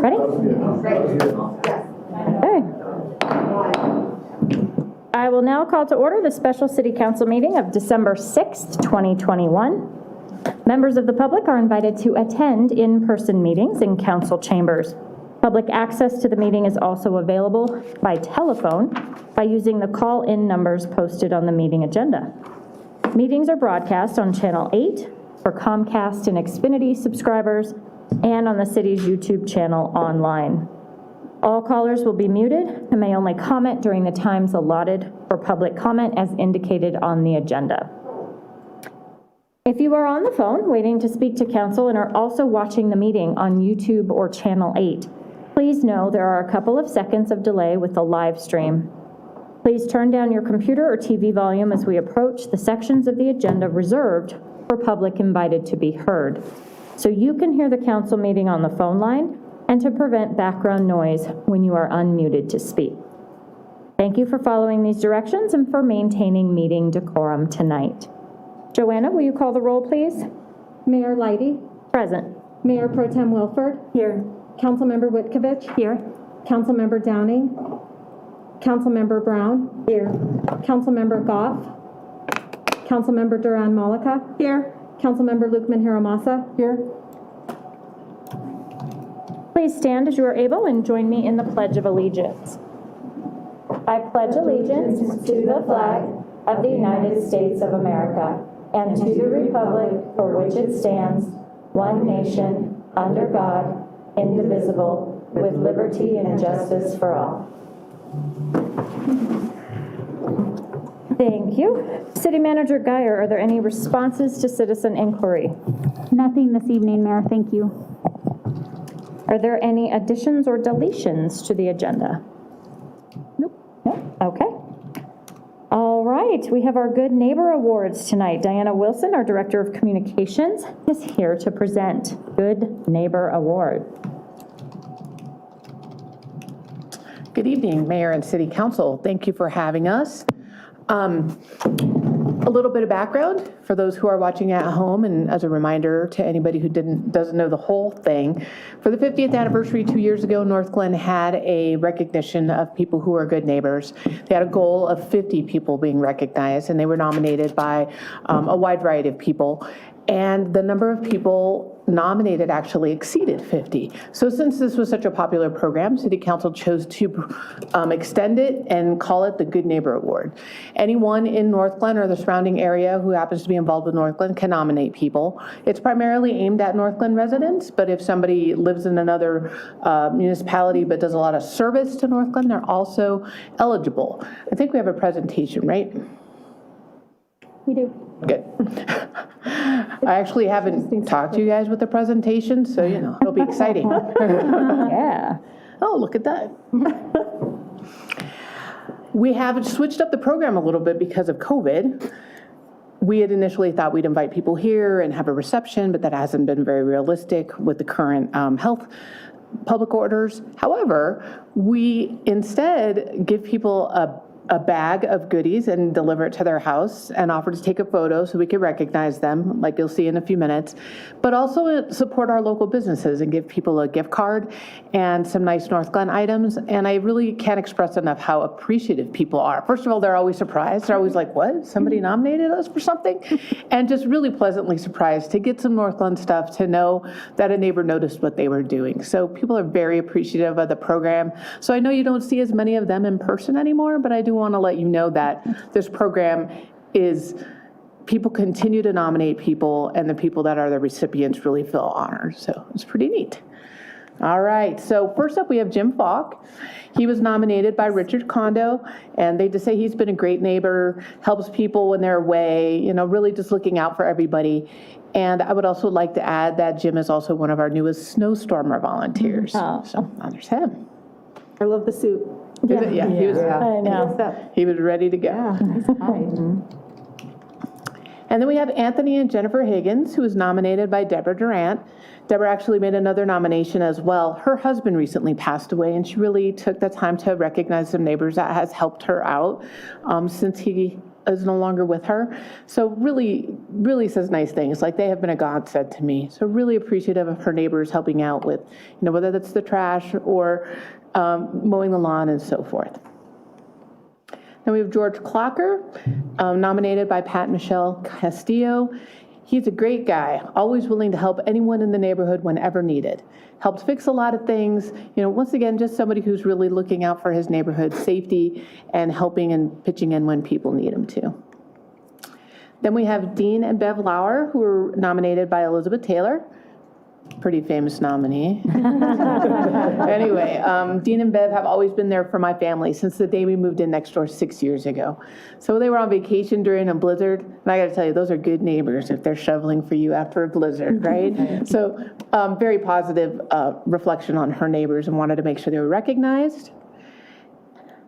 Ready? Okay. I will now call to order the special city council meeting of December 6th, 2021. Members of the public are invited to attend in-person meetings in council chambers. Public access to the meeting is also available by telephone by using the call-in numbers posted on the meeting agenda. Meetings are broadcast on Channel 8 for Comcast and Xfinity subscribers and on the city's YouTube channel online. All callers will be muted and may only comment during the times allotted for public comment as indicated on the agenda. If you are on the phone waiting to speak to council and are also watching the meeting on YouTube or Channel 8, please know there are a couple of seconds of delay with the live stream. Please turn down your computer or TV volume as we approach the sections of the agenda reserved for public invited to be heard, so you can hear the council meeting on the phone line and to prevent background noise when you are unmuted to speak. Thank you for following these directions and for maintaining meeting decorum tonight. Joanna, will you call the roll, please? Mayor Leidy. Present. Mayor Pro Tem Wilford. Here. Councilmember Witkovich. Here. Councilmember Downing. Councilmember Brown. Here. Councilmember Goff. Councilmember Duran Malika. Here. Councilmember Lukman Hiramasa. Here. Please stand as you are able and join me in the Pledge of Allegiance. I pledge allegiance to the flag of the United States of America and to the republic for which it stands, one nation, under God, indivisible, with liberty and justice for all. Thank you. City Manager Geyer, are there any responses to citizen inquiry? Nothing this evening, Mayor. Thank you. Are there any additions or deletions to the agenda? Nope. Nope. Okay. All right. We have our Good Neighbor Awards tonight. Diana Wilson, our Director of Communications, is here to present Good Neighbor Award. Good evening, Mayor and City Council. Thank you for having us. A little bit of background for those who are watching at home, and as a reminder to anybody who doesn't know the whole thing. For the 50th anniversary 2 years ago, Northglenn had a recognition of people who are good neighbors. They had a goal of 50 people being recognized, and they were nominated by a wide variety of people. And the number of people nominated actually exceeded 50. So since this was such a popular program, City Council chose to extend it and call it the Good Neighbor Award. Anyone in Northglenn or the surrounding area who happens to be involved with Northglenn can nominate people. It's primarily aimed at Northglenn residents, but if somebody lives in another municipality but does a lot of service to Northglenn, they're also eligible. I think we have a presentation, right? We do. Good. I actually haven't talked to you guys with the presentation, so, you know, it'll be exciting. Yeah. Oh, look at that. We have switched up the program a little bit because of COVID. We had initially thought we'd invite people here and have a reception, but that hasn't been very realistic with the current health public orders. However, we instead give people a bag of goodies and deliver it to their house and offer to take a photo so we can recognize them, like you'll see in a few minutes, but also support our local businesses and give people a gift card and some nice Northglenn items. And I really can't express enough how appreciative people are. First of all, they're always surprised. They're always like, what? Somebody nominated us for something? And just really pleasantly surprised to get some Northglenn stuff, to know that a neighbor noticed what they were doing. So people are very appreciative of the program. So I know you don't see as many of them in person anymore, but I do want to let you know that this program is, people continue to nominate people, and the people that are the recipients really feel honored. So it's pretty neat. All right, so first up we have Jim Faulk. He was nominated by Richard Kondo, and they just say he's been a great neighbor, helps people when they're away, you know, really just looking out for everybody. And I would also like to add that Jim is also one of our newest snowstormer volunteers. Oh. So there's him. I love the suit. Yeah, he was, I know. he was ready to go. Yeah, nice hide. And then we have Anthony and Jennifer Higgins, who was nominated by Deborah Durant. Deborah actually made another nomination as well. Her husband recently passed away, and she really took the time to recognize some neighbors that has helped her out since he is no longer with her. So really, really says nice things. Like, they have been a godsend to me. So really appreciative of her neighbors helping out with, whether that's the trash or mowing the lawn and so forth. Then we have George Clocker, nominated by Pat Michelle Castillo. He's a great guy, always willing to help anyone in the neighborhood whenever needed. Helps fix a lot of things. Once again, just somebody who's really looking out for his neighborhood safety and helping and pitching in when people need him to. Then we have Dean and Bev Lauer, who were nominated by Elizabeth Taylor. Pretty famous nominee. Anyway, Dean and Bev have always been there for my family since the day we moved in next door 6 years ago. So they were on vacation during a blizzard, and I gotta tell you, those are good neighbors if they're shoveling for you after a blizzard, right? So very positive reflection on her neighbors, and wanted to make sure they were recognized.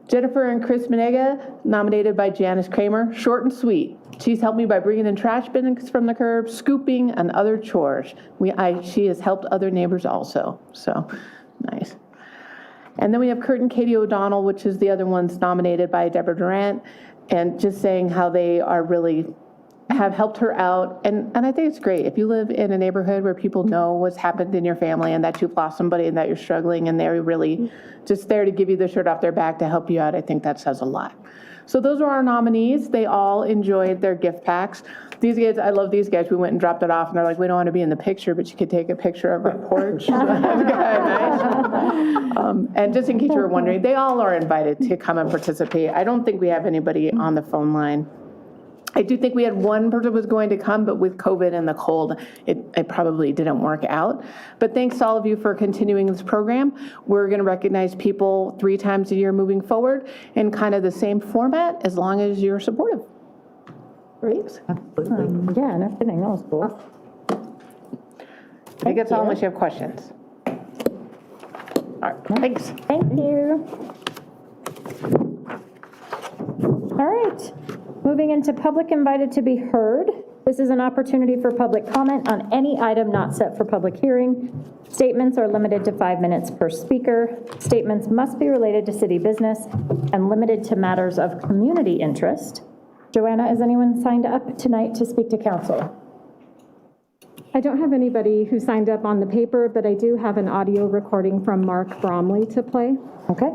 Jennifer and Chris Menega, nominated by Janice Kramer. Short and sweet. She's helped me by bringing in trash bins from the curb, scooping, and other chores. She has helped other neighbors also, so nice. And then we have Kurt and Katie O'Donnell, which is the other ones nominated by Deborah Durant, and just saying how they are really have helped her out. And I think it's great. If you live in a neighborhood where people know what's happened in your family and that you've lost somebody and that you're struggling, and they're really just there to give you the shirt off their back to help you out, I think that says a lot. So those are our nominees. They all enjoyed their gift packs. These guys, I love these guys. We went and dropped it off, and they're like, we don't want to be in the picture, but you could take a picture of our porch. And just in case you were wondering, they all are invited to come and participate. I don't think we have anybody on the phone line. I do think we had one person was going to come, but with COVID and the cold, it probably didn't work out. But thanks to all of you for continuing this program. We're going to recognize people 3 times a year moving forward in kind of the same format, as long as you're supportive. Great. Yeah, no kidding, that was cool. I think that's all, unless you have questions. All right, thanks. Thank you. All right, moving into public invited to be heard. This is an opportunity for public comment on any item not set for public hearing. Statements are limited to 5 minutes per speaker. Statements must be related to city business and limited to matters of community interest. Joanna, is anyone signed up tonight to speak to council? I don't have anybody who signed up on the paper, but I do have an audio recording from Mark Bromley to play. Okay.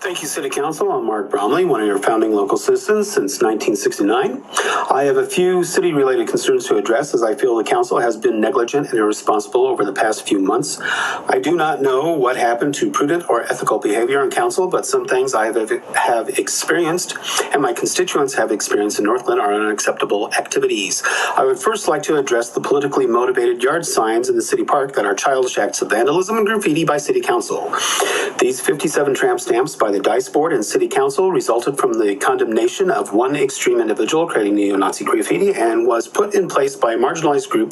Thank you, City Council. I'm Mark Bromley, one of your founding local citizens since 1969. I have a few city-related concerns to address, as I feel the council has been negligent and irresponsible over the past few months. I do not know what happened to prudent or ethical behavior on council, but some things I have experienced and my constituents have experienced in Northglenn are unacceptable activities. I would first like to address the politically motivated yard signs in the city park that are childish acts of vandalism and graffiti by City Council. These 57 tramp stamps by the Dice Board and City Council resulted from the condemnation of one extreme individual creating neo-Nazi graffiti and was put in place by a marginalized group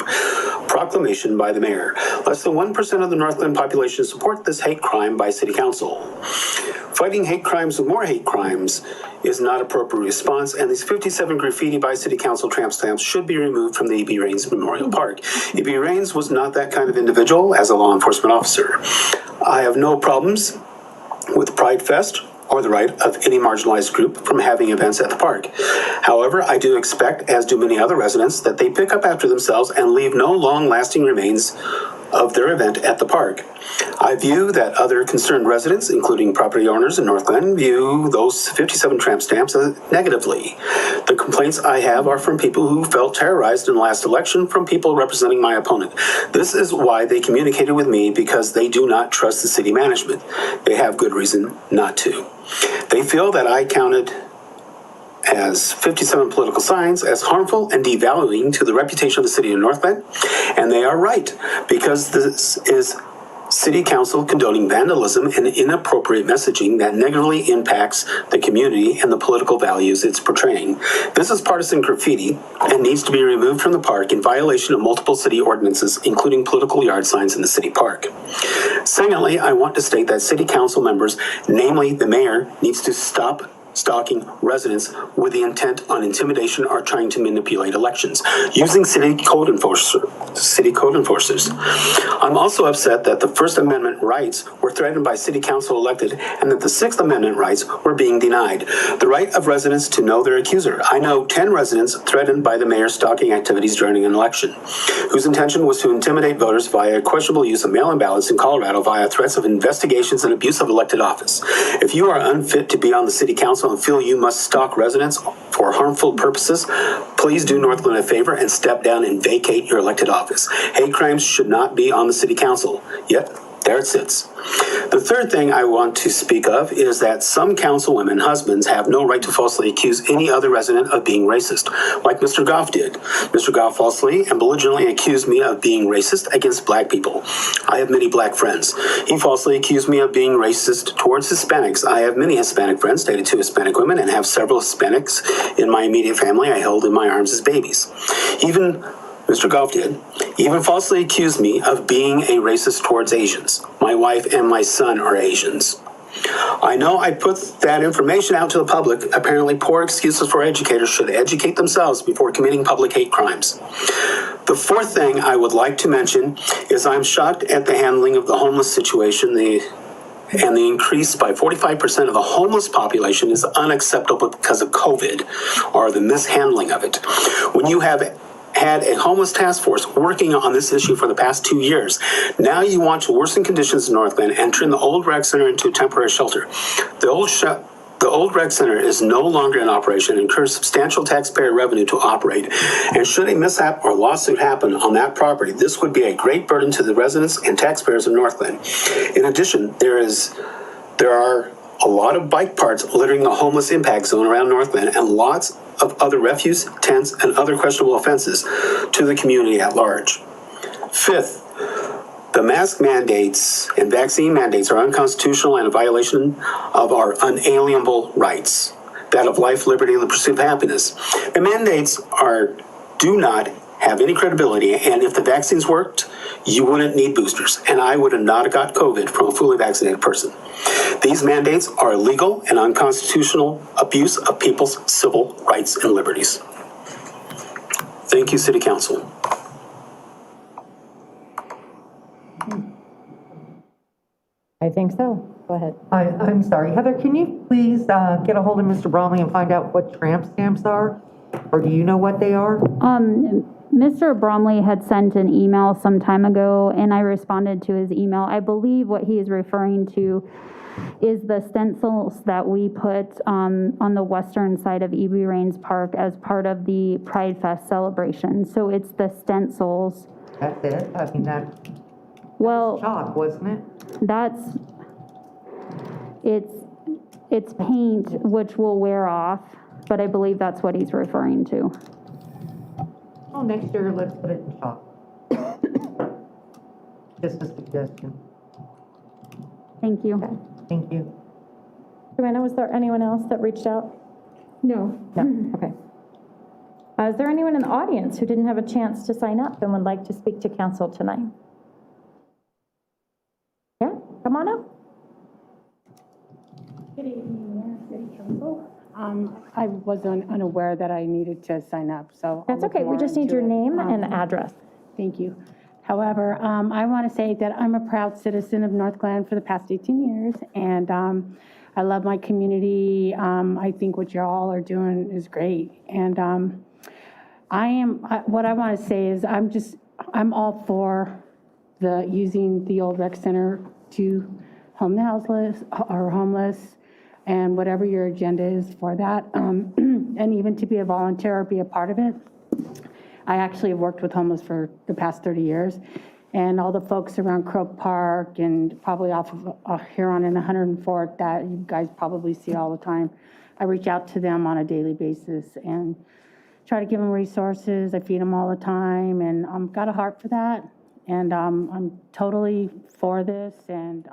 proclamation by the mayor. Less than 1% of the Northglenn population support this hate crime by City Council. Fighting hate crimes with more hate crimes is not an appropriate response, and these 57 graffiti by City Council tramp stamps should be removed from the E.B. Raines Memorial Park. E.B. Raines was not that kind of individual as a law enforcement officer. I have no problems with Pride Fest or the right of any marginalized group from having events at the park. However, I do expect, as do many other residents, that they pick up after themselves and leave no long-lasting remains of their event at the park. I view that other concerned residents, including property owners in Northglenn, view those 57 tramp stamps negatively. The complaints I have are from people who felt terrorized in the last election from people representing my opponent. This is why they communicated with me, because they do not trust the city management. They have good reason not to. They feel that I counted as 57 political signs as harmful and devaluing to the reputation of the city of Northglenn, and they are right, because this is City Council condoning vandalism and inappropriate messaging that negatively impacts the community and the political values it's portraying. This is partisan graffiti and needs to be removed from the park in violation of multiple city ordinances, including political yard signs in the city park. Secondly, I want to state that City Council members, namely the mayor, needs to stop stalking residents with the intent on intimidation or trying to manipulate elections using city code enforcers. I'm also upset that the First Amendment rights were threatened by City Council elected and that the Sixth Amendment rights were being denied. The right of residents to know their accuser. I know 10 residents threatened by the mayor's stalking activities during an election, whose intention was to intimidate voters via questionable use of mail-in ballots in Colorado via threats of investigations and abuse of elected office. If you are unfit to be on the City Council and feel you must stalk residents for harmful purposes, please do Northglenn a favor and step down and vacate your elected office. Hate crimes should not be on the City Council, yet there it sits. The third thing I want to speak of is that some councilwomen husbands have no right to falsely accuse any other resident of being racist, like Mr. Goff did. Mr. Goff falsely and belligerently accused me of being racist against black people. I have many black friends. He falsely accused me of being racist towards Hispanics. I have many Hispanic friends, dated 2 Hispanic women, and have several Hispanics in my immediate family I held in my arms as babies. Even Mr. Goff did, even falsely accused me of being a racist towards Asians. My wife and my son are Asians. I know I put that information out to the public. Apparently, poor excuses for educators should educate themselves before committing public hate crimes. The fourth thing I would like to mention is I'm shocked at the handling of the homeless situation. And the increase by 45% of the homeless population is unacceptable because of COVID, or the mishandling of it. When you have had a homeless task force working on this issue for the past 2 years. Now you want to worsen conditions in Northglenn and turn the old rec center into a temporary shelter. The old rec center is no longer in operation and incurs substantial taxpayer revenue to operate. And should a mishap or lawsuit happen on that property, this would be a great burden to the residents and taxpayers of Northglenn. In addition, there are a lot of bike parts littering the homeless impact zone around Northglenn and lots of other refuse, tents, and other questionable offenses to the community at large. Fifth, the mask mandates and vaccine mandates are unconstitutional and a violation of our unalienable rights, that of life, liberty, and the pursuit of happiness. The mandates do not have any credibility, and if the vaccines worked, you wouldn't need boosters, and I would have not got COVID from a fully vaccinated person. These mandates are illegal and unconstitutional abuse of people's civil rights and liberties. Thank you, City Council. I think so. Go ahead. I'm sorry. Heather, can you please get a hold of Mr. Bromley and find out what tramp stamps are? Or do you know what they are? Mr. Bromley had sent an email some time ago, and I responded to his email. I believe what he is referring to is the stencils that we put on the western side of E.B. Rains Park as part of the Pride Fest celebration. So it's the stencils. That's it? I mean, that Well, chalk, wasn't it? it's paint which will wear off, but I believe that's what he's referring to. Oh, next year, let's put it in chalk. Just a suggestion. Thank you. Okay, thank you. Joanna, was there anyone else that reached out? No. No, okay. Is there anyone in the audience who didn't have a chance to sign up and would like to speak to council tonight? Yeah, come on up. Good evening, Mayor, City Council. I was unaware that I needed to sign up, so. That's I'll okay, look we more just need into your it. name and address. Thank you. However, I want to say that I'm a proud citizen of Northglenn for the past 18 years, and I love my community. I think what y'all are doing is great. And what I want to say is I'm all for using the old rec center to home the houseless or homeless, and whatever your agenda is for that, and even to be a volunteer or be a part of it. I actually have worked with homeless for the past 30 years, and all the folks around Croke Park and probably off of Huron and 104th that you guys probably see all the time. I reach out to them on a daily basis and try to give them resources. I feed them all the time, and I've got a heart for that. And I'm totally for this and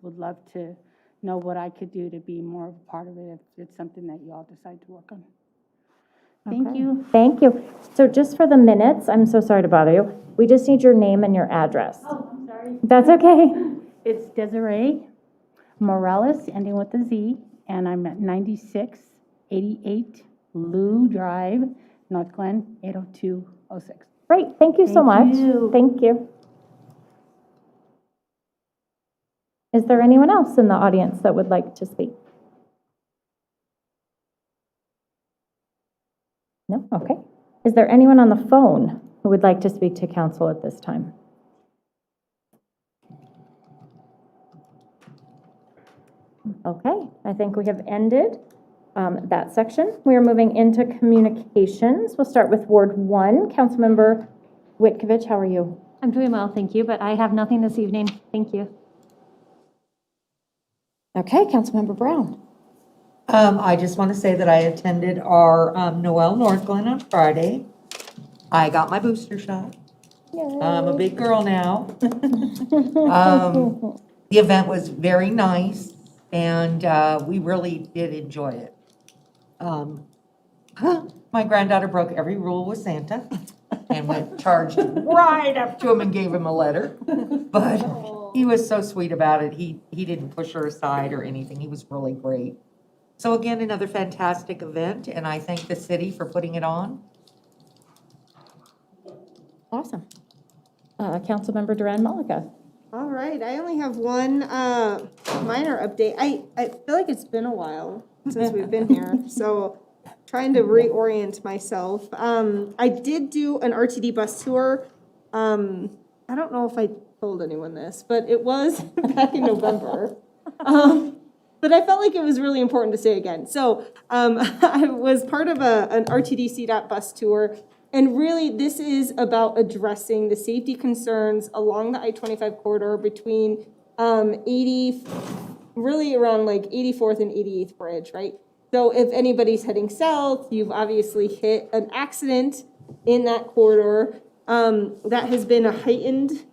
would love to know what I could do to be more of a part of it if it's something that you all decide to work on. Thank Okay. you. Thank you. So just for the minutes, I'm so sorry to bother you. We just need your name and your address. Oh, I'm sorry. That's okay. It's Desiree Morales, ending with a Z, and I'm at 9688 Lou Drive, Northglenn, 80206. Great, thank you so much. Thank you. Thank you. Is there anyone else in the audience that would like to speak? No? Okay. Is there anyone on the phone who would like to speak to council at this time? Okay, I think we have ended that section. We are moving into communications. We'll start with Ward 1. Councilmember Witkovich, how are you? I'm doing well, thank you, but I have nothing this evening. Thank you. Okay, Councilmember Brown. I just want to say that I attended our Noel Northglenn on Friday. I got my booster shot. I'm a big girl now. The event was very nice, and we really did enjoy it. My granddaughter broke every rule with Santa and charged right up to him and gave him a letter. But he was so sweet about it. He didn't push her aside or anything. He was really great. So again, another fantastic event, and I thank the city for putting it on. Awesome. Councilmember Duran Malika. All right, I only have one minor update. I feel like it's been a while since we've been here, so trying to reorient myself. I did do an RTD bus tour. I don't know if I told anyone this, but it was back in November. But I felt like it was really important to say again. So I was part of an RTD CDOT bus tour. And really, this is about addressing the safety concerns along the I-25 corridor between really around like 84th and 88th Bridge, right? So if anybody's heading south, you've obviously hit an accident in that corridor. That has been a heightened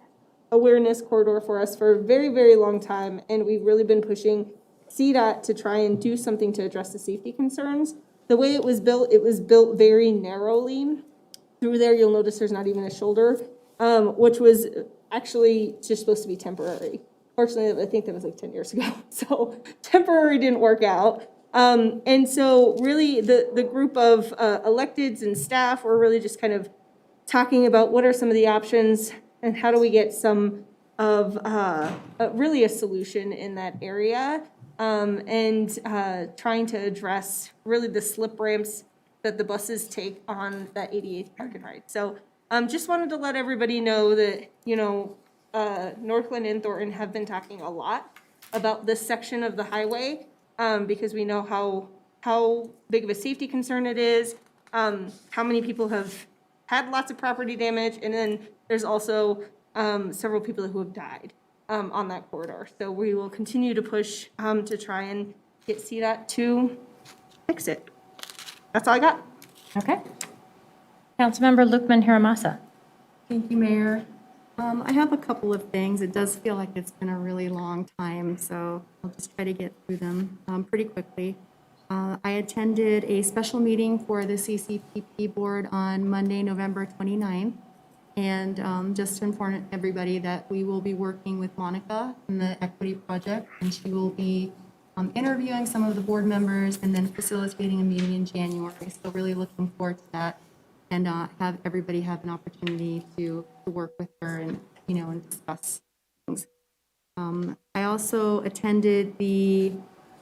awareness corridor for us for a very, very long time. And we've really been pushing CDOT to try and do something to address the safety concerns. The way it was built very narrowly. Through there, you'll notice there's not even a shoulder, which was actually just supposed to be temporary. Fortunately, I think that was like 10 years ago. So temporary didn't work out. And so really the group of electeds and staff were really just kind of talking about what are some of the options and how do we get some of really a solution in that area. And trying to address really the slip ramps that the buses take on that 88th Park and Ride. So just wanted to let everybody know that, Northglenn and Thornton have been talking a lot about this section of the highway because we know how big of a safety concern it is, how many people have had lots of property damage, and then there's also several people who have died on that corridor. So we will continue to push to try and get CDOT to fix it. That's all I got. Okay. Councilmember Lukman Hiramasa. Thank you, Mayor. I have a couple of things. It does feel like it's been a really long time, so I'll just try to get through them pretty quickly. I attended a special meeting for the CCP board on Monday, November 29th, and just to inform everybody that we will be working with Monica in the equity project, and she will be interviewing some of the board members and then facilitating a meeting in January. So really looking forward to that and have everybody have an opportunity to work with her and, and discuss things. I also attended the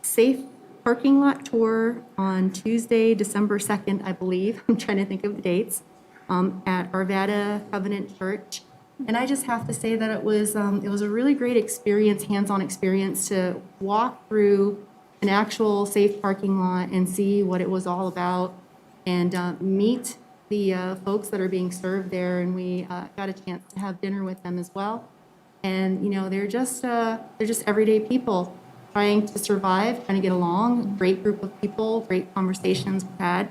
Safe Parking Lot Tour on Tuesday, December 2nd, I believe. I'm trying to think of the dates, at Arvada Covenant Church. And I just have to say that it was a really great experience, hands-on experience, to walk through an actual safe parking lot and see what it was all about and meet the folks that are being served there. And we got a chance to have dinner with them as well. And, they're just everyday people trying to survive, trying to get along. Great group of people, great conversations we had.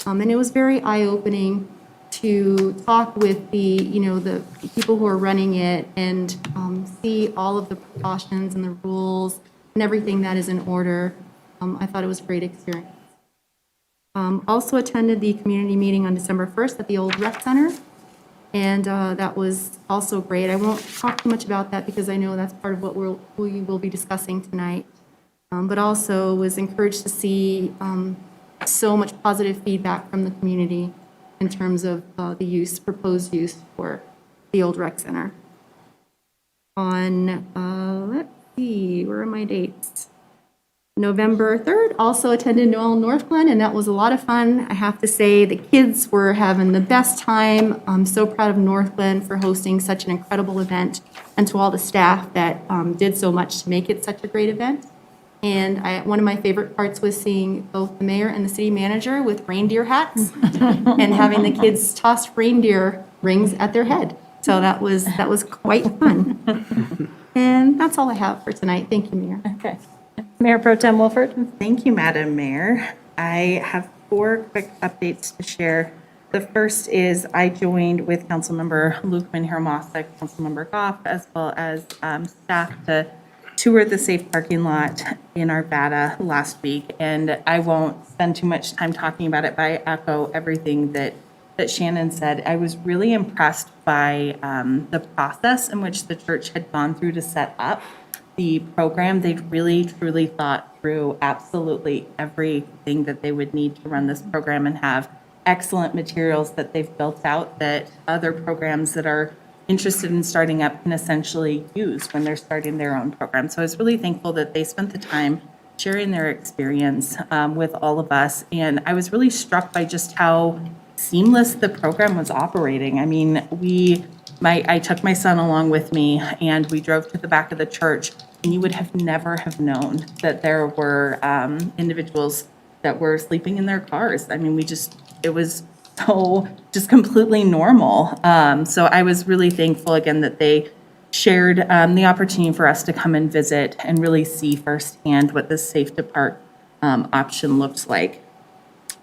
And it was very eye-opening to talk with the people who are running it and see all of the precautions and the rules and everything that is in order. I thought it was a great experience. Also attended the community meeting on December 1st at the old rec center, and that was also great. I won't talk too much about that because I know that's part of what we will be discussing tonight, but also was encouraged to see so much positive feedback from the community in terms of the proposed use for the old rec center. On, let's see, where are my dates? November 3rd, also attended Northglenn, and that was a lot of fun. I have to say the kids were having the best time. I'm so proud of Northglenn for hosting such an incredible event, and to all the staff that did so much to make it such a great event. And one of my favorite parts was seeing both the mayor and the city manager with reindeer hats and having the kids toss reindeer rings at their head. So that was quite fun. And that's all I have for tonight. Thank you, Mayor. Okay. Mayor Pro Tem Wolford. Thank you, Madam Mayor. I have 4 quick updates to share. The first is I joined with Councilmember Lukeman Hermosa, Councilmember Goff, as well as staff to tour the safe parking lot in Arvada last week. And I won't spend too much time talking about it, but I echo everything that Shannon said. I was really impressed by the process in which the church had gone through to set up the program. They'd really, truly thought through absolutely everything that they would need to run this program and have excellent materials that they've built out that other programs that are interested in starting up can essentially use when they're starting their own program. So I was really thankful that they spent the time sharing their experience with all of us. And I was really struck by just how seamless the program was operating. I mean, I took my son along with me and we drove to the back of the church, and you would have never have known that there were individuals that were sleeping in their cars. I mean, it was so just completely normal. So I was really thankful again that they shared the opportunity for us to come and visit and really see firsthand what this Safe to Park option looks like.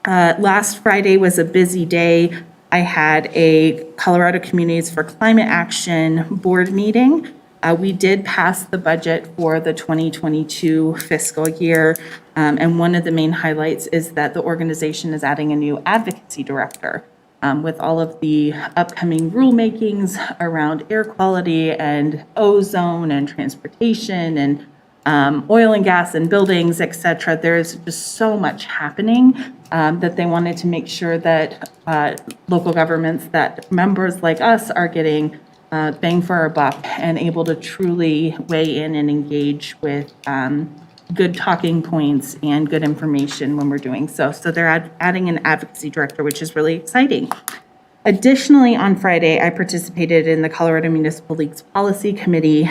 Last Friday was a busy day. I had a Colorado Communities for Climate Action board meeting. We did pass the budget for the 2022 fiscal year, and one of the main highlights is that the organization is adding a new advocacy director. With all of the upcoming rulemakings around air quality and ozone and transportation and oil and gas and buildings, et cetera, there's just so much happening that they wanted to make sure that local governments, that members like us are getting bang for our buck and able to truly weigh in and engage with good talking points and good information when we're doing so. So they're adding an advocacy director, which is really exciting. Additionally, on Friday, I participated in the Colorado Municipal League's Policy Committee.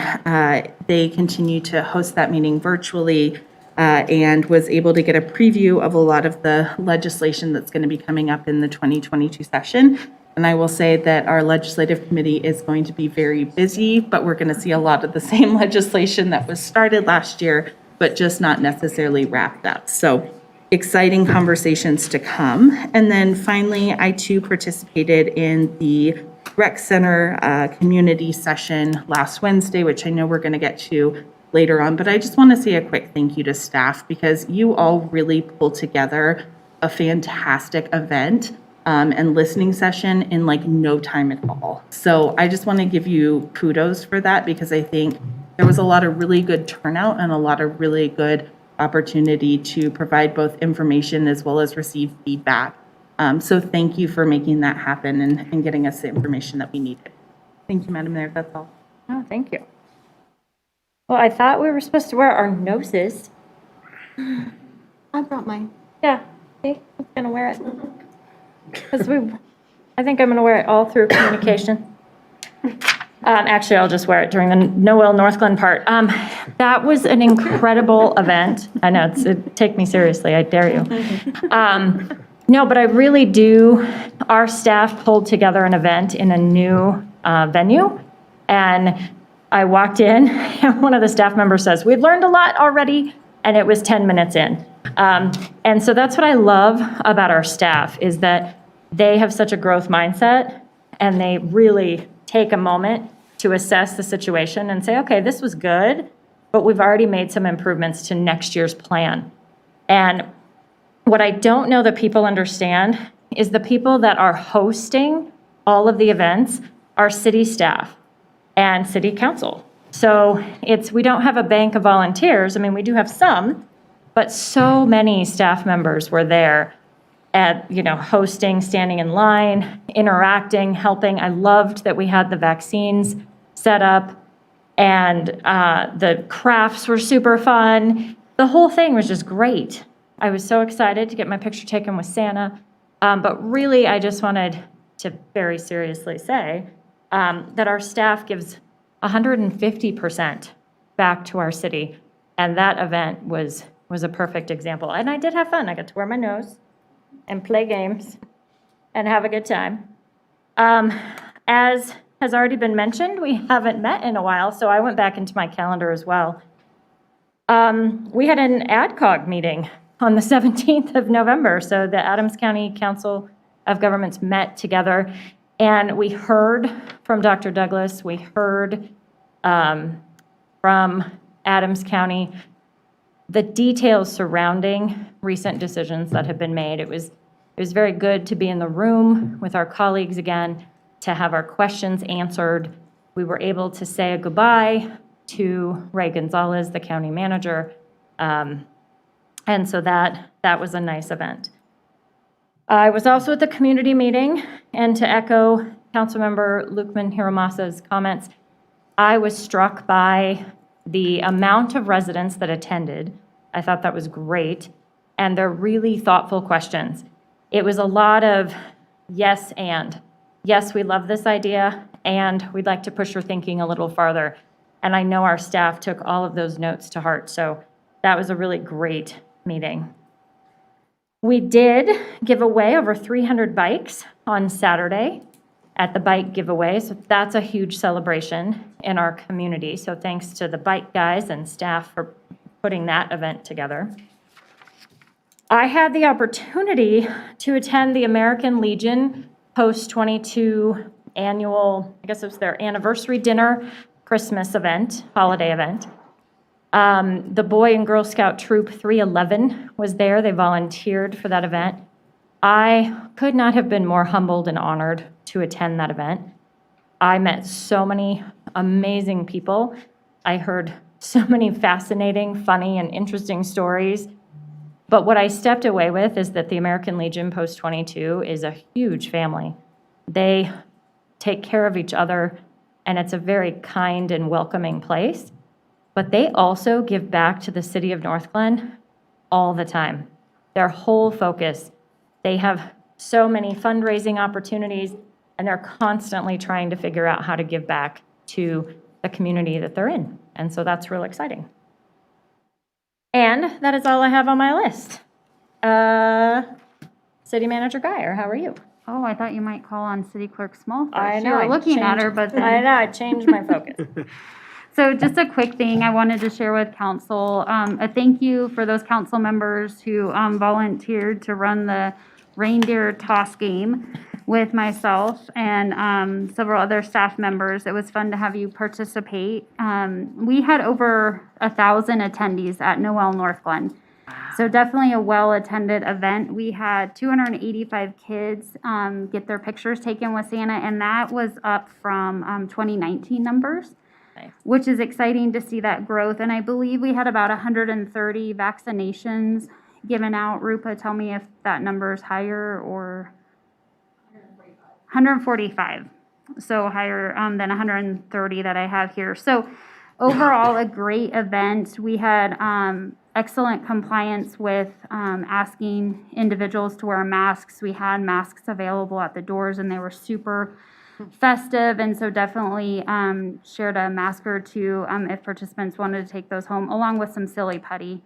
They continue to host that meeting virtually and was able to get a preview of a lot of the legislation that's going to be coming up in the 2022 session. And I will say that our legislative committee is going to be very busy, but we're going to see a lot of the same legislation that was started last year, but just not necessarily wrapped up. So exciting conversations to come. And then finally, I too participated in the rec center community session last Wednesday, which I know we're going to get to later on, but I just want to say a quick thank you to staff because you all really pulled together a fantastic event and listening session in like no time at all. So I just want to give you kudos for that because I think there was a lot of really good turnout and a lot of really good opportunity to provide both information as well as receive feedback. So thank you for making that happen and getting us the information that we needed. Thank you, Madam Mayor. That's all. Oh, thank you. Well, I thought we were supposed to wear our noses. I brought mine. Yeah, see, I'm gonna wear it. Because I think I'm gonna wear it all through communication. Actually, I'll just wear it during the Noel Northglenn part. That was an incredible event. I know, take me seriously, I dare you. No, but I really do, our staff pulled together an event in a new venue, and I walked in, and one of the staff members says, "We've learned a lot already," and it was 10 minutes in. And so that's what I love about our staff, is that they have such a growth mindset, and they really take a moment to assess the situation and say, okay, this was good, but we've already made some improvements to next year's plan. And what I don't know that people understand is the people that are hosting all of the events are city staff and city council. So we don't have a bank of volunteers. I mean, we do have some, but so many staff members were there at, hosting, standing in line, interacting, helping. I loved that we had the vaccines set up, and the crafts were super fun. The whole thing was just great. I was so excited to get my picture taken with Santa. But really, I just wanted to very seriously say that our staff gives 150% back to our city. And that event was a perfect example. And I did have fun. I got to wear my nose and play games and have a good time. As has already been mentioned, we haven't met in a while, so I went back into my calendar as well. We had an AdCog meeting on the 17th of November. So the Adams County Council of Governments met together, and we heard from Dr. Douglas, we heard from Adams County the details surrounding recent decisions that have been made. It was very good to be in the room with our colleagues again, to have our questions answered. We were able to say a goodbye to Ray Gonzalez, the county manager, and so that was a nice event. I was also at the community meeting, and to echo Councilmember Lukman Hiramasa's comments, I was struck by the amount of residents that attended. I thought that was great, and they're really thoughtful questions. It was a lot of yes and. Yes, we love this idea, and we'd like to push your thinking a little farther. And I know our staff took all of those notes to heart, so that was a really great meeting. We did give away over 300 bikes on Saturday at the bike giveaway, so that's a huge celebration in our community. So thanks to the bike guys and staff for putting that event together. I had the opportunity to attend the American Legion post-22 annual, I guess it was their anniversary dinner, Christmas event, holiday event. The Boy and Girl Scout Troop 311 was there. They volunteered for that event. I could not have been more humbled and honored to attend that event. I met so many amazing people. I heard so many fascinating, funny, and interesting stories. But what I stepped away with is that the American Legion Post-22 is a huge family. They take care of each other, and it's a very kind and welcoming place. But they also give back to the city of Northglenn all the time. Their whole focus, they have so many fundraising opportunities, and they're constantly trying to figure out how to give back to the community that they're in. And so that's real exciting. And that is all I have on my list. City Manager Guyer, how are you? Oh, I thought you might call on City Clerk Small first. I know. You were I looking at changed- her, but then... I know, I changed my focus. So just a quick thing I wanted to share with council. A thank you for those council members who volunteered to run the reindeer toss game with myself and several other staff members. It was fun to have you participate. We had over 1,000 attendees at Noel Northglenn. So definitely a well-attended event. We had 285 kids get their pictures taken with Santa, and that was up from 2019 numbers. Nice. Which is exciting to see that growth. And I believe we had about 130 vaccinations given out. Rupa, tell me if that number is higher or... 145. So higher than 130 that I have here. So overall, a great event. We had excellent compliance with asking individuals to wear masks. We had masks available at the doors, and they were super festive, and so definitely shared a mask or two if participants wanted to take those home, along with some silly putty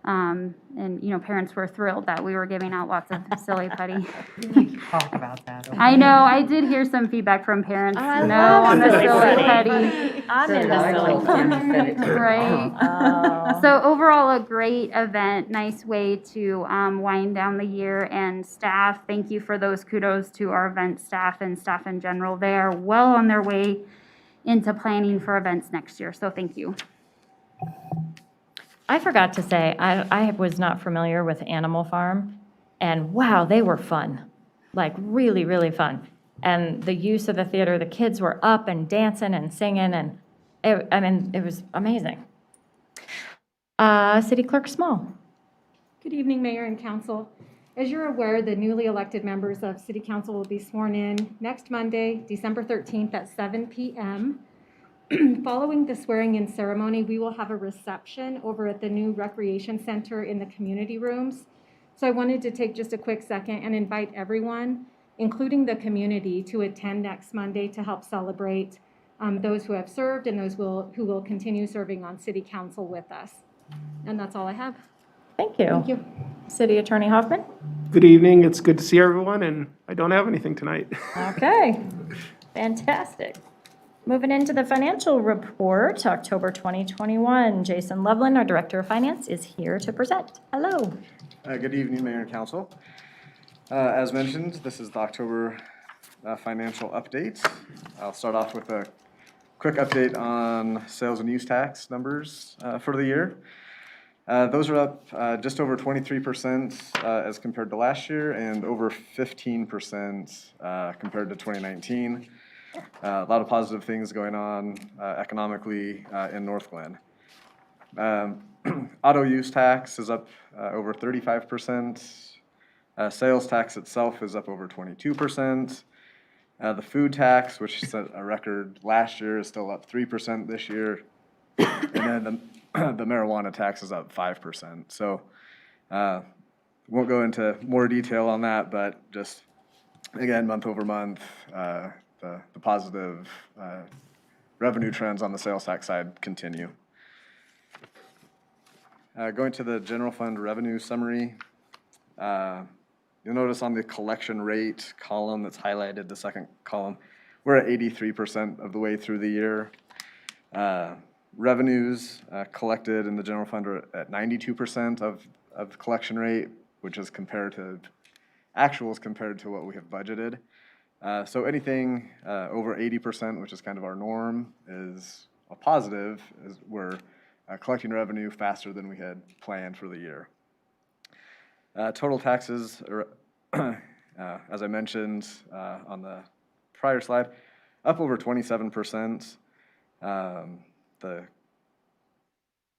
And, you know, parents were thrilled that we were giving out lots of silly putty. We need to talk about that. okay? I know, I did hear some feedback from parents, no, on the silly putty. I'm in I the told silly. Tim to send it to her. Right. So overall, a great event, nice way to wind down the year. And staff, thank you for those kudos to our event staff and staff in general. They are well on their way into planning for events next year, so thank you. I forgot to say, I was not familiar with Animal Farm, and wow, they were fun. Like, really, really fun. And the use of the theater, the kids were up and dancing and singing, and it was amazing. City Clerk Small. Good evening, Mayor and Council. As you're aware, the newly elected members of City Council will be sworn in next Monday, December 13th at 7 p.m. Following the swearing-in ceremony, we will have a reception over at the new Recreation Center in the community rooms. So I wanted to take just a quick second and invite everyone, including the community, to attend next Monday to help celebrate those who have served and those who will continue serving on City Council with us. And that's all I have. Thank you. Thank you. City Attorney Hoffman. Good evening. It's good to see everyone, and I don't have anything tonight. Okay, fantastic. Moving into the financial report, October 2021. Jason Loveland, our Director of Finance, is here to present. Hello. Good evening, Mayor and Council. As mentioned, this is the October financial update. I'll start off with a quick update on sales and use tax numbers for the year. Those are up just over 23% as compared to last year and over 15% compared to 2019. A lot of positive things going on economically in Northglenn. Auto use tax is up over 35%. Sales tax itself is up over 22%. The food tax, which set a record last year, is still up 3% this year. And then the marijuana tax is up 5%. So won't go into more detail on that, but just, again, month over month, the positive revenue trends on the sales tax side continue. Going to the general fund revenue summary, you'll notice on the collection rate column that's highlighted, the second column, we're at 83% of the way through the year. Revenues collected in the general fund are at 92% of the collection rate, which is compared to actuals compared to what we have budgeted. So anything over 80%, which is kind of our norm, is a positive, as we're collecting revenue faster than we had planned for the year. Total taxes are, as I mentioned on the prior slide, up over 27%. The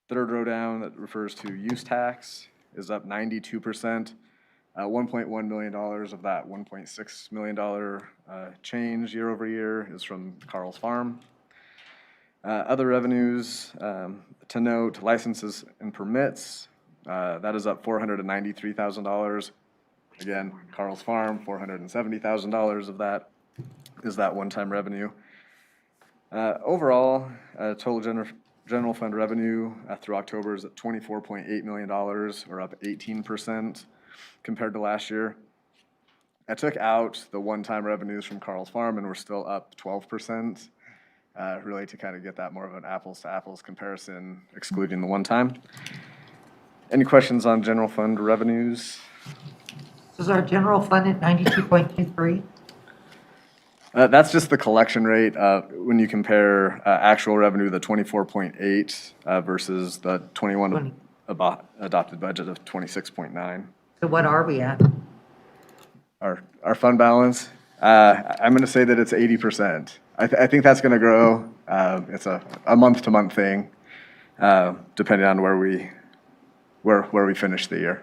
third row down that refers to use tax is up 92%. $1.1 million of that $1.6 million change year over year is from Carl's Farm. Other revenues to note, licenses and permits, that is up $493,000. Again, Carl's Farm, $470,000 of that is that one-time revenue. Overall, total general fund revenue through October is at $24.8 million, or up 18% compared to last year. I took out the one-time revenues from Carl's Farm, and we're still up 12%, really to kind of get that more of an apples-to-apples comparison, excluding the one-time. Any questions on general fund revenues? Is our general fund at 92.23? That's just the collection rate when you compare actual revenue, the 24.8 versus the 21 adopted budget of 26.9. So what are we at? Our fund balance, I'm going to say that it's 80%. I think that's going to grow. It's a month-to-month thing, depending on where we finish the year.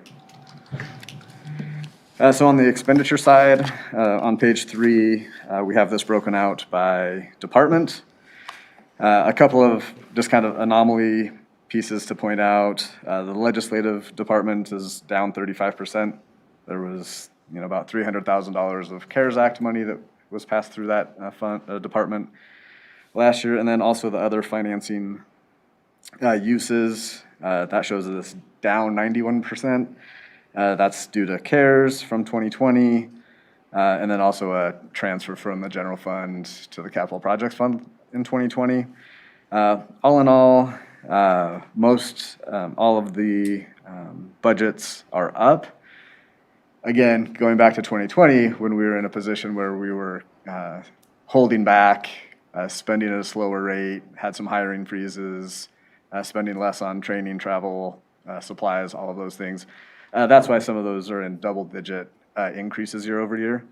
So on the expenditure side, on page 3, we have this broken out by department. A couple of just kind of anomaly pieces to point out. The legislative department is down 35%. There was about $300,000 of CARES Act money that was passed through that department last year, and then also the other financing uses That shows us down 91%. That's due to CARES from 2020, and then also a transfer from the general fund to the capital projects fund in 2020. All in all, all of the budgets are up. Again, going back to 2020, when we were in a position where we were holding back, spending at a slower rate, had some hiring freezes, spending less on training, travel, supplies, all of those things. That's why some of those are in double-digit increases year over year.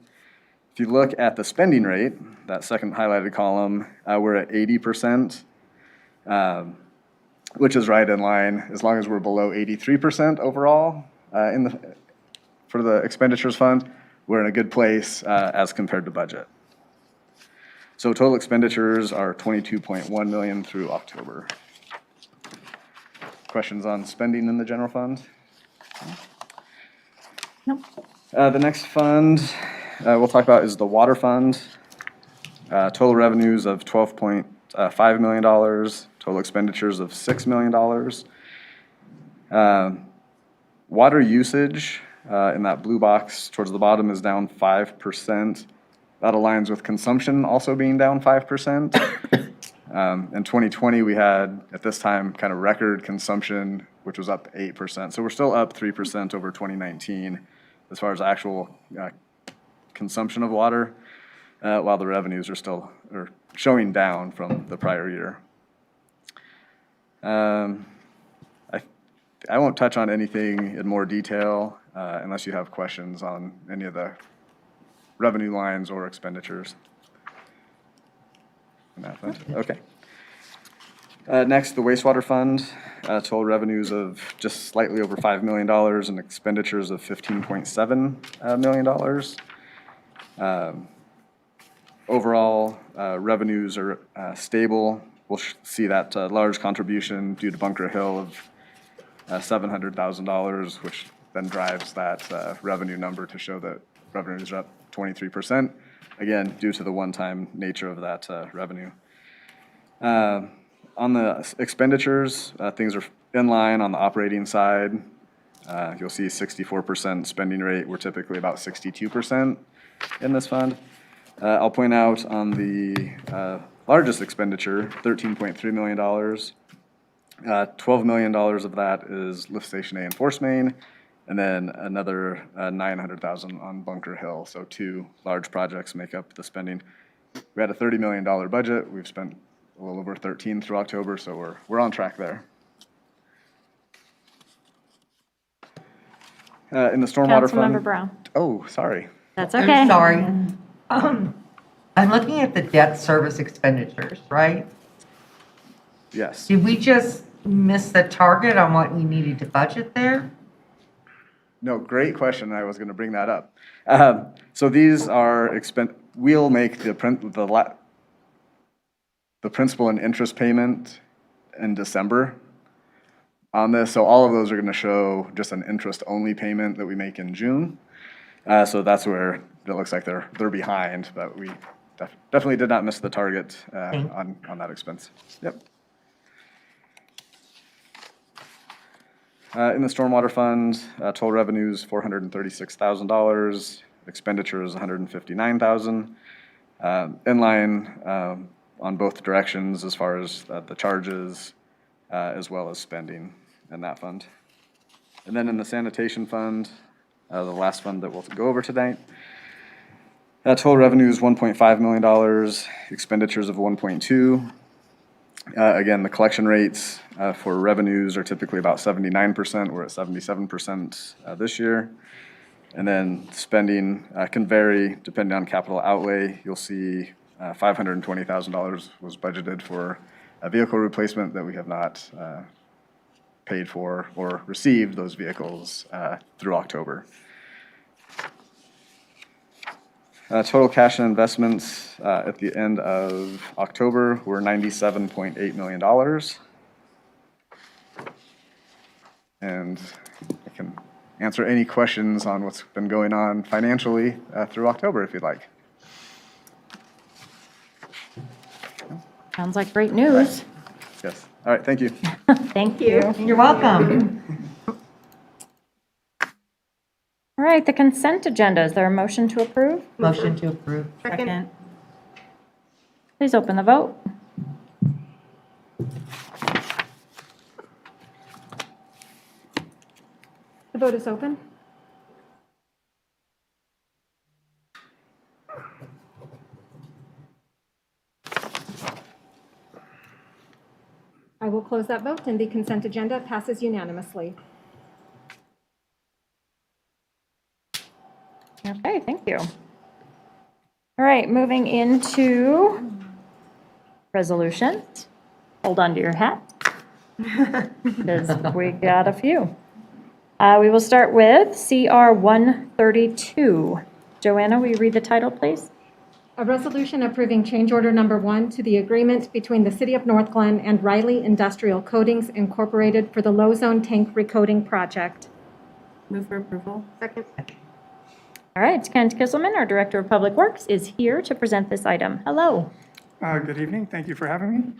If you look at the spending rate, that second highlighted column, we're at 80%, which is right in line as long as we're below 83% overall for the expenditures fund. We're in a good place as compared to budget. So total expenditures are $22.1 million through October. Questions on spending in the general fund? Nope. The next fund we'll talk about is the water fund. Total revenues of $12.5 million, total expenditures of $6 million. Water usage in that blue box towards the bottom is down 5%. That aligns with consumption also being down 5%. In 2020, we had, at this time, kind of record consumption, which was up 8%. So we're still up 3% over 2019 as far as actual consumption of water, while the revenues are still showing down from the prior year. I won't touch on anything in more detail unless you have questions on any of the revenue lines or expenditures. In that fund. Okay. Next, the wastewater fund, total revenues of just slightly over $5 million and expenditures of $15.7 million. Overall, revenues are stable. We'll see that large contribution due to Bunker Hill of $700,000, which then drives that revenue number to show that revenues are up 23%, again, due to the one-time nature of that revenue. On the expenditures, things are in line on the operating side. You'll see 64% spending rate. We're typically about 62% in this fund. I'll point out on the largest expenditure, $13.3 million. $12 million of that is Lift Station A and Force Main, and then another $900,000 on Bunker Hill. So two large projects make up the spending. We had a $30 million budget. We've spent a little over 13 through October, so we're on track there. In the stormwater fund. Councilmember Brown. Oh, sorry. That's okay. I'm sorry. I'm looking at the debt service expenditures, right? Yes. Did we just miss the target on what we needed to budget there? No, great question. I was going to bring that up. So these are we'll make the principal and interest payment in December on this. So all of those are going to show just an interest-only payment that we make in June. So that's where it looks like they're behind, but we definitely did not miss the target on that expense. Yep. In the stormwater fund, total revenues $436,000, expenditures $159,000. In line on both directions as far as the charges as well as spending in that fund. And then in the sanitation fund, the last fund that we'll go over tonight, total revenues $1.5 million, expenditures of $1.2. Again, the collection rates for revenues are typically about 79%. We're at 77% this year. And then spending can vary depending on capital outlay. You'll see $520,000 was budgeted for a vehicle replacement that we have not paid for or received those vehicles through October. Total cash and investments at the end of October were $97.8 million. And I can answer any questions on what's been going on financially through October if you'd like. Sounds like great news. Yes. All right, thank you. Thank you. You're welcome. All right, the consent agenda. Is there a motion to approve? Motion to approve. Second. Please open the vote. The vote is open. I will close that vote, and the consent agenda passes unanimously. Okay, thank you. All right, moving into resolutions. Hold on to your hat, because we got a few. We will start with CR 132. Joanna, will you read the title, please? A resolution approving change order number 1 to the agreement between the City of Northglenn and Riley Industrial Coatings Incorporated for the Low Zone Tank Recoating Project. Move for approval. Second. All right, Kent Kisselman, our Director of Public Works, is here to present this item. Hello. Good evening. Thank you for having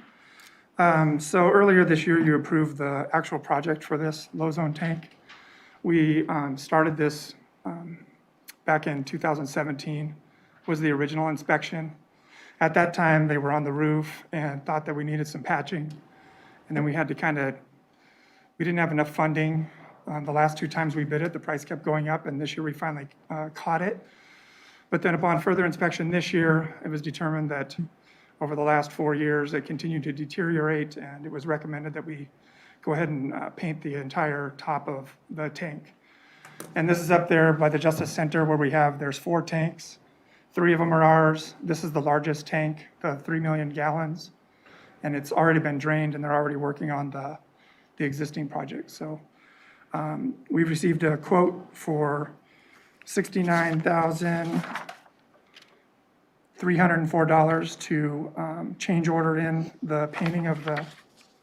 me. So earlier this year, you approved the actual project for this low zone tank. We started this back in 2017, was the original inspection. At that time, they were on the roof and thought that we needed some patching. And then we had to we didn't have enough funding. The last 2 times we bid it, the price kept going up, and this year we finally caught it. But then upon further inspection this year, it was determined that over the last 4 years, it continued to deteriorate, and it was recommended that we go ahead and paint the entire top of the tank. And this is up there by the Justice Center where there's 4 tanks. 3 of them are ours. This is the largest tank, the 3 million gallons. And it's already been drained, and they're already working on the existing project. So we've received a quote for $69,304 to change order in the painting of the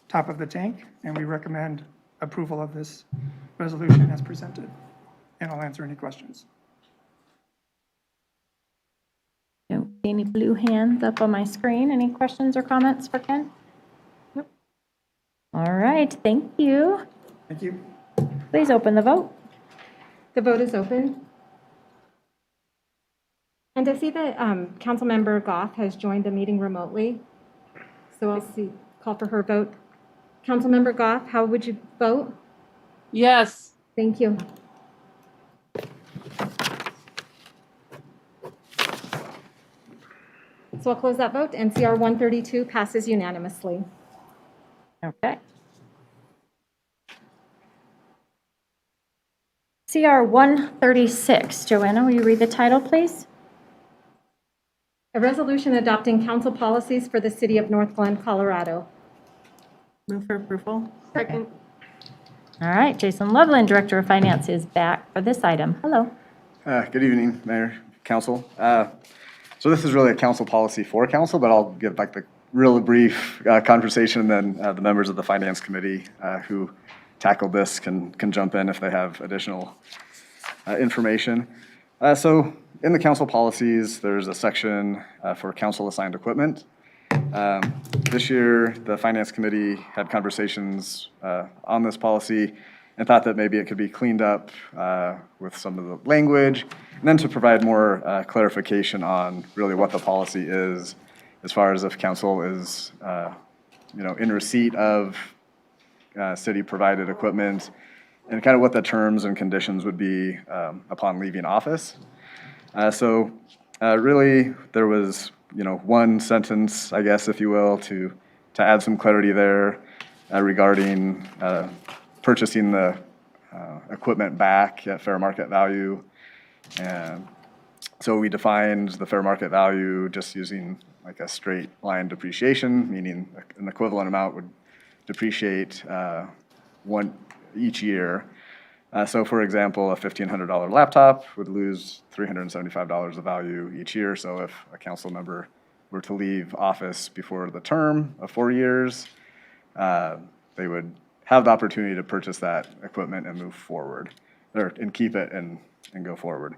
top of the tank, and we recommend approval of this resolution as presented. And I'll answer any questions. Don't see any blue hands up on my screen. Any questions or comments for Ken? Nope. All right, thank you. Thank you. Please open the vote. The vote is open. And I see that Councilmember Goff has joined the meeting remotely. So I'll call for her vote. Councilmember Goff, how would you vote? Yes. Thank you. So I'll close that vote, and CR 132 passes unanimously. Okay. CR 136. Joanna, will you read the title, please? A resolution adopting council policies for the City of Northglenn, Colorado. Move for approval. Second. All right, Jason Loveland, Director of Finance, is back for this item. Hello. Good evening, Mayor, Council. So this is really a council policy for council, but I'll give like the real brief conversation, and then the members of the Finance Committee who tackled this can jump in if they have additional information. So in the council policies, there's a section for council-assigned equipment. This year, the Finance Committee had conversations on this policy and thought that maybe it could be cleaned up with some of the language, and then to provide more clarification on really what the policy is, as far as if council is, in receipt of city-provided equipment, and kind of what the terms and conditions would be upon leaving office. So really, there was, one sentence, I guess, if you will, to add some clarity there regarding purchasing the equipment back at fair market value. And so we defined the fair market value just using like a straight line depreciation, meaning an equivalent amount would depreciate each year. So for example, a $1,500 laptop would lose $375 of value each year. So if a council member were to leave office before the term of 4 years, they would have the opportunity to purchase that equipment and move forward, and keep it and go forward.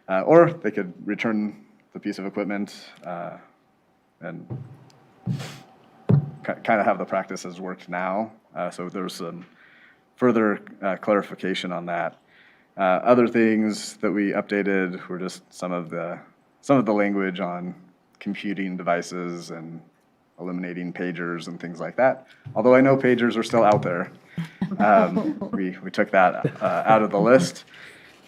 Or they could return the piece of equipment and kind of how the practice has worked now. So there's some further clarification on that. Other things that we updated were just some of the language on computing devices and eliminating pagers and things like that. Although I know pagers are still out there. We took that out of the list.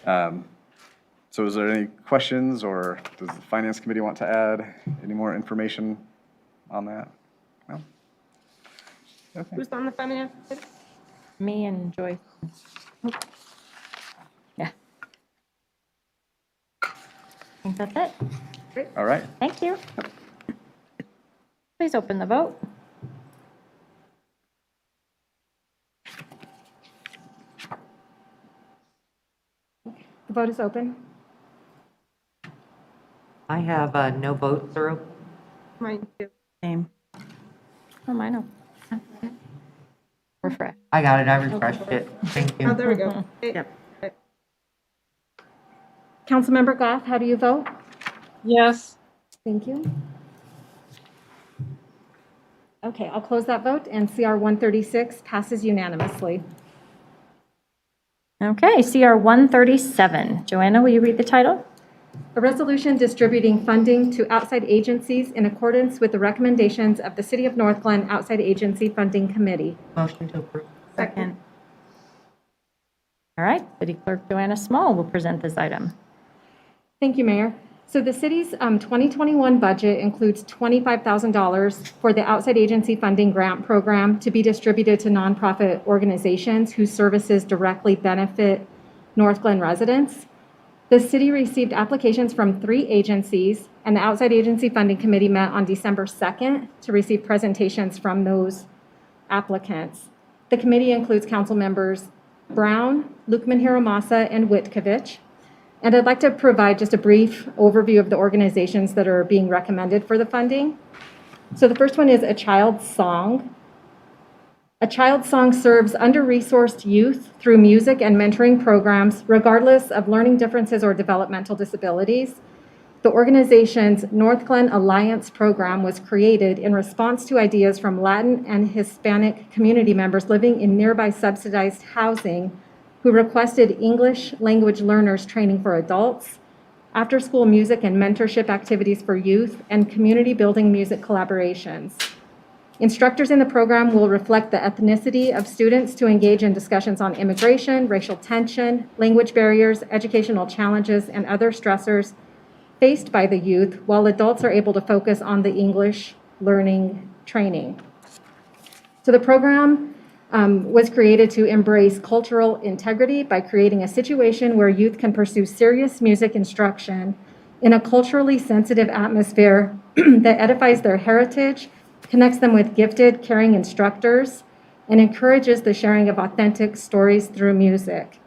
So is there any questions, or does the Finance Committee want to add any more information on that? No? Okay. Who's on the finance? Me and Joyce. Yeah. I think that's it. All right. Thank you. Please open the vote. The vote is open. I have no votes or open. Mine too. Same. Oh, mine no. Refresh. I got it, I refreshed it. Thank Oh, you. there we go. Yep. Councilmember Goff, how do you vote? Yes. Thank you. Okay, I'll close that vote, and CR 136 passes unanimously. Okay, CR 137. Joanna, will you read the title? A resolution distributing funding to outside agencies in accordance with the recommendations of the City of Northglenn Outside Agency Funding Committee. Motion to approve. Second. All right, City Clerk Joanna Small will present this item. Thank you, Mayor. So the city's 2021 budget includes $25,000 for the outside agency funding grant program to be distributed to nonprofit organizations whose services directly benefit Northglenn residents. The city received applications from 3 agencies, and the outside agency funding committee met on December 2nd to receive presentations from those applicants. The committee includes council members Brown, Lukman-Hiromasa, and Witkovich. And I'd like to provide just a brief overview of the organizations that are being recommended for the funding. So the first one is A Child's Song. A Child's Song serves under-resourced youth through music and mentoring programs, regardless of learning differences or developmental disabilities. The organization's Northglenn Alliance program was created in response to ideas from Latin and Hispanic community members living in nearby subsidized housing who requested English language learners training for adults, after-school music and mentorship activities for youth, and community-building music collaborations. Instructors in the program will reflect the ethnicity of students to engage in discussions on immigration, racial tension, language barriers, educational challenges, and other stressors faced by the youth, while adults are able to focus on the English learning training. So the program was created to embrace cultural integrity by creating a situation where youth can pursue serious music instruction in a culturally sensitive atmosphere that edifies their heritage, connects them with gifted, caring instructors, and encourages the sharing of authentic stories through music.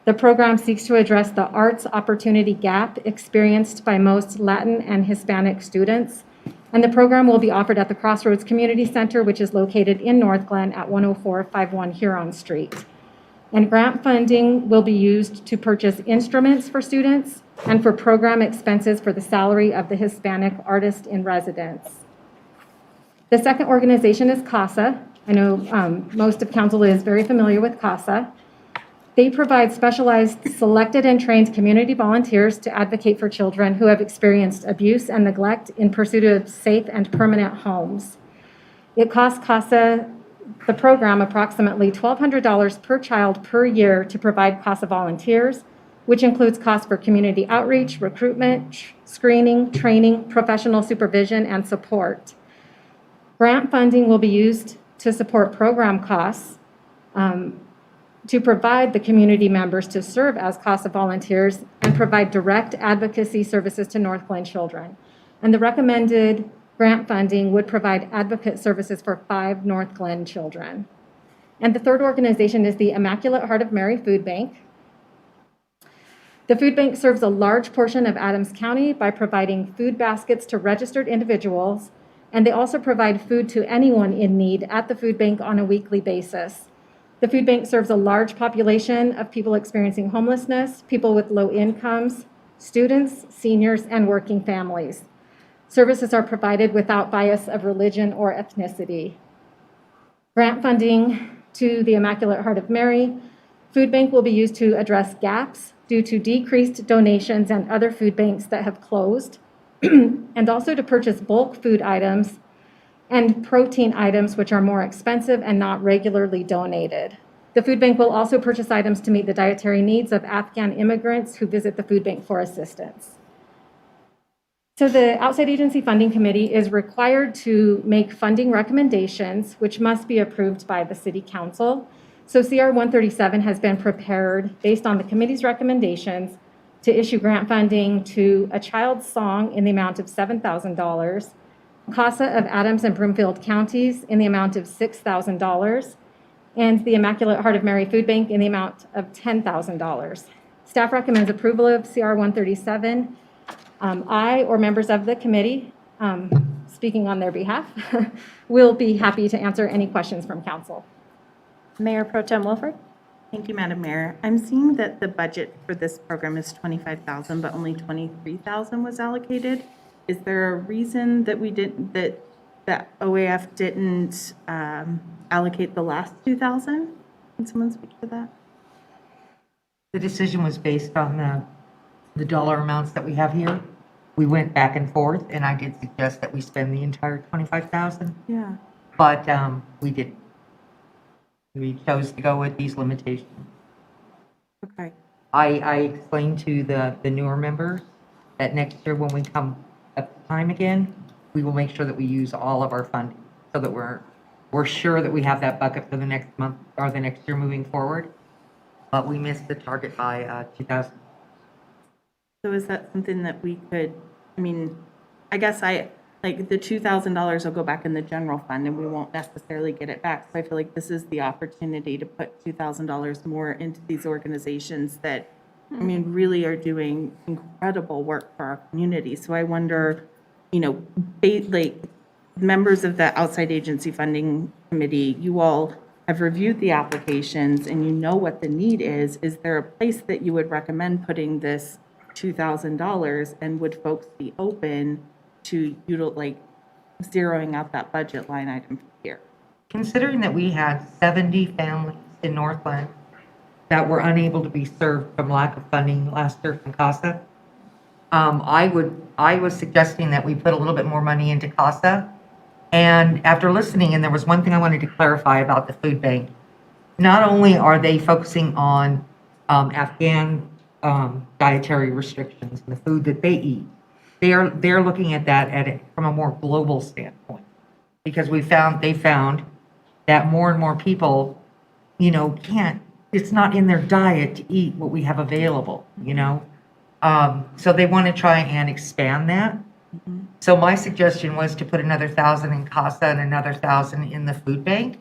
The program seeks to address the arts opportunity gap experienced by most Latin and Hispanic students, and the program will be offered at the Crossroads Community Center, which is located in Northglenn at 10451 Huron Street. And grant funding will be used to purchase instruments for students and for program expenses for the salary of the Hispanic artist in residence. The second organization is CASA. I know most of council is very familiar with CASA. They provide specialized, selected and trained community volunteers to advocate for children who have experienced abuse and neglect in pursuit of safe and permanent homes. It costs CASA, the program, approximately $1,200 per child per year to provide CASA volunteers, which includes costs for community outreach, recruitment, screening, training, professional supervision, and support. Grant funding will be used to support program costs, to provide the community members to serve as CASA volunteers and provide direct advocacy services to Northglenn children. And the recommended grant funding would provide advocate services for 5 Northglenn children. And the third organization is the Immaculate Heart of Mary Food Bank. The food bank serves a large portion of Adams County by providing food baskets to registered individuals, and they also provide food to anyone in need at the food bank on a weekly basis. The food bank serves a large population of people experiencing homelessness, people with low incomes, students, seniors, and working families. Services are provided without bias of religion or ethnicity. grant funding to the Immaculate Heart of Mary. Food bank will be used to address gaps due to decreased donations and other food banks that have closed, and also to purchase bulk food items and protein items which are more expensive and not regularly donated. The food bank will also purchase items to meet the dietary needs of Afghan immigrants who visit the food bank for assistance. So the Outside Agency Funding Committee is required to make funding recommendations, which must be approved by the City Council. So CR 137 has been prepared based on the committee's recommendations to issue grant funding to A Child's Song in the amount of $7,000, CASA of Adams and Broomfield counties in the amount of $6,000, and the Immaculate Heart of Mary Food Bank in the amount of $10,000. Staff recommends approval of CR 137. I or members of the committee, speaking on their behalf, will be happy to answer any questions from council. Mayor Pro Tem Wilford? Thank you, Madam Mayor. I'm seeing that the budget for this program is $25,000, but only $23,000 was allocated. Is there a reason that that OAF didn't allocate the last $2,000? Can someone speak to that? The decision was based on the dollar amounts that we have here. We went back and forth, and I did suggest that we spend the entire $25,000, Yeah. but we didn't. We chose to go with these limitations. Okay. I explained to the newer members that next year when we come up the time again, we will make sure that we use all of our funding so that we're sure that we have that bucket for the next month or the next year moving forward. But we missed the target by 2,000. So is that something that we could, I mean, I guess like the $2,000 will go back in the general fund and we won't necessarily get it back. So I feel like this is the opportunity to put $2,000 more into these organizations that, I mean, really are doing incredible work for our community. So I wonder, you know, like members of the Outside Agency Funding Committee, you all have reviewed the applications and you know what the need is. Is there a place that you would recommend putting this $2,000, and would folks be open to like zeroing out that budget line item here? Considering that we had 70 families in Northglenn that were unable to be served from lack of funding last year from CASA, I was suggesting that we put a little bit more money into CASA. And after listening, and there was one thing I wanted to clarify about the food bank. Not only are they focusing on Afghan dietary restrictions and the food that they eat, they're looking at that from a more global standpoint, because they found that more and more people, you know, it's not in their diet to eat what we have available, you know. So they want to try and expand that. Mm-hmm. So my suggestion was to put another 1,000 in CASA and another 1,000 in the food bank.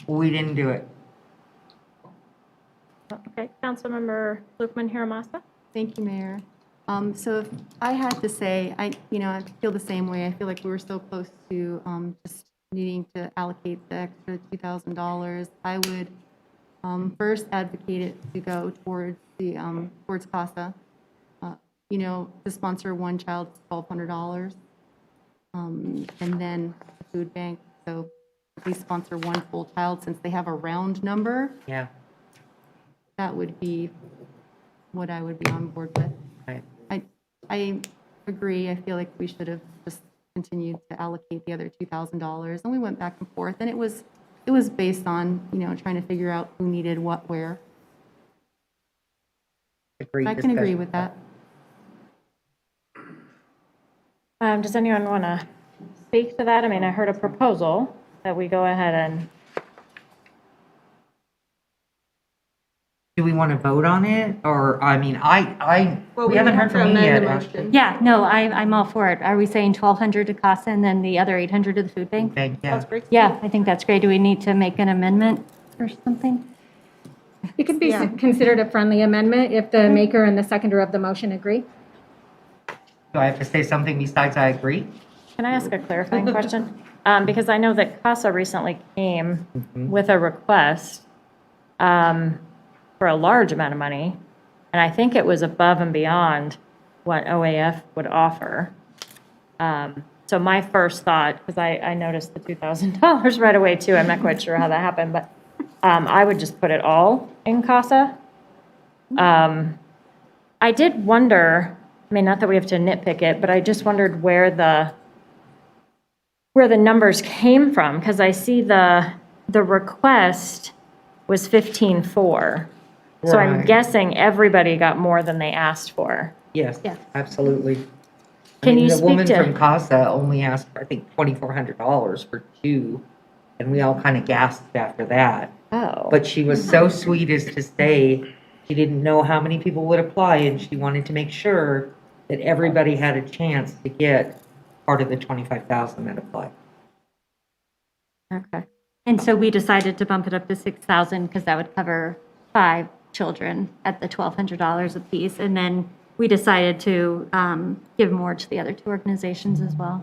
We didn't do it. Okay, Councilmember Luqman-Hiramasa? Thank you, Mayor. So if I had to say, I feel the same way. I feel like we were so close to just needing to allocate the extra $2,000. I would first advocate it to go towards towards CASA. To sponsor one child, $1,200, and then the food bank. So if we sponsor one full child, since they have a round number, Yeah. that would be what I would be on board with. Right. I agree. I feel like we should have just continued to allocate the other $2,000, and we went back and forth, and it was based on trying to figure out who needed what where. I can agree with that. Does anyone want to speak to that? I mean, I heard a proposal that we go ahead and, Do we want to vote on it? Or, I mean, we haven't heard from me yet. Yeah, no, I'm all for it. Are we saying 1,200 to CASA and then the other 800 to the food bank? Thank you. Yeah, I think that's great. Do we need to make an amendment or something? It could be considered a friendly amendment if the maker and the seconder of the motion agree. Do I have to say something besides I agree? can I ask a clarifying question? Because I know that CASA recently came with a request for a large amount of money, and I think it was above and beyond what OAF would offer. So my first thought, because I noticed the $2,000 right away too, I'm not quite sure how that happened, but I would just put it all in CASA. I did wonder, I mean, not that we have to nitpick it, but I just wondered where the numbers came from, because I see the request was 15.4. So I'm Right. guessing everybody got more than they asked for. Yes, Yeah. absolutely. Can you The speak woman to- from CASA only asked, I think, $2,400 for 2, and we all kind of gasped after that. Oh. But she was so sweet as to say she didn't know how many people would apply, and she wanted to make sure that everybody had a chance to get part of the 25,000 that applied. Okay. And so we decided to bump it up to 6,000 because that would cover 5 children at the $1,200 apiece. And then we decided to give more to the other 2 organizations as well.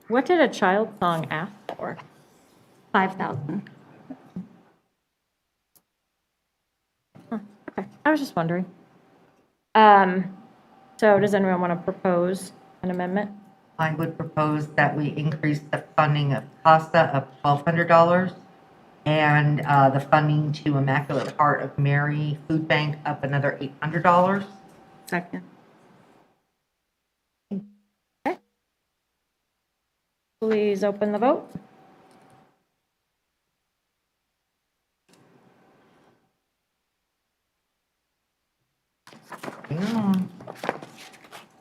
What did a child song ask for? 5,000. Okay, I was just wondering. So does anyone want to propose an amendment? I would propose that we increase the funding of CASA up $1,200 and the funding to Immaculate Heart of Mary Food Bank up another $800. Second. Please open the vote.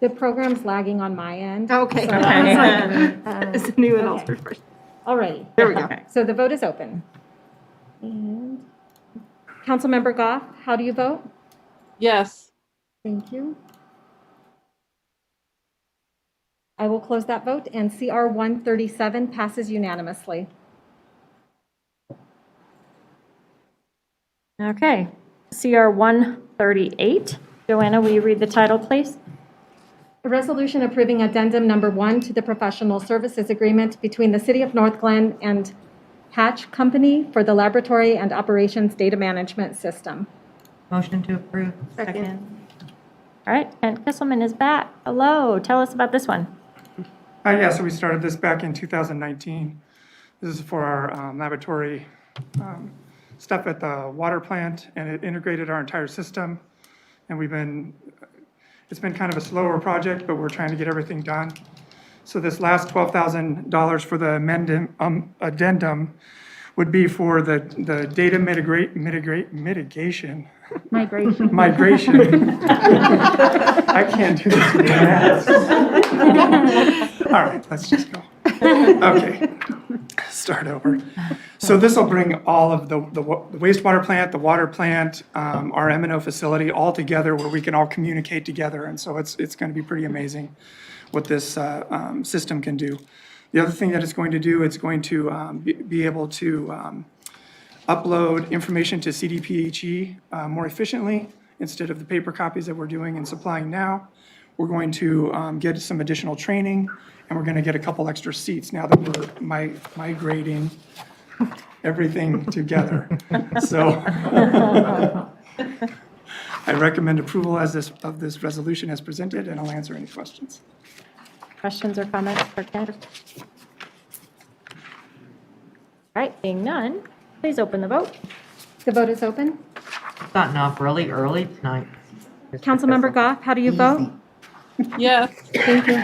The program's lagging on my end. Okay. So I was like, It's a new and altered version. alrighty. There we go. So the vote is open. And Councilmember Goff, how do you vote? Yes. Thank you. I will close that vote, and CR 137 passes unanimously. Okay, CR 138. Joanna, will you read the title, please? A resolution approving addendum number 1 to the professional services agreement between the City of Northglenn and Hatch Company for the Laboratory and Operations Data Management System. Motion to approve. Second. All right, Kent Kisselman is back. Hello, tell us about this one. Yeah, so we started this back in 2019. This is for our laboratory stuff at the water plant, and it integrated our entire system. And it's been kind of a slower project, but we're trying to get everything done. So this last $12,000 for the addendum would be for the data mitigation. Migration. I can't do this with math. All right, let's just go. Okay, start over. So this will bring all of the wastewater plant, the water plant, our M&O facility all together where we can all communicate together. And so it's going to be pretty amazing what this system can do. The other thing that it's going to do, it's going to be able to upload information to CDPHE more efficiently instead of the paper copies that we're doing and supplying now. We're going to get some additional training, and we're going to get a couple extra seats now that we're migrating everything together. So I recommend approval of this resolution as presented, and I'll answer any questions. Questions or comments for Kent? All right, being none, please open the vote. The vote is open. Gotten off really early tonight. Councilmember Goff, how do you vote? Yes. Thank you.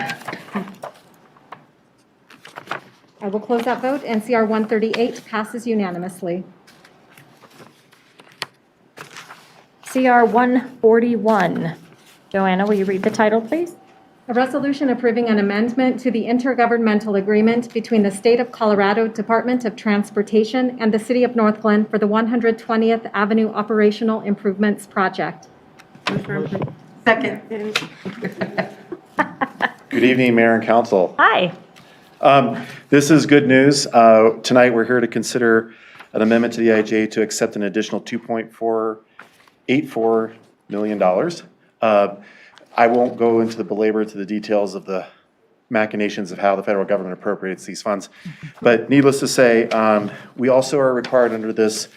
I will close that vote, and CR 138 passes unanimously. CR 141. Joanna, will you read the title, please? A resolution approving an amendment to the intergovernmental agreement between the State of Colorado Department of Transportation and the City of Northglenn for the 120th Avenue Operational Improvements Project. Second. Good evening, Mayor and Council. Hi. This is good news. Tonight, we're here to consider an amendment to the IJ to accept an additional $2.484 million. I won't go into the belabor to the details of the machinations of how the federal government appropriates these funds. But needless to say, we also are required under this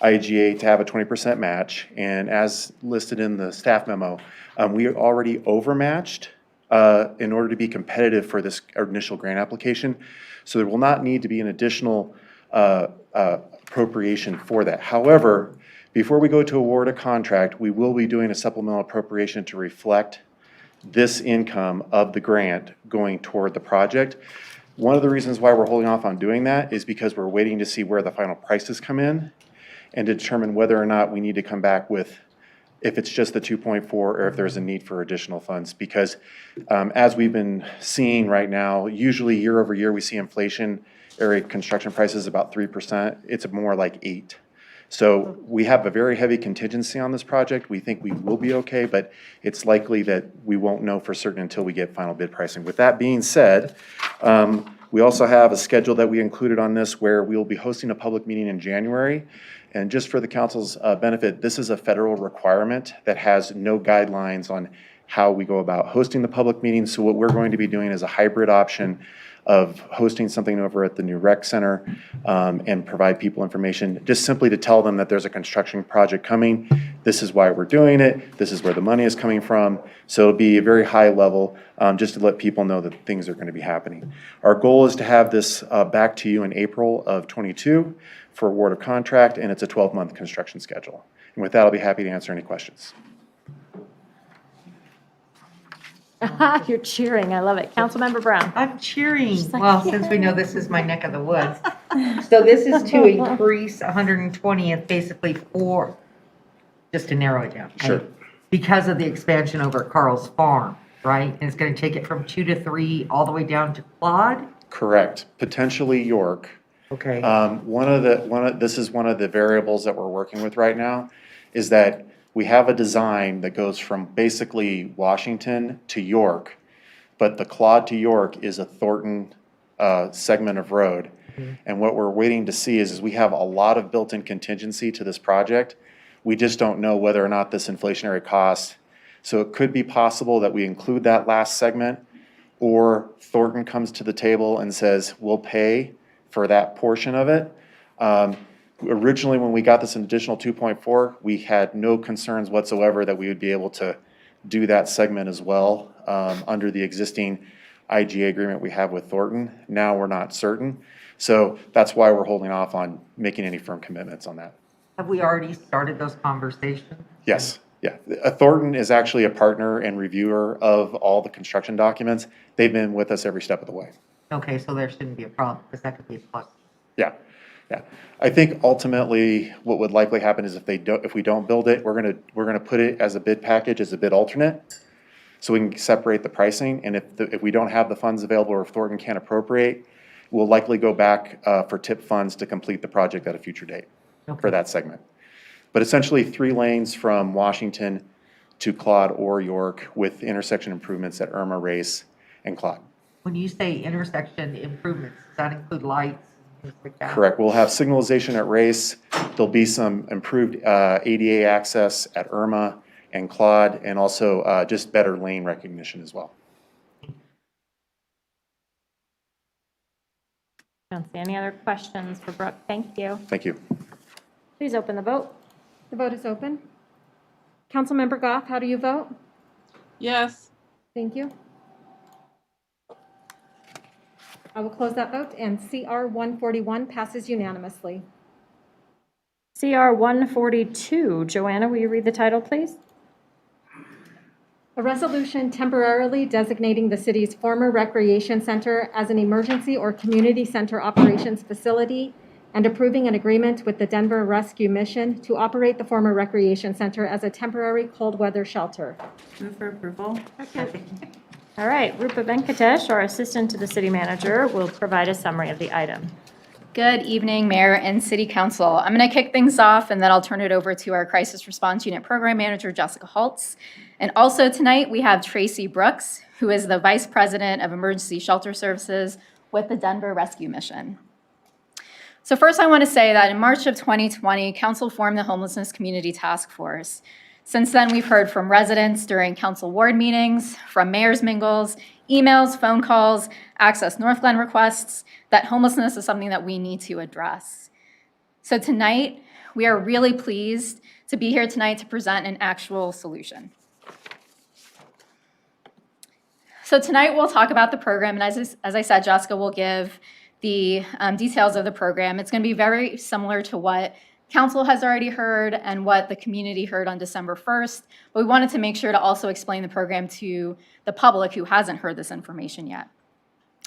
IGA to have a 20% match. And as listed in the staff memo, we are already overmatched in order to be competitive for this initial grant application. So there will not need to be an additional appropriation for that. However, before we go to award a contract, we will be doing a supplemental appropriation to reflect this income of the grant going toward the project. One of the reasons why we're holding off on doing that is because we're waiting to see where the final prices come in and determine whether or not we need to come back with, if it's just the 2.4 or if there's a need for additional funds. Because as we've been seeing right now, usually year over year, we see inflationary construction prices about 3%. It's more like 8. So we have a very heavy contingency on this project. We think we will be okay, but it's likely that we won't know for certain until we get final bid pricing. With that being said, we also have a schedule that we included on this where we will be hosting a public meeting in January. And just for the council's benefit, this is a federal requirement that has no guidelines on how we go about hosting the public meeting. So what we're going to be doing is a hybrid option of hosting something over at the new rec center and provide people information, just simply to tell them that there's a construction project coming. This is why we're doing it. This is where the money is coming from. So it'll be a very high level, just to let people know that things are going to be happening. Our goal is to have this back to you in April of 22 for award of contract, and it's a 12-month construction schedule. And with that, I'll be happy to answer any questions. You're cheering, I love it. Councilmember Brown. I'm cheering. Well, since we know this is my neck of the woods. So this is to increase 120th basically for, just to narrow it down. Sure. Right? Because of the expansion over at Carl's Farm, right? And it's going to take it from 2 to 3 all the way down to Claude? Correct. Potentially York. Okay. This is one of the variables that we're working with right now, is that we have a design that goes from basically Washington to York, but the Claude to York is a Thornton segment of road. Mm-hmm. And what we're waiting to see is we have a lot of built-in contingency to this project. We just don't know whether or not this inflationary cost. So it could be possible that we include that last segment, or Thornton comes to the table and says, we'll pay for that portion of it. Originally, when we got this additional 2.4, we had no concerns whatsoever that we would be able to do that segment as well under the existing IGA agreement we have with Thornton. Now we're not certain. So that's why we're holding off on making any firm commitments on that. Have we already started those conversations? Yes. Yeah. Thornton is actually a partner and reviewer of all the construction documents. They've been with us every step of the way. Okay, so there shouldn't be a problem, because that could be a plus. Yeah. Yeah, I think ultimately what would likely happen is if we don't build it, we're gonna put it as a bid package, as a bid alternate, so we can separate the pricing. And if we don't have the funds available, or if Thornton can't appropriate, we'll likely go back for TIP funds to complete the project at a future date for that segment. But essentially 3 lanes from Washington to Claude or York with intersection improvements at Irma, Race, and Claude. When you say intersection improvements, does that include lights? Correct. We'll have signalization at Race. There'll be some improved ADA access at Irma and Claude, and also just better lane recognition as well. Don't see any other questions for Brooke. Thank you. Thank you. Please open the vote. The vote is open. Councilmember Goff, how do you vote? Yes. Thank you. I will close that vote, and CR 141 passes unanimously. CR 142. Joanna, will you read the title, please? A resolution temporarily designating the city's former recreation center as an emergency or community center operations facility and approving an agreement with the Denver Rescue Mission to operate the former recreation center as a temporary cold weather shelter. Move for approval. All right, Rupa Venkatesh, our assistant to the city manager, will provide a summary of the item. Good evening, Mayor and City Council. I'm going to kick things off, and then I'll turn it over to our Crisis Response Unit Program Manager, Jessica Holtz. And also tonight, we have Tracy Brooks, who is the Vice President of Emergency Shelter Services with the Denver Rescue Mission. So first, I want to say that in March of 2020, Council formed the Homelessness Community Task Force. Since then, we've heard from residents during council ward meetings, from mayor's mingles, emails, phone calls, Access Northglenn requests, that homelessness is something that we need to address. So tonight, we are really pleased to be here tonight to present an actual solution. So tonight we'll talk about the program, and as I said, Jessica will give the details of the program. It's going to be very similar to what Council has already heard and what the community heard on December 1st, but we wanted to make sure to also explain the program to the public who hasn't heard this information yet.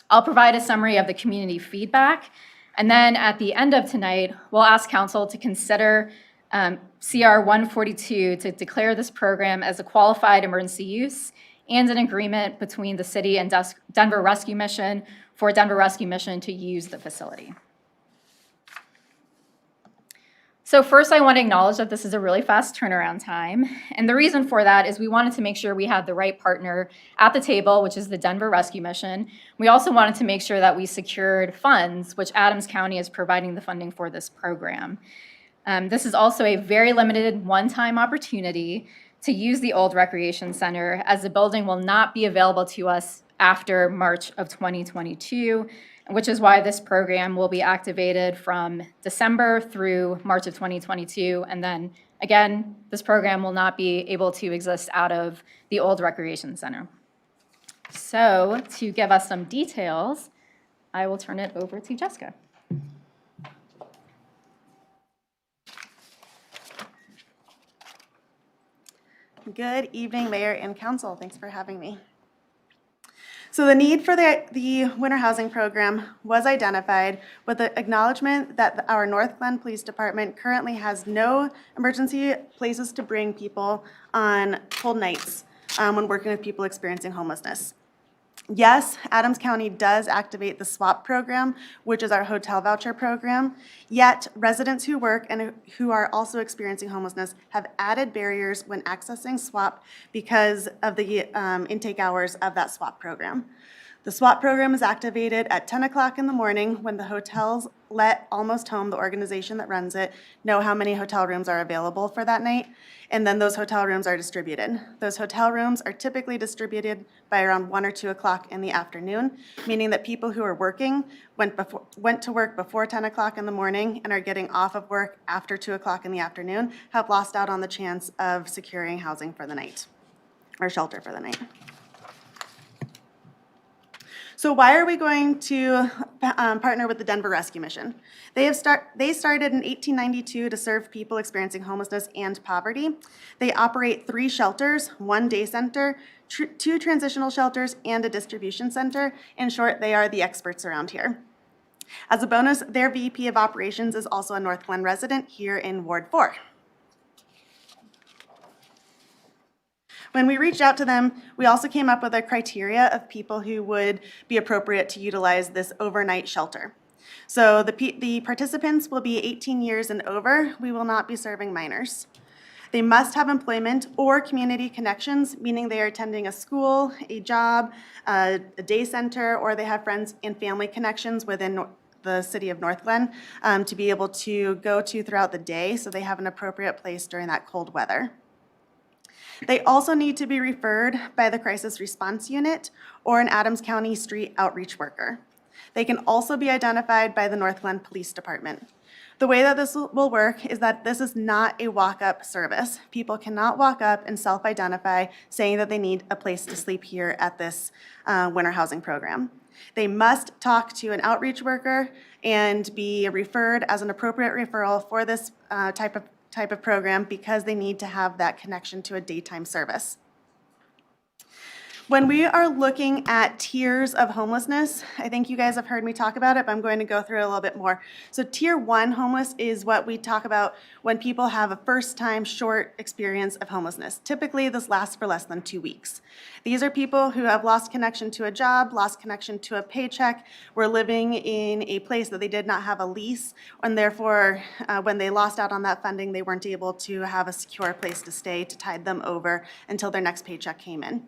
I'll provide a summary of the community feedback, and then at the end of tonight, we'll ask Council to consider CR 142 to declare this program as a qualified emergency use and an agreement between the city and Denver Rescue Mission for Denver Rescue Mission to use the facility. So first, I want to acknowledge that this is a really fast turnaround time. And the reason for that is we wanted to make sure we had the right partner at the table, which is the Denver Rescue Mission. We also wanted to make sure that we secured funds, which Adams County is providing the funding for this program. This is also a very limited one-time opportunity to use the old recreation center, as the building will not be available to us after March of 2022, which is why this program will be activated from December through March of 2022. And then again, this program will not be able to exist out of the old recreation center. So to give us some details, I will turn it over to Jessica. Good evening, Mayor and Council. Thanks for having me. So the need for the winter housing program was identified with the acknowledgement that our Northglenn Police Department currently has no emergency places to bring people on cold nights when working with people experiencing homelessness. Yes, Adams County does activate the SWAP program, which is our hotel voucher program, yet residents who work and who are also experiencing homelessness have added barriers when accessing SWAP because of the intake hours of that SWAP program. The SWAP program is activated at 10 o'clock in the morning when the hotels let Almost Home, the organization that runs it, know how many hotel rooms are available for that night, and then those hotel rooms are distributed. Those hotel rooms are typically distributed by around 1 or 2 o'clock in the afternoon, meaning that people who are working went to work before 10 o'clock in the morning and are getting off of work after 2 o'clock in the afternoon have lost out on the chance of securing housing for the night or shelter for the night. So why are we going to partner with the Denver Rescue Mission? They started in 1892 to serve people experiencing homelessness and poverty. They operate 3 shelters, 1 day center, 2 transitional shelters, and a distribution center. In short, they are the experts around here. As a bonus, their VP of Operations is also a Northglenn resident here in Ward 4. When we reached out to them, we also came up with a criteria of people who would be appropriate to utilize this overnight shelter. So the participants will be 18 years and over. We will not be serving minors. They must have employment or community connections, meaning they are attending a school, a job, a day center, or they have friends and family connections within the city of Northglenn to be able to go to throughout the day, so they have an appropriate place during that cold weather. They also need to be referred by the Crisis Response Unit or an Adams County Street Outreach Worker. They can also be identified by the Northglenn Police Department. The way that this will work is that this is not a walk-up service. People cannot walk up and self-identify saying that they need a place to sleep here at this winter housing program. They must talk to an outreach worker and be referred as an appropriate referral for this type of program because they need to have that connection to a daytime service. When we are looking at tiers of homelessness, I think you guys have heard me talk about it, but I'm going to go through it a little bit more. So tier 1 homeless is what we talk about when people have a first-time short experience of homelessness. Typically, this lasts for less than 2 weeks. These are people who have lost connection to a job, lost connection to a paycheck, were living in a place that they did not have a lease, and therefore, when they lost out on that funding, they weren't able to have a secure place to stay to tide them over until their next paycheck came in.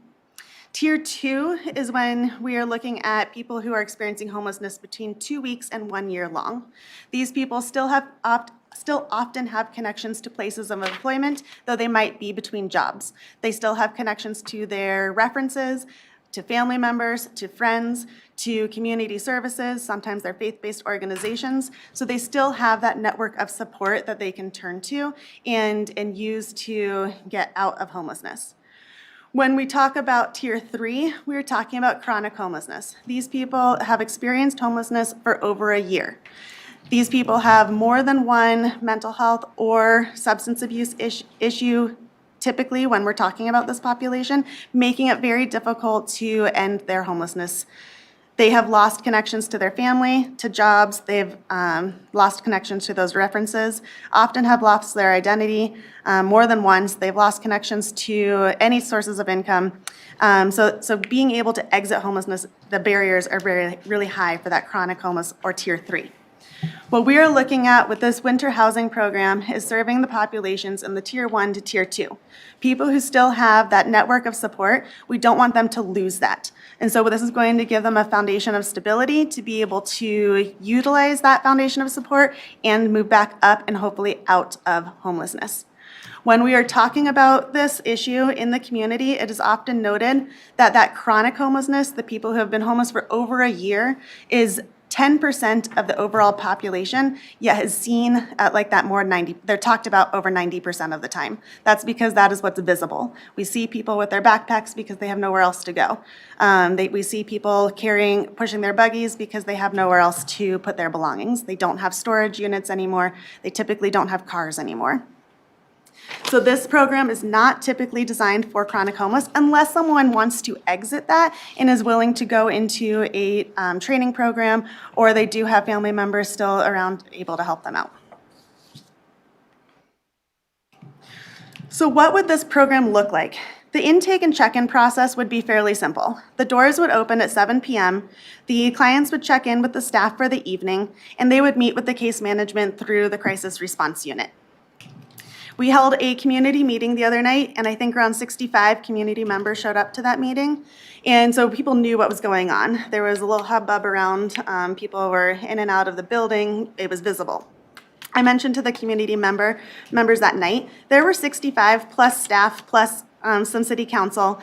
Tier 2 is when we are looking at people who are experiencing homelessness between 2 weeks and 1 year long. These people still often have connections to places of employment, though they might be between jobs. They still have connections to their references, to family members, to friends, to community services. Sometimes they're faith-based organizations. So they still have that network of support that they can turn to and use to get out of homelessness. When we talk about tier 3, we're talking about chronic homelessness. These people have experienced homelessness for over a year. These people have more than one mental health or substance abuse issue, typically when we're talking about this population, making it very difficult to end their homelessness. They have lost connections to their family, to jobs. They've lost connections to those references, often have lost their identity more than once. They've lost connections to any sources of income. So being able to exit homelessness, the barriers are really high for that chronic homeless or tier 3. What we are looking at with this winter housing program is serving the populations in the tier 1 to tier 2. People who still have that network of support, we don't want them to lose that. And so this is going to give them a foundation of stability to be able to utilize that foundation of support and move back up and hopefully out of homelessness. When we are talking about this issue in the community, it is often noted that that chronic homelessness, the people who have been homeless for over a year, is 10% of the overall population, yet is seen at like that more 90, they're talked about over 90% of the time. That's because that is what's visible. We see people with their backpacks because they have nowhere else to go. We see people pushing their buggies because they have nowhere else to put their belongings. They don't have storage units anymore. They typically don't have cars anymore. So this program is not typically designed for chronic homeless unless someone wants to exit that and is willing to go into a training program, or they do have family members still around able to help them out. So what would this program look like? The intake and check-in process would be fairly simple. The doors would open at 7 p.m. The clients would check in with the staff for the evening, and they would meet with the case management through the crisis response unit. We held a community meeting the other night, and I think around 65 community members showed up to that meeting. And so people knew what was going on. There was a little hubbub around. People were in and out of the building. It was visible. I mentioned to the community members that night, there were 65 plus staff plus some city council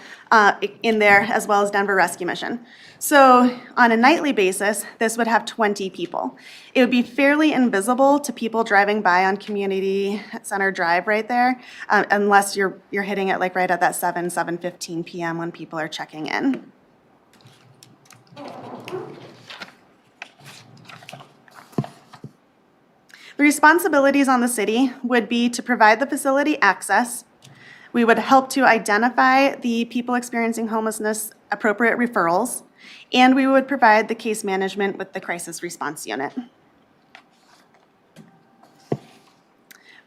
in there, as well as Denver Rescue Mission. So on a nightly basis, this would have 20 people. It would be fairly invisible to people driving by on Community Center Drive right there, unless you're hitting it like right at that 7:15 p.m. when people are checking in. The responsibilities on the city would be to provide the facility access. We would help to identify the people experiencing homelessness appropriate referrals, and we would provide the case management with the crisis response unit.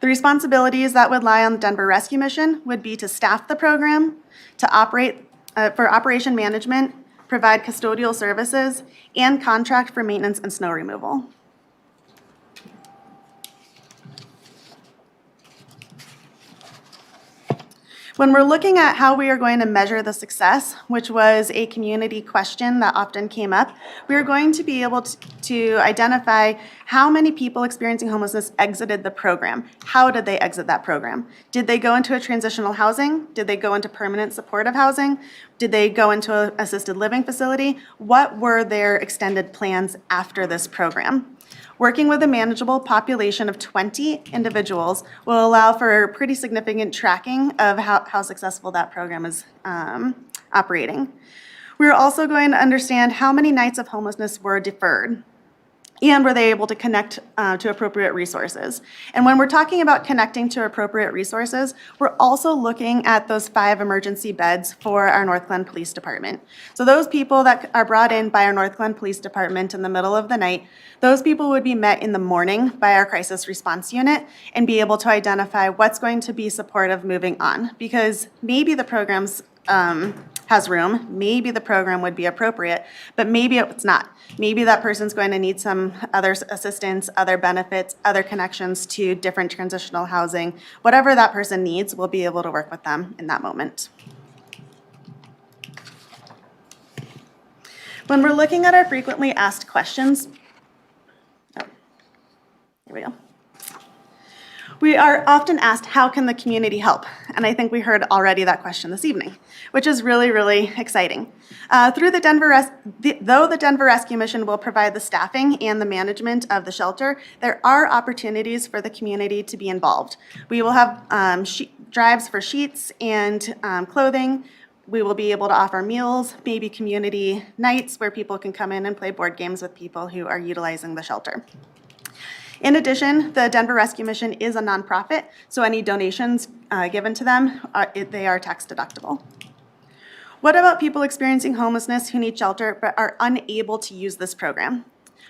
The responsibilities that would lie on the Denver Rescue Mission would be to staff the program, to operate for operation management, provide custodial services, and contract for maintenance and snow removal. When we're looking at how we are going to measure the success, which was a community question that often came up, we are going to be able to identify how many people experiencing homelessness exited the program. How did they exit that program? Did they go into a transitional housing? Did they go into permanent supportive housing? Did they go into an assisted living facility? What were their extended plans after this program? Working with a manageable population of 20 individuals will allow for pretty significant tracking of how successful that program is operating. We're also going to understand how many nights of homelessness were deferred, and were they able to connect to appropriate resources. And when we're talking about connecting to appropriate resources, we're also looking at those 5 emergency beds for our Northglenn Police Department. So those people that are brought in by our Northglenn Police Department in the middle of the night, those people would be met in the morning by our crisis response unit and be able to identify what's going to be supportive moving on. Because maybe the program's has room, maybe the program would be appropriate, but maybe it's not. Maybe that person's going to need some other assistance, other benefits, other connections to different transitional housing. Whatever that person needs, we'll be able to work with them in that moment. When we're looking at our frequently asked questions, here we go. We are often asked, how can the community help? And I think we heard already that question this evening, which is really, really exciting. Though the Denver Rescue Mission will provide the staffing and the management of the shelter, there are opportunities for the community to be involved. We will have drives for sheets and clothing. We will be able to offer meals, maybe community nights where people can come in and play board games with people who are utilizing the shelter. In addition, the Denver Rescue Mission is a nonprofit, so any donations given to them, they are tax deductible. What about people experiencing homelessness who need shelter but are unable to use this program?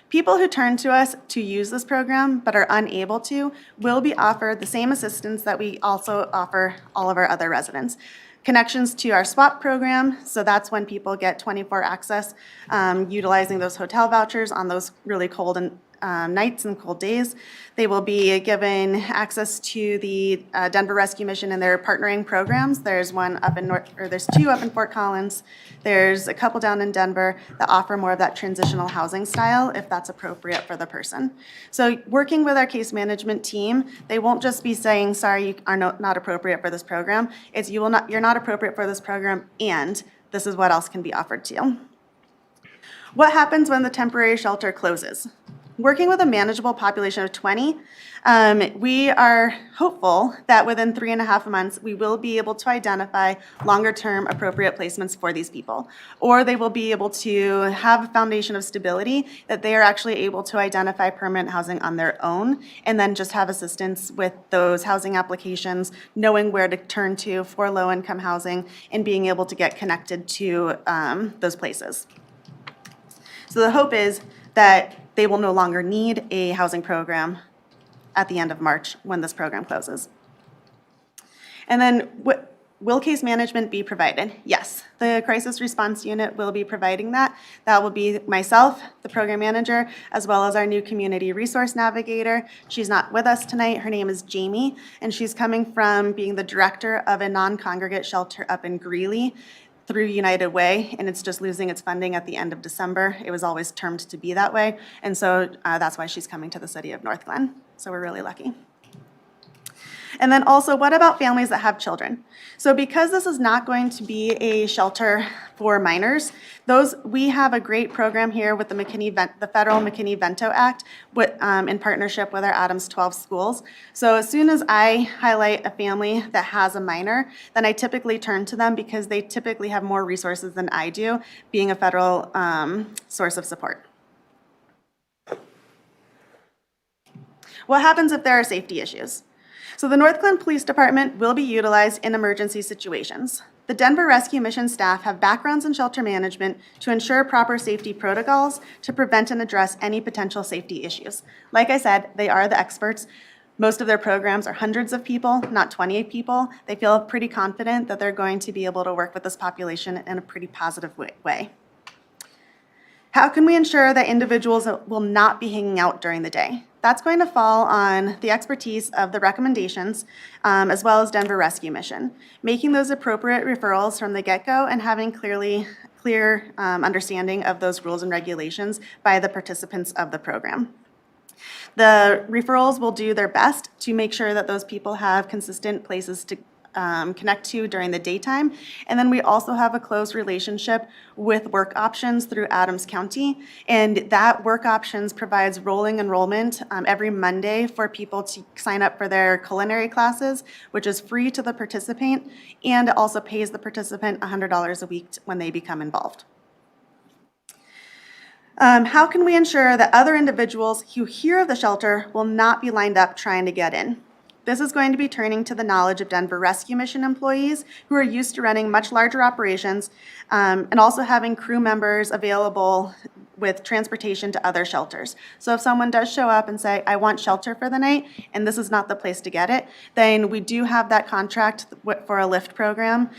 People who turn to us to use this program but are unable to will be offered the same assistance that we also offer all of our other residents. Connections to our SWAP program, so that's when people get 24 access, utilizing those hotel vouchers on those really cold and nights and cold days. They will be given access to the Denver Rescue Mission and their partnering programs. There's there's two up in Fort Collins. There's a couple down in Denver that offer more of that transitional housing style if that's appropriate for the person. So working with our case management team, they won't just be saying, sorry, you are not appropriate for this program. It's you're not appropriate for this program, and this is what else can be offered to you. What happens when the temporary shelter closes? Working with a manageable population of 20, we are hopeful that within 3.5 months, we will be able to identify longer-term appropriate placements for these people. Or they will be able to have a foundation of stability that they are actually able to identify permanent housing on their own, and then just have assistance with those housing applications, knowing where to turn to for low-income housing, and being able to get connected to those places. So the hope is that they will no longer need a housing program at the end of March when this program closes. And then will case management be provided? Yes, the crisis response unit will be providing that. That will be myself, the program manager, as well as our new community resource navigator. She's not with us tonight. Her name is Jamie, and she's coming from being the director of a non-congregate shelter up in Greeley through United Way, and it's just losing its funding at the end of December. It was always termed to be that way, and so that's why she's coming to the city of Northglenn. So we're really lucky. And then also, what about families that have children? So because this is not going to be a shelter for minors, we have a great program here with the Federal McKinney-Vento Act in partnership with our Adams 12 schools. So as soon as I highlight a family that has a minor, then I typically turn to them because they typically have more resources than I do, being a federal source of support. What happens if there are safety issues? So the Northglenn Police Department will be utilized in emergency situations. The Denver Rescue Mission staff have backgrounds in shelter management to ensure proper safety protocols to prevent and address any potential safety issues. Like I said, they are the experts. Most of their programs are hundreds of people, not 28 people. They feel pretty confident that they're going to be able to work with this population in a pretty positive way. How can we ensure that individuals will not be hanging out during the day? That's going to fall on the expertise of the recommendations, as well as Denver Rescue Mission, making those appropriate referrals from the get-go and having clear understanding of those rules and regulations by the participants of the program. The referrals will do their best to make sure that those people have consistent places to connect to during the daytime. And then we also have a close relationship with Work Options through Adams County. And that Work Options provides rolling enrollment every Monday for people to sign up for their culinary classes, which is free to the participant, and also pays the participant $100 a week when they become involved. How can we ensure that other individuals who hear of the shelter will not be lined up trying to get in? This is going to be turning to the knowledge of Denver Rescue Mission employees who are used to running much larger operations and also having crew members available with transportation to other shelters. So if someone does show up and say, I want shelter for the night, and this is not the place to get it, then we do have that contract for a Lyft program.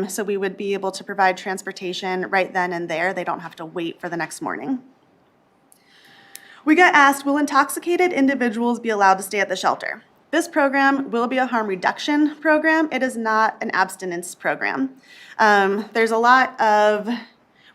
So we would be able to provide transportation right then and there. They don't have to wait for the next morning. We got asked, will intoxicated individuals be allowed to stay at the shelter? This program will be a harm reduction program. It is not an abstinence program. There's a lot of,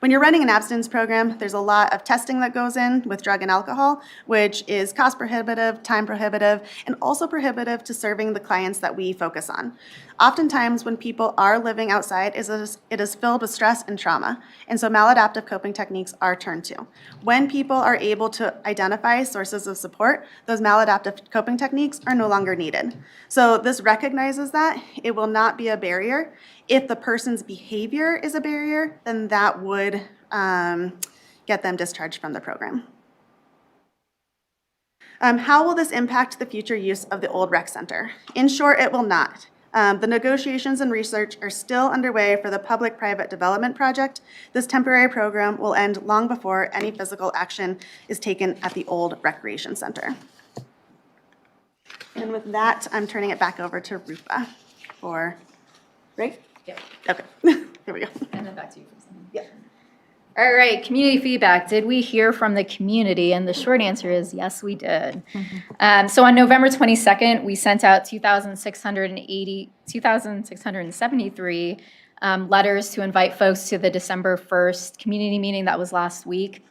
When you're running an abstinence program, there's a lot of testing that goes in with drug and alcohol, which is cost prohibitive, time prohibitive, and also prohibitive to serving the clients that we focus on. Oftentimes, when people are living outside, it is filled with stress and trauma, and so maladaptive coping techniques are turned to. When people are able to identify sources of support, those maladaptive coping techniques are no longer needed. So this recognizes that it will not be a barrier. If the person's behavior is a barrier, then that would get them discharged from the program. How will this impact the future use of the old rec center? In short, it will not. The negotiations and research are still underway for the public-private development project. This temporary program will end long before any physical action is taken at the old recreation center. And with that, I'm turning it back over to Rupa for, right? Yep. Okay, here we go. And then back to you for something. Yeah. All right, community feedback. Did we hear from the community? And the short answer is yes, we did. So on November 22nd, we sent out 2,673 letters to invite folks to the December 1st community meeting that was last week.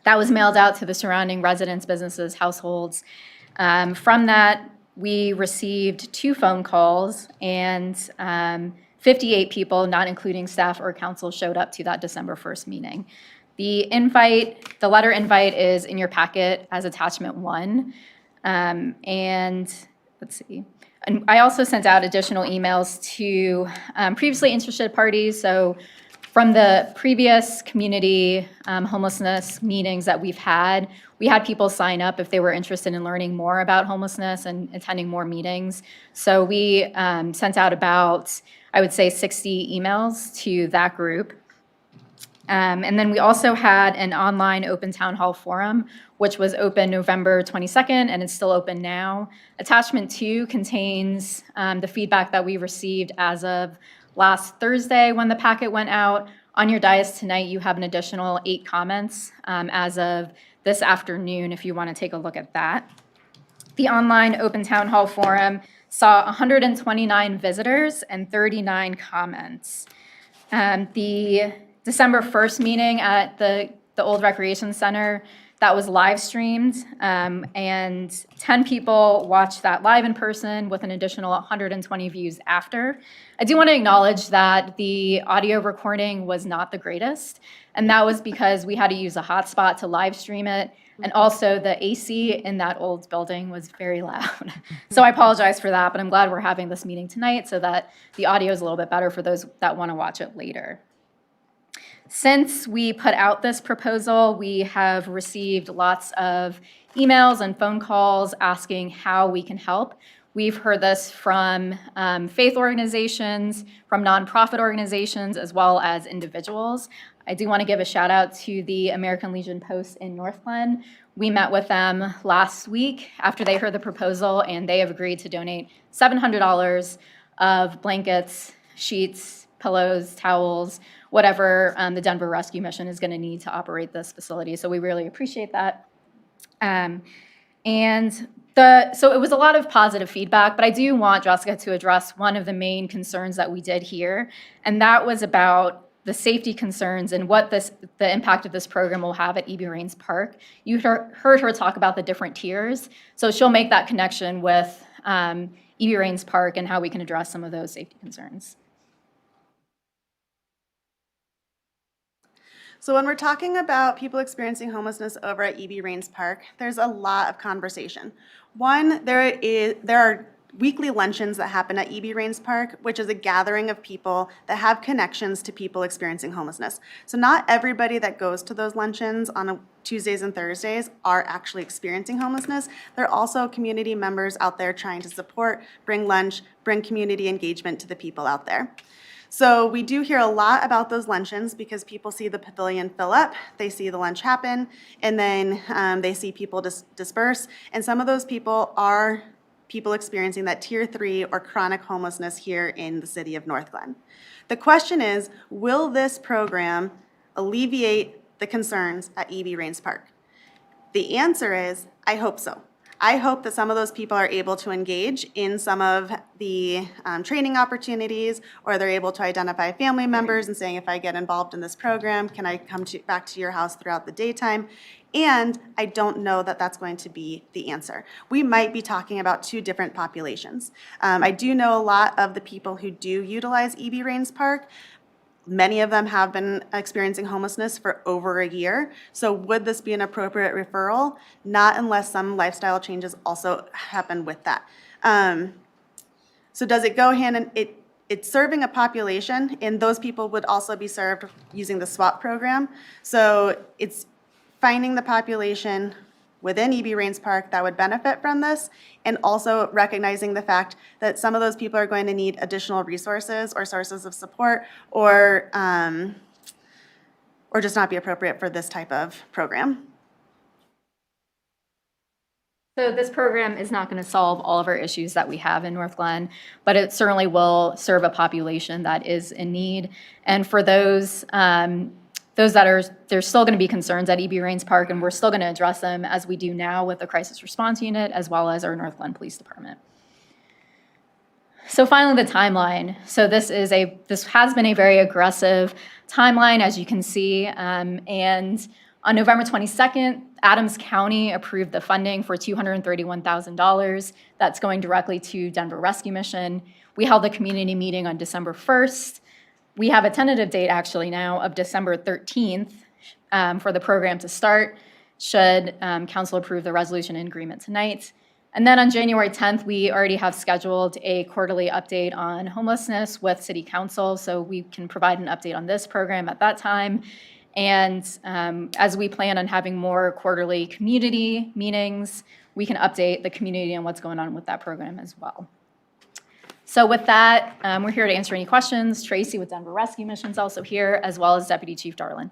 That was mailed out to the surrounding residents, businesses, households. From that, we received 2 phone calls, and 58 people, not including staff or council, showed up to that December 1st meeting. The letter invite is in your packet as attachment 1. And let's see. And I also sent out additional emails to previously interested parties. So from the previous community homelessness meetings that we had people sign up if they were interested in learning more about homelessness and attending more meetings. So we sent out about, I would say, 60 emails to that group. And then we also had an online open town hall forum, which was open November 22nd, and it's still open now. Attachment 2 contains the feedback that we received as of last Thursday when the packet went out. On your dais tonight, you have an additional 8 comments as of this afternoon, if you want to take a look at that. The online open town hall forum saw 129 visitors and 39 comments. The December 1st meeting at the old recreation center, that was live streamed, and 10 people watched that live in person with an additional 120 views after. I do want to acknowledge that the audio recording was not the greatest, and that was because we had to use a hotspot to live stream it, and also the AC in that old building was very loud. So I apologize for that, but I'm glad we're having this meeting tonight so that the audio is a little bit better for those that want to watch it later. Since we put out this proposal, we have received lots of emails and phone calls asking how we can help. We've heard this from faith organizations, from nonprofit organizations, as well as individuals. I do want to give a shout out to the American Legion Post in Northglenn. We met with them last week after they heard the proposal, and they have agreed to donate $700 of blankets, sheets, pillows, towels, whatever the Denver Rescue Mission is going to need to operate this facility. So we really appreciate that. So it was a lot of positive feedback, but I do want Jessica to address one of the main concerns that we did hear, and that was about the safety concerns and what the impact of this program will have at E.B. Rains Park. You heard her talk about the different tiers, so she'll make that connection with E.B. Rains Park and how we can address some of those safety concerns. So when we're talking about people experiencing homelessness over at E.B. Rains Park, there's a lot of conversation. One, there are weekly luncheons that happen at E.B. Rains Park, which is a gathering of people that have connections to people experiencing homelessness. So not everybody that goes to those luncheons on Tuesdays and Thursdays are actually experiencing homelessness. There are also community members out there trying to support, bring lunch, bring community engagement to the people out there. So we do hear a lot about those luncheons because people see the pavilion fill up, they see the lunch happen, and then they see people disperse. And some of those people are people experiencing that Tier 3 or chronic homelessness here in the city of Northglenn. The question is, will this program alleviate the concerns at E.B. Rains Park? The answer is, I hope so. I hope that some of those people are able to engage in some of the training opportunities, or they're able to identify family members and saying, if I get involved in this program, can I come back to your house throughout the daytime? And I don't know that that's going to be the answer. We might be talking about two different populations. I do know a lot of the people who do utilize EB Rains Park. Many of them have been experiencing homelessness for over a year. So would this be an appropriate referral? Not unless some lifestyle changes also happen with that. So does it go hand in, it's serving a population, and those people would also be served using the SWAP program. So it's finding the population within EB Rains Park that would benefit from this, and also recognizing the fact that some of those people are going to need additional resources or sources of support, or just not be appropriate for this type of program. So this program is not going to solve all of our issues that we have in Northglenn, but it certainly will serve a population that is in need. And for those that are, there's still going to be concerns at EB Rains Park, and we're still going to address them as we do now with the crisis response unit, as well as our Northglenn Police Department. So finally, the timeline. So this has been a very aggressive timeline, as you can see, and on November 22nd, Adams County approved the funding for $231,000. That's going directly to Denver Rescue Mission. We held a community meeting on December 1st. We have a tentative date actually now of December 13th for the program to start, should council approve the resolution and agreement tonight. And then on January 10th, we already have scheduled a quarterly update on homelessness with City Council, so we can provide an update on this program at that time. And as we plan on having more quarterly community meetings, we can update the community on what's going on with that program as well. So with that, we're here to answer any questions. Tracy with Denver Rescue Mission is also here, as well as Deputy Chief Darlin.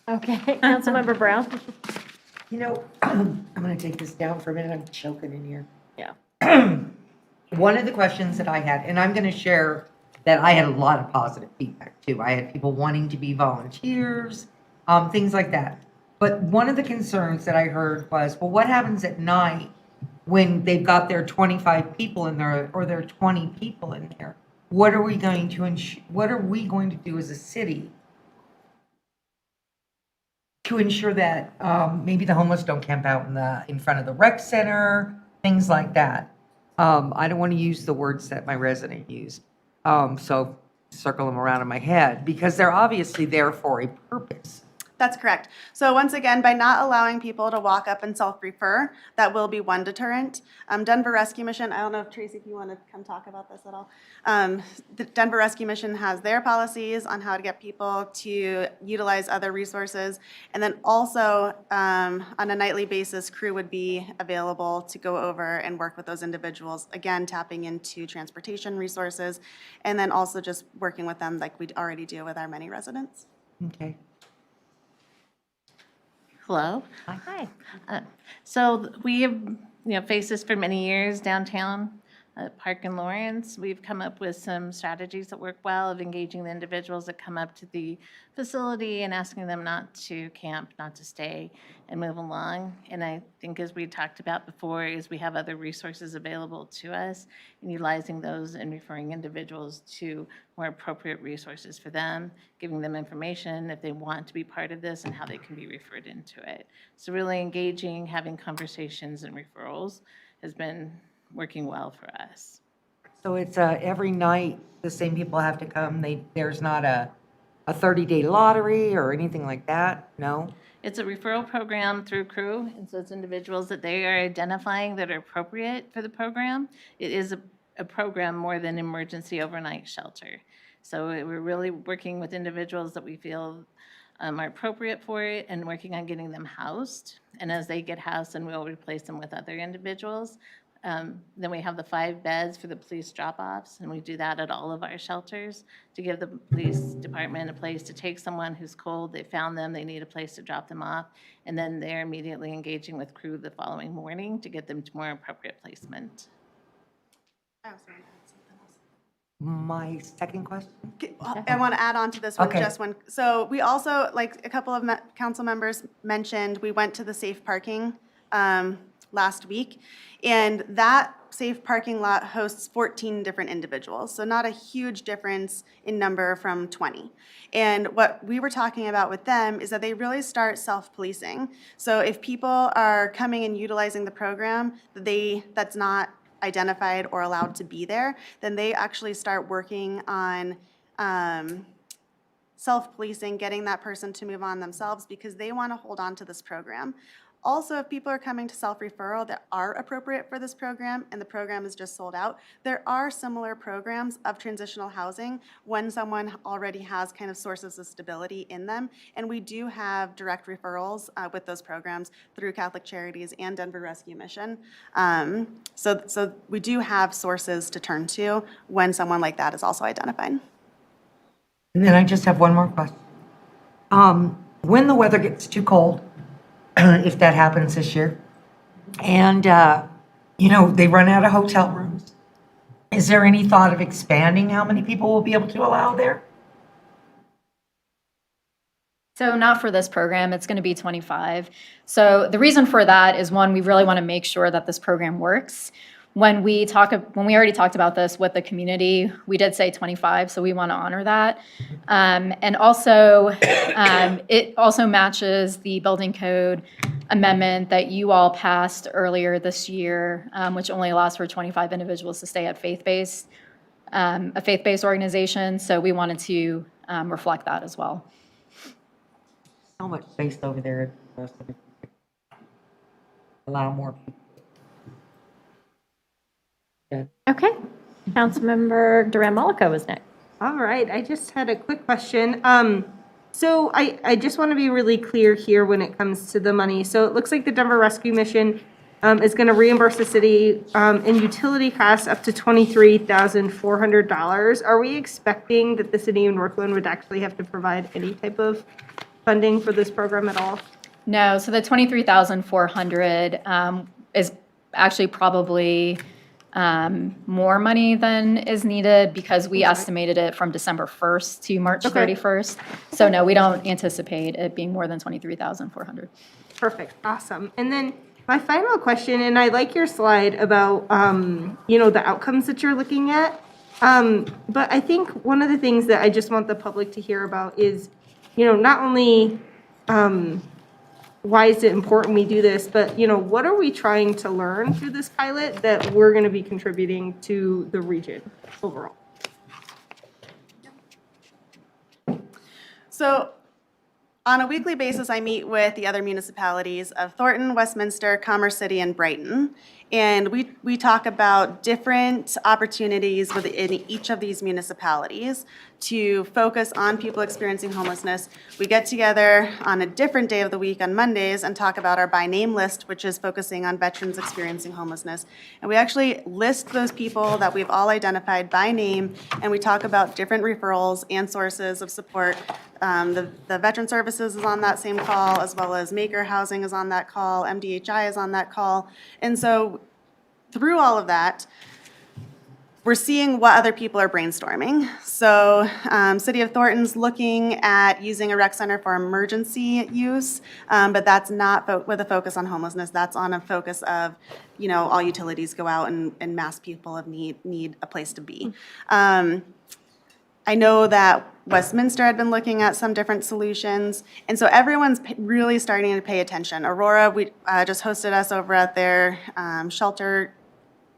Okay, Councilmember Brown. You know, I'm going to take this down for a minute. I'm choking in here. Yeah. One of the questions that I had, and I'm going to share that I had a lot of positive feedback too. I had people wanting to be volunteers, things like that. But one of the concerns that I heard was, well, what happens at night when they've got their 25 people in there, or their 20 people in there? What are we going to what are we going to do as a city to ensure that maybe the homeless don't camp out in front of the rec center, things like that? I don't want to use the words that my resident used. So circle them around in my head, because they're obviously there for a purpose. That's correct. So once again, by not allowing people to walk up and self-refer, that will be one deterrent. Denver Rescue Mission, I don't know if Tracy, if you want to come talk about this at all. The Denver Rescue Mission has their policies on how to get people to utilize other resources. And then also on a nightly basis, crew would be available to go over and work with those individuals, again, tapping into transportation resources, and then also just working with them like we already do with our many residents. Okay. Hello. Hi. So we have faced this for many years downtown at Park and Lawrence. We've come up with some strategies that work well of engaging the individuals that come up to the facility and asking them not to camp, not to stay, and move along. And I think, as we talked about before, is we have other resources available to us, and utilizing those and referring individuals to more appropriate resources for them, giving them information if they want to be part of this and how they can be referred into it. So really engaging, having conversations and referrals has been working well for us. So it's every night the same people have to come. There's not a 30-day lottery or anything like that? No? It's a referral program through crew, and so it's individuals that they are identifying that are appropriate for the program. It is a program more than emergency overnight shelter. So we're really working with individuals that we feel are appropriate for it, and working on getting them housed. And as they get housed, then we'll replace them with other individuals. Then we have the 5 beds for the police drop-offs, and we do that at all of our shelters to give the police department a place to take someone who's cold, they found them, they need a place to drop them off, and then they're immediately engaging with crew the following morning to get them to more appropriate placement. my second question? I want to add on to this one, Okay. just one. So we also, like a couple of council members mentioned, we went to the safe parking last week. And that safe parking lot hosts 14 different individuals. So not a huge difference in number from 20. And what we were talking about with them is that they really start self-policing. So if people are coming and utilizing the program, that's not identified or allowed to be there, then they actually start working on self-policing, getting that person to move on themselves because they want to hold on to this program. Also, if people are coming to self-referral that are appropriate for this program and the program is just sold out, there are similar programs of transitional housing when someone already has kind of sources of stability in them. And we do have direct referrals with those programs through Catholic Charities and Denver Rescue Mission. So we do have sources to turn to when someone like that is also identified. And then I just have one more question. When the weather gets too cold, if that happens this year, and, they run out of hotel rooms, is there any thought of expanding how many people will be able to allow there? So not for this program, it's going to be 25. So the reason for that is, one, we really want to make sure that this program works. When we already talked about this with the community, we did say 25, so we want to honor that. And also, it also matches the building code amendment that you all passed earlier this year, which only allows for 25 individuals to stay at a faith-based organization. So we wanted to reflect that as well. So much space over there. Allow more people. Okay. Councilmember Duran-Malika was next. All right, I just had a quick question. So I just want to be really clear here when it comes to the money. So it looks like the Denver Rescue Mission is going to reimburse the city in utility costs up to $23,400. Are we expecting that the city of Northglenn would actually have to provide any type of funding for this program at all? No, so the $23,400 is actually probably more money than is needed because we estimated it from December 1st to March 31st. So no, we don't anticipate it being more than $23,400. Perfect, awesome. And then my final question, and I like your slide about, the outcomes that you're looking at. But I think one of the things that I just want the public to hear about is, not only why is it important we do this, but, what are we trying to learn through this pilot that we're going to be contributing to the region overall? So on a weekly basis, I meet with the other municipalities of Thornton, Westminster, Commerce City, and Brighton. And we talk about different opportunities within each of these municipalities to focus on people experiencing homelessness. We get together on a different day of the week on Mondays and talk about our by name list, which is focusing on veterans experiencing homelessness. And we actually list those people that we've all identified by name, and we talk about different referrals and sources of support. The Veteran Services is on that same call, as well as Maker Housing is on that call, MDHI is on that call. And so through all of that, we're seeing what other people are brainstorming. So City of Thornton's looking at using a rec center for emergency use, but that's not with a focus on homelessness. That's on a focus of, all utilities go out and mass people of need a place to be. I know that Westminster had been looking at some different solutions, and so everyone's really starting to pay attention. Aurora, we just hosted us over at their shelter,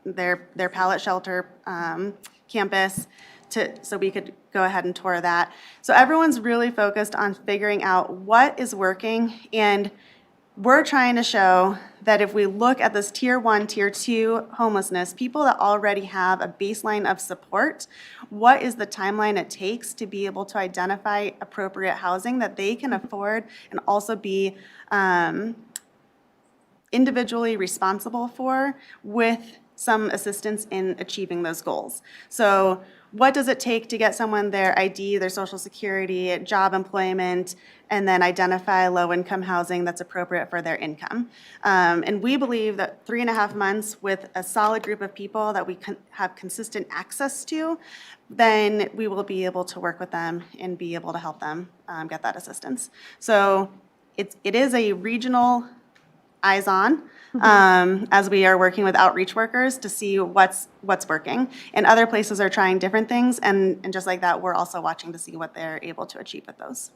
their pallet shelter campus, so we could go ahead and tour that. So everyone's really focused on figuring out what is working, and we're trying to show that if we look at this tier 1, tier 2 homelessness, people that already have a baseline of support, what is the timeline it takes to be able to identify appropriate housing that they can afford and also be individually responsible for with some assistance in achieving those goals. So what does it take to get someone their ID, their social security, job employment, and then identify low-income housing that's appropriate for their income. And we believe that 3.5 months with a solid group of people that we have consistent access to, then we will be able to work with them and be able to help them get that assistance. So it is a regional eyes-on, as we are working with outreach workers to see what's working. And other places are trying different things, and just like that, we're also watching to see what they're able to achieve with those.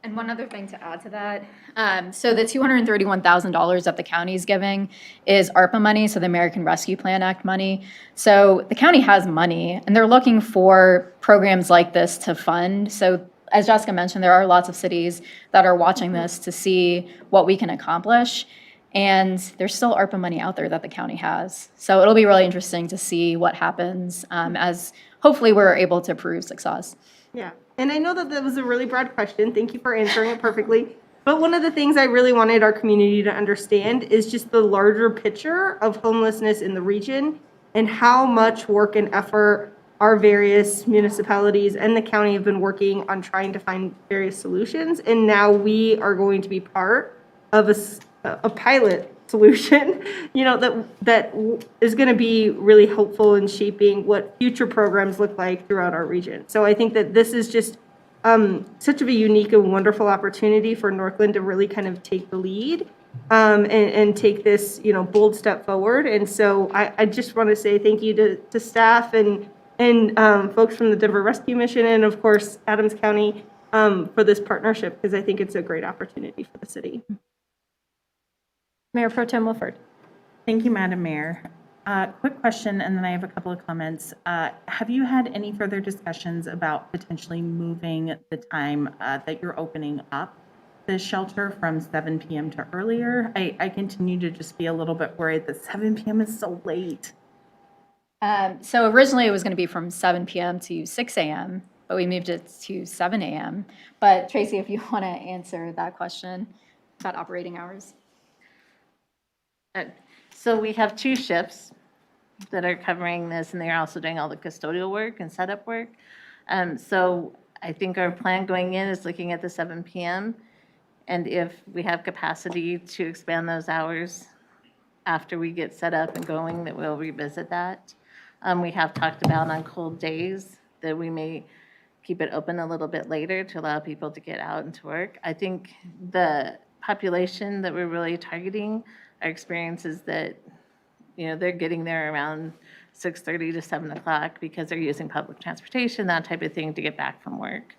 And one other thing to add to that, so the $231,000 that the county is giving is ARPA money, so the American Rescue Plan Act money. So the county has money, and they're looking for programs like this to fund. So as Jessica mentioned, there are lots of cities that are watching this to see what we can accomplish. And there's still ARPA money out there that the county has. So it'll be really interesting to see what happens as hopefully we're able to prove success. Yeah, and I know that was a really broad question. Thank you for answering it perfectly. But one of the things I really wanted our community to understand is just the larger picture of homelessness in the region and how much work and effort our various municipalities and the county have been working on trying to find various solutions. And now we are going to be part of a pilot solution, that is going to be really helpful in shaping what future programs look like throughout our region. So I think that this is just such of a unique and wonderful opportunity for Northglenn to really kind of take the lead and take this, bold step forward. And so I just want to say thank you to staff and folks from the Denver Rescue Mission and, of course, Adams County for this partnership, because I think it's a great opportunity for the city. Mayor Pro Tem Wilford. Thank you, Madam Mayor. Quick question, and then I have a couple of comments. Have you had any further discussions about potentially moving the time that you're opening up the shelter from 7 p.m. to earlier? I continue to just be a little bit worried that 7 p.m. is so late. So originally it was going to be from 7 p.m. to 6 a.m., but we moved it to 7 a.m. But Tracy, if you want to answer that question about operating hours. So we have 2 shifts that are covering this, and they're also doing all the custodial work and setup work. So I think our plan going in is looking at the 7 p.m. And if we have capacity to expand those hours after we get set up and going, that we'll revisit that. We have talked about on cold days that we may keep it open a little bit later to allow people to get out and to work. I think the population that we're really targeting, our experience is that, they're getting there around 6:30 to 7 o'clock because they're using public transportation, that type of thing, to get back from work.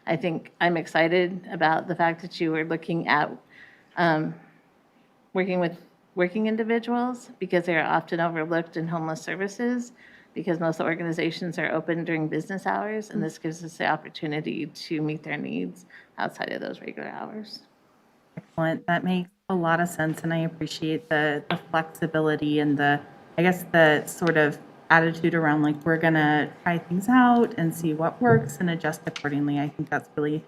I think I'm excited about the fact that you were looking at working with working individuals, because they are often overlooked in homeless services, because most organizations are open during business hours, and this gives us the opportunity to meet their needs outside of those regular hours. Excellent. That makes a lot of sense, and I appreciate the flexibility and the sort of attitude around, like, we're going to try things out and see what works and adjust accordingly. I think that's really,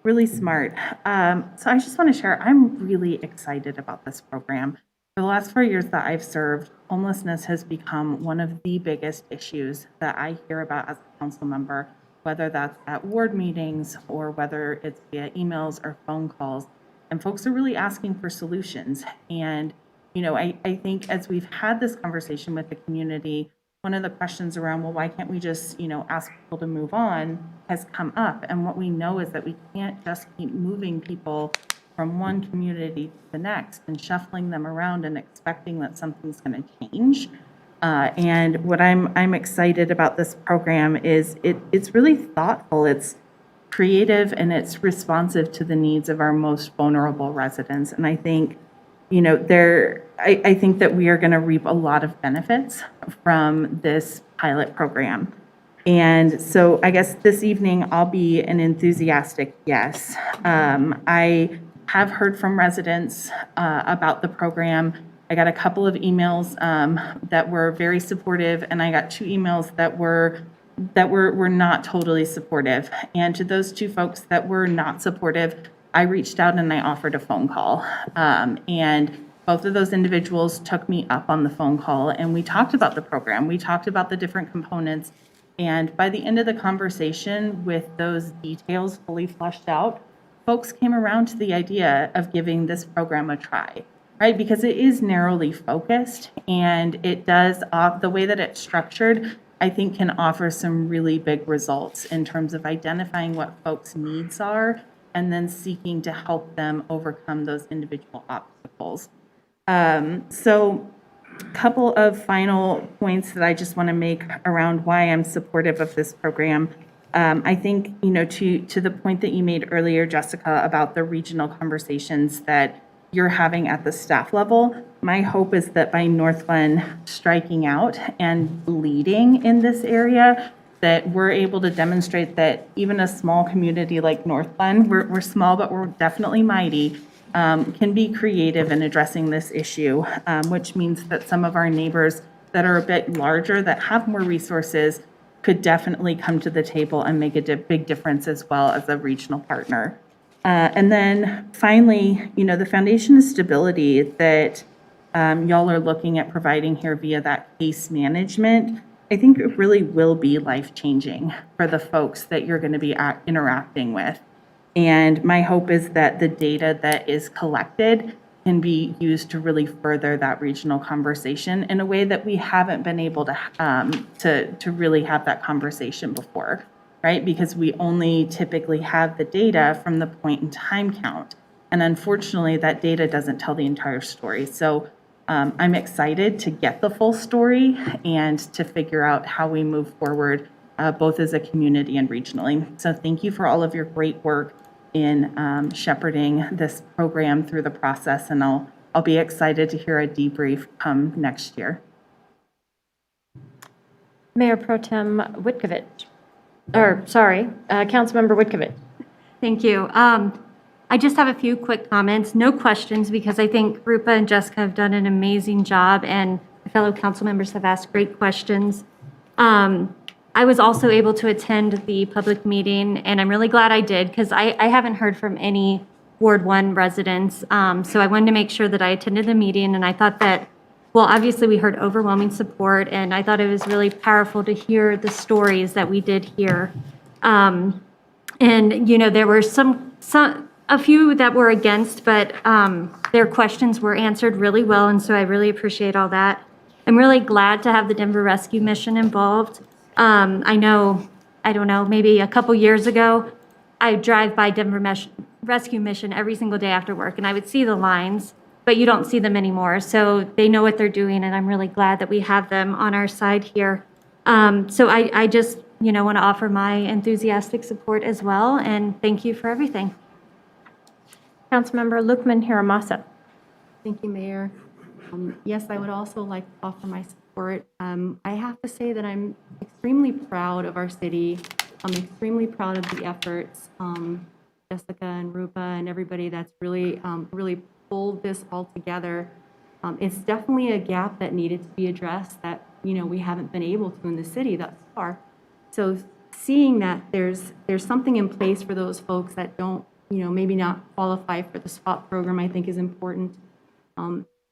really smart. So I just want to share, I'm really excited about this program. For the last 4 years that I've served, homelessness has become one of the biggest issues that I hear about as a council member, whether that's at ward meetings or whether it's via emails or phone calls. And folks are really asking for solutions. And, I think as we've had this conversation with the community, one of the questions around, well, why can't we just, ask people to move on, has come up. And what we know is that we can't just keep moving people from one community to the next and shuffling them around and expecting that something's going to change. And what I'm excited about this program is it's really thoughtful. It's creative and it's responsive to the needs of our most vulnerable residents. And I think, I think that we are going to reap a lot of benefits from this pilot program. And so I guess this evening I'll be an enthusiastic yes. I have heard from residents about the program. I got a couple of emails that were very supportive, and I got 2 emails that were not totally supportive. And to those 2 folks that were not supportive, I reached out and I offered a phone call. And both of those individuals took me up on the phone call, and we talked about the program. We talked about the different components, And by the end of the conversation, with those details fully fleshed out, folks came around to the idea of giving this program a try, right? Because it is narrowly focused, and it does, the way that it's structured, I think can offer some really big results in terms of identifying what folks' needs are and then seeking to help them overcome those individual obstacles. So a couple of final points that I just want to make around why I'm supportive of this program. I think, you know, to the point that you made earlier, Jessica, about the regional conversations that you're having at the staff level, my hope is that by Northglenn striking out and leading in this area, that we're able to demonstrate that even a small community like Northglenn, we're small, but we're definitely mighty, can be creative in addressing this issue, which means that some of our neighbors that are a bit larger, that have more resources, could definitely come to the table and make a big difference as well as a regional partner. And then finally, you know, the foundation of stability that y'all are looking at providing here via that case management, I think it really will be life-changing for the folks that you're going to be interacting with. And my hope is that the data that is collected can be used to really further that regional conversation in a way that we haven't been able to really have that conversation before, right? Because we only typically have the data from the point in time count. And unfortunately, that data doesn't tell the entire story. So I'm excited to get the full story and to figure out how we move forward, both as a community and regionally. So thank you for all of your great work in shepherding this program through the process, and I'll be excited to hear a debrief come next year. Mayor Pro Tem Witkovich, Councilmember Witkovich. Thank you. I just have a few quick comments, no questions, because I think Rupa and Jessica have done an amazing job, and the fellow council members have asked great questions. I was also able to attend the public meeting, and I'm really glad I did, because I haven't heard from any Ward 1 residents. So I wanted to make sure that I attended the meeting, and I thought that, well, obviously we heard overwhelming support, and I thought it was really powerful to hear the stories that we did hear. And, you know, there were a few that were against, but their questions were answered really well, and so I really appreciate all that. I'm really glad to have the Denver Rescue Mission involved. I don't know, maybe a couple years ago, I drive by Denver Rescue Mission every single day after work, and I would see the lines, but you don't see them anymore. So they know what they're doing, and I'm really glad that we have them on our side here. So I just, you know, want to offer my enthusiastic support as well, and thank you for everything. Councilmember Lukman-Hiramasa. Thank you, Mayor. Yes, I would also like to offer my support. I have to say that I'm extremely proud of our city. I'm extremely proud of the efforts, Jessica and Rupa and everybody that's really pulled this all together. It's definitely a gap that needed to be addressed that, you know, we haven't been able to in the city thus far. So seeing that there's something in place for those folks that don't, you know, maybe not qualify for the SPOT program, I think is important.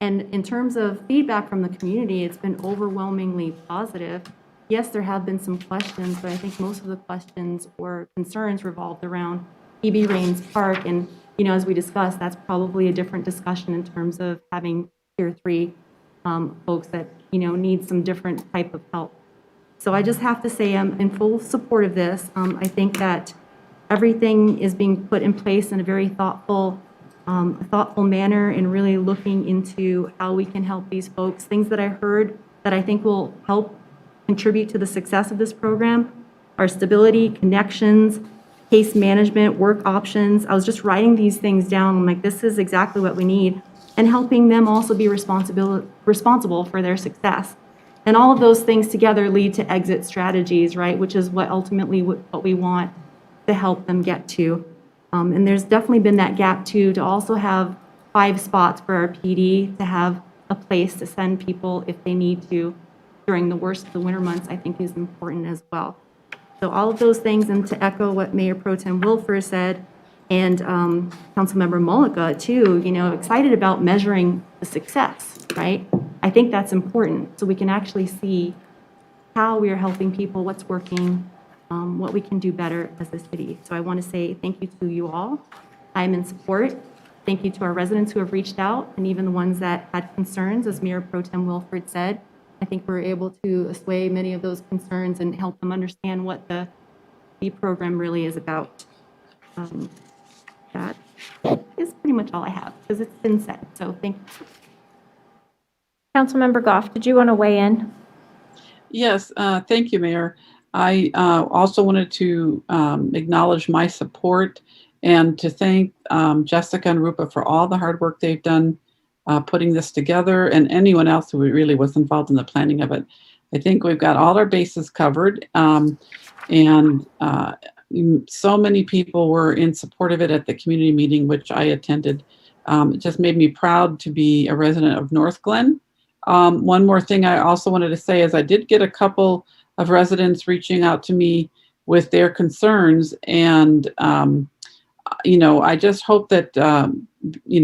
And in terms of feedback from the community, it's been overwhelmingly positive. Yes, there have been some questions, but I think most of the questions or concerns revolved around EB Rains Park. And, you know, as we discussed, that's probably a different discussion in terms of having tier 3 folks that, you know, need some different type of help. So I just have to say I'm in full support of this. I think that everything is being put in place in a very thoughtful manner and really looking into how we can help these folks. Things that I heard that I think will help contribute to the success of this program are stability, connections, case management, work options. I was just writing these things down. I'm like, this is exactly what we need. And helping them also be responsible for their success. And all of those things together lead to exit strategies, right? Which is what ultimately what we want to help them get to. And there's definitely been that gap too, to also have 5 spots for our PD, to have a place to send people if they need to during the worst of the winter months, I think is important as well. So all of those things, and to echo what Mayor Pro Tem Wilfer said, and Councilmember Mullica too, you know, excited about measuring the success, right? I think that's important, so we can actually see how we are helping people, what's working, what we can do better as a city. So I want to say thank you to you all. I'm in support. Thank you to our residents who have reached out, and even the ones that had concerns, as Mayor Pro Tem Wilford said. I think we're able to assuage many of those concerns and help them understand what the program really is about. That is pretty much all I have, because it's been said, so thank you. Councilmember Goff, did you want to weigh in? Yes, thank you, Mayor. I also wanted to acknowledge my support and to thank Jessica and Rupa for all the hard work they've done putting this together, and anyone else who really was involved in the planning of it. I think we've got all our bases covered, and so many people were in support of it at the community meeting, which I attended. It just made me proud to be a resident of Northglenn. One more thing I also wanted to say is I did get a couple of residents reaching out to me with their concerns, and I just hope that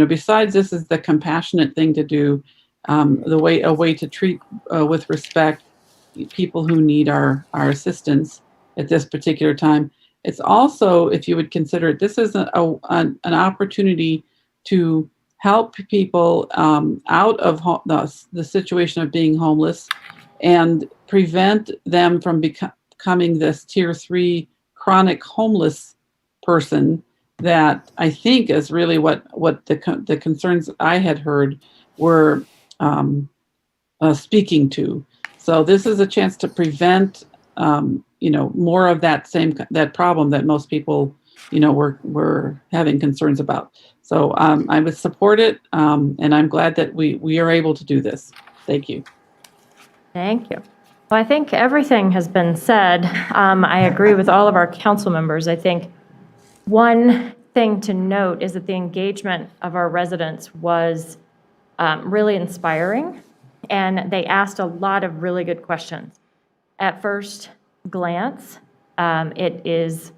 besides this is the compassionate thing to do, a way to treat with respect people who need our assistance at this particular time. It's also, if you would consider it, this is an opportunity to help people out of the situation of being homeless and prevent them from becoming this tier 3 chronic homeless person that I think is really what the concerns I had heard were speaking to. So this is a chance to prevent more of that problem that most people were having concerns about. So I would support it, and I'm glad that we are able to do this. Thank you. Thank you. Well, I think everything has been said. I agree with all of our council members. I think one thing to note is that the engagement of our residents was really inspiring, and they asked a lot of really good questions. At first glance, it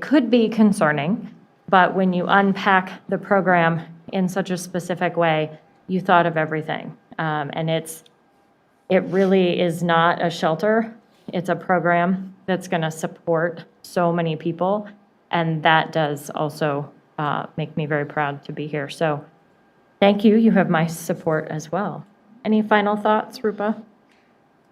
could be concerning, but when you unpack the program in such a specific way, you thought of everything. And it really is not a shelter. It's a program that's going to support so many people, and that does also make me very proud to be here. So thank you. You have my support as well. Any final thoughts, Rupa?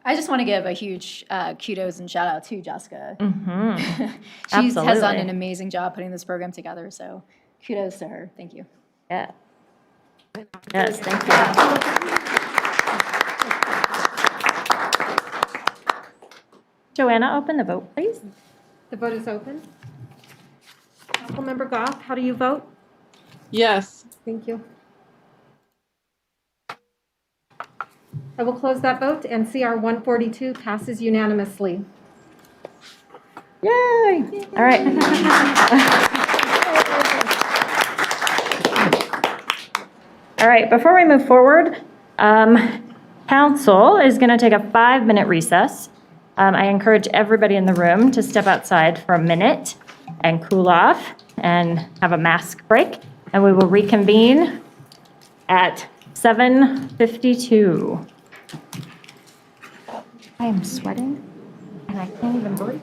I just want to give a huge kudos and shout out to Jessica. She has Absolutely. done an amazing job putting this program together, so kudos to her. Thank you. Yeah. Yes, thank you. Joanna, open the vote, please. The vote is open. Councilmember Goff, how do you vote? Yes. Thank you. I will close that vote, and CR 142 passes unanimously. Yay! All right. All right, before we move forward, council is going to take a 5-minute recess. I encourage everybody in the room to step outside for a minute and cool off and have a mask break, and we will reconvene at 7:52. I am sweating, and I can't even breathe.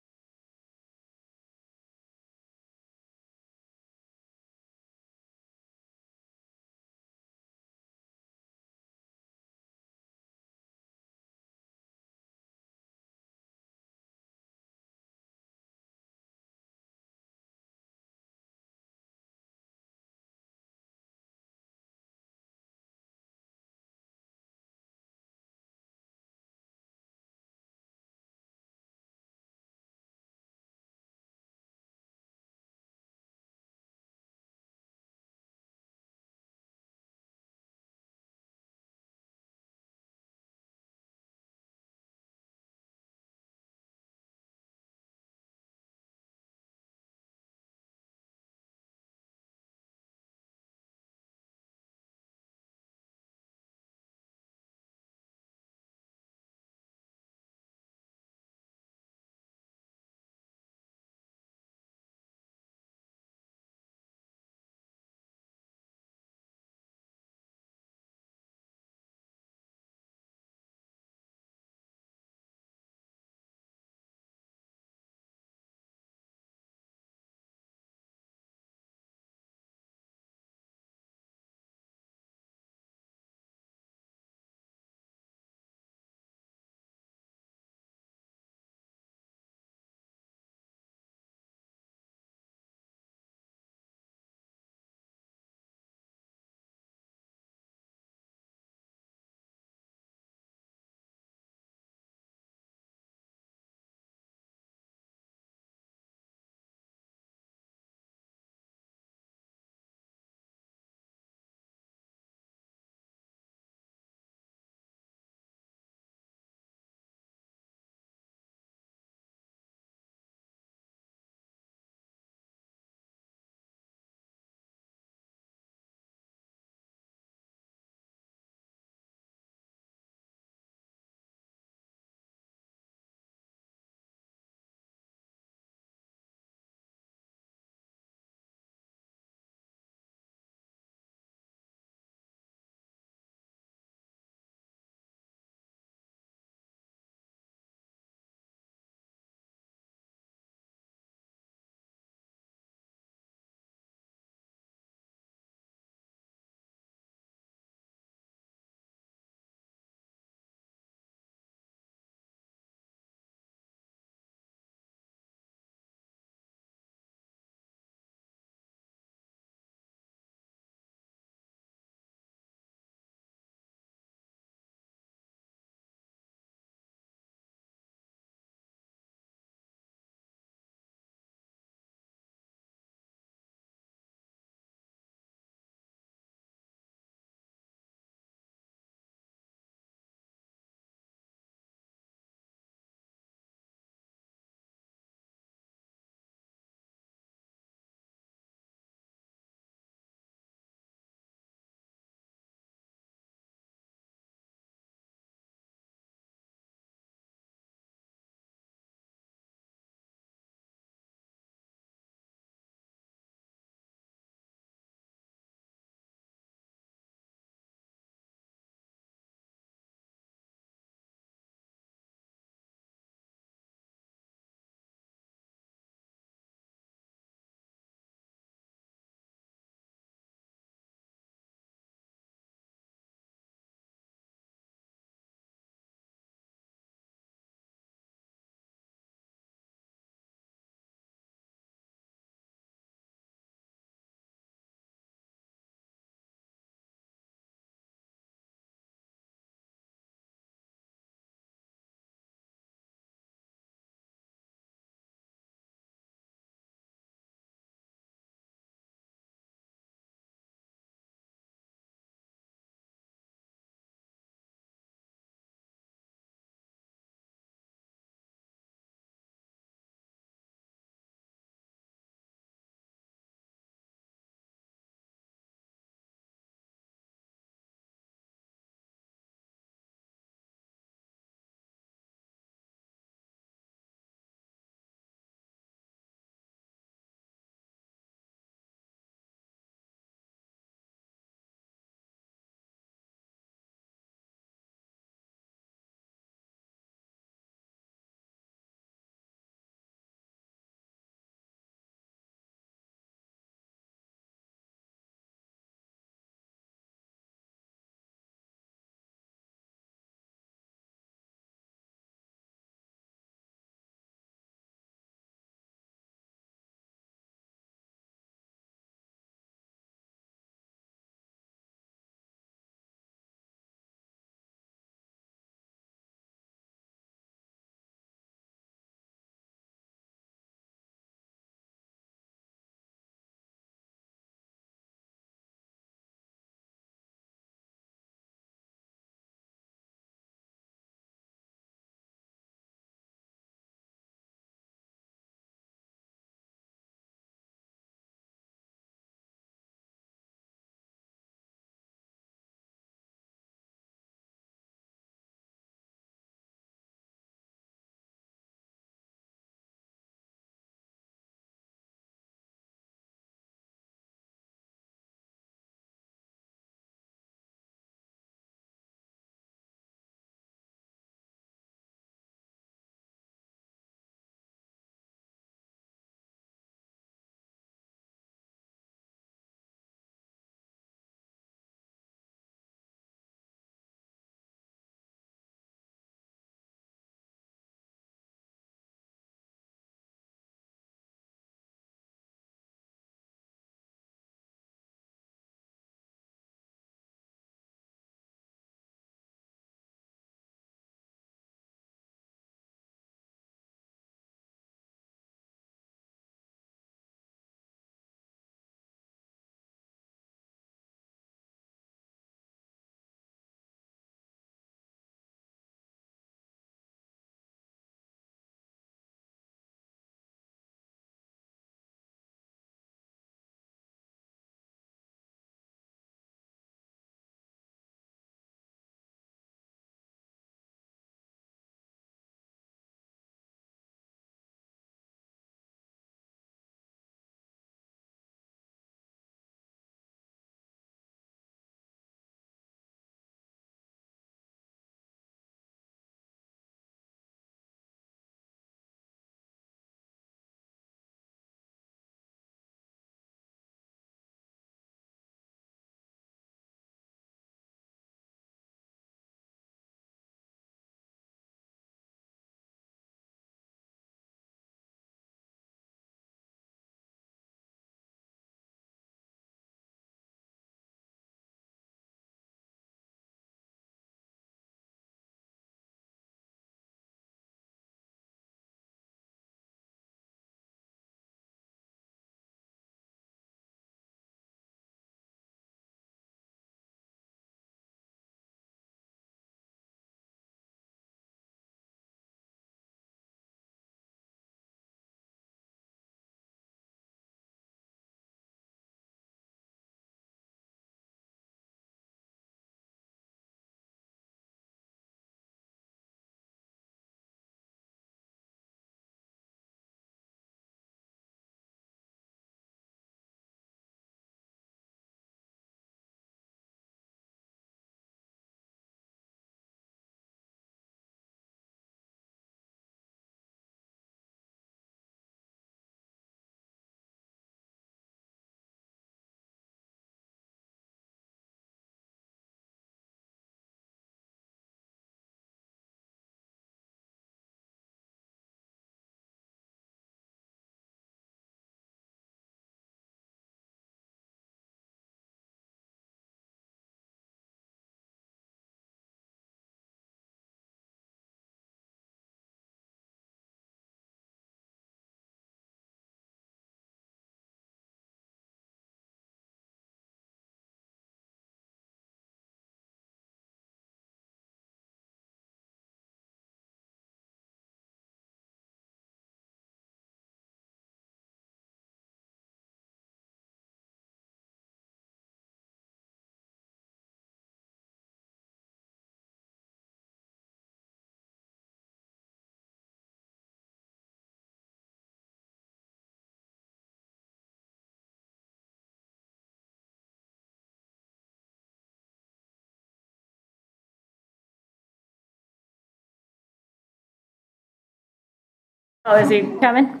Oh, is he coming?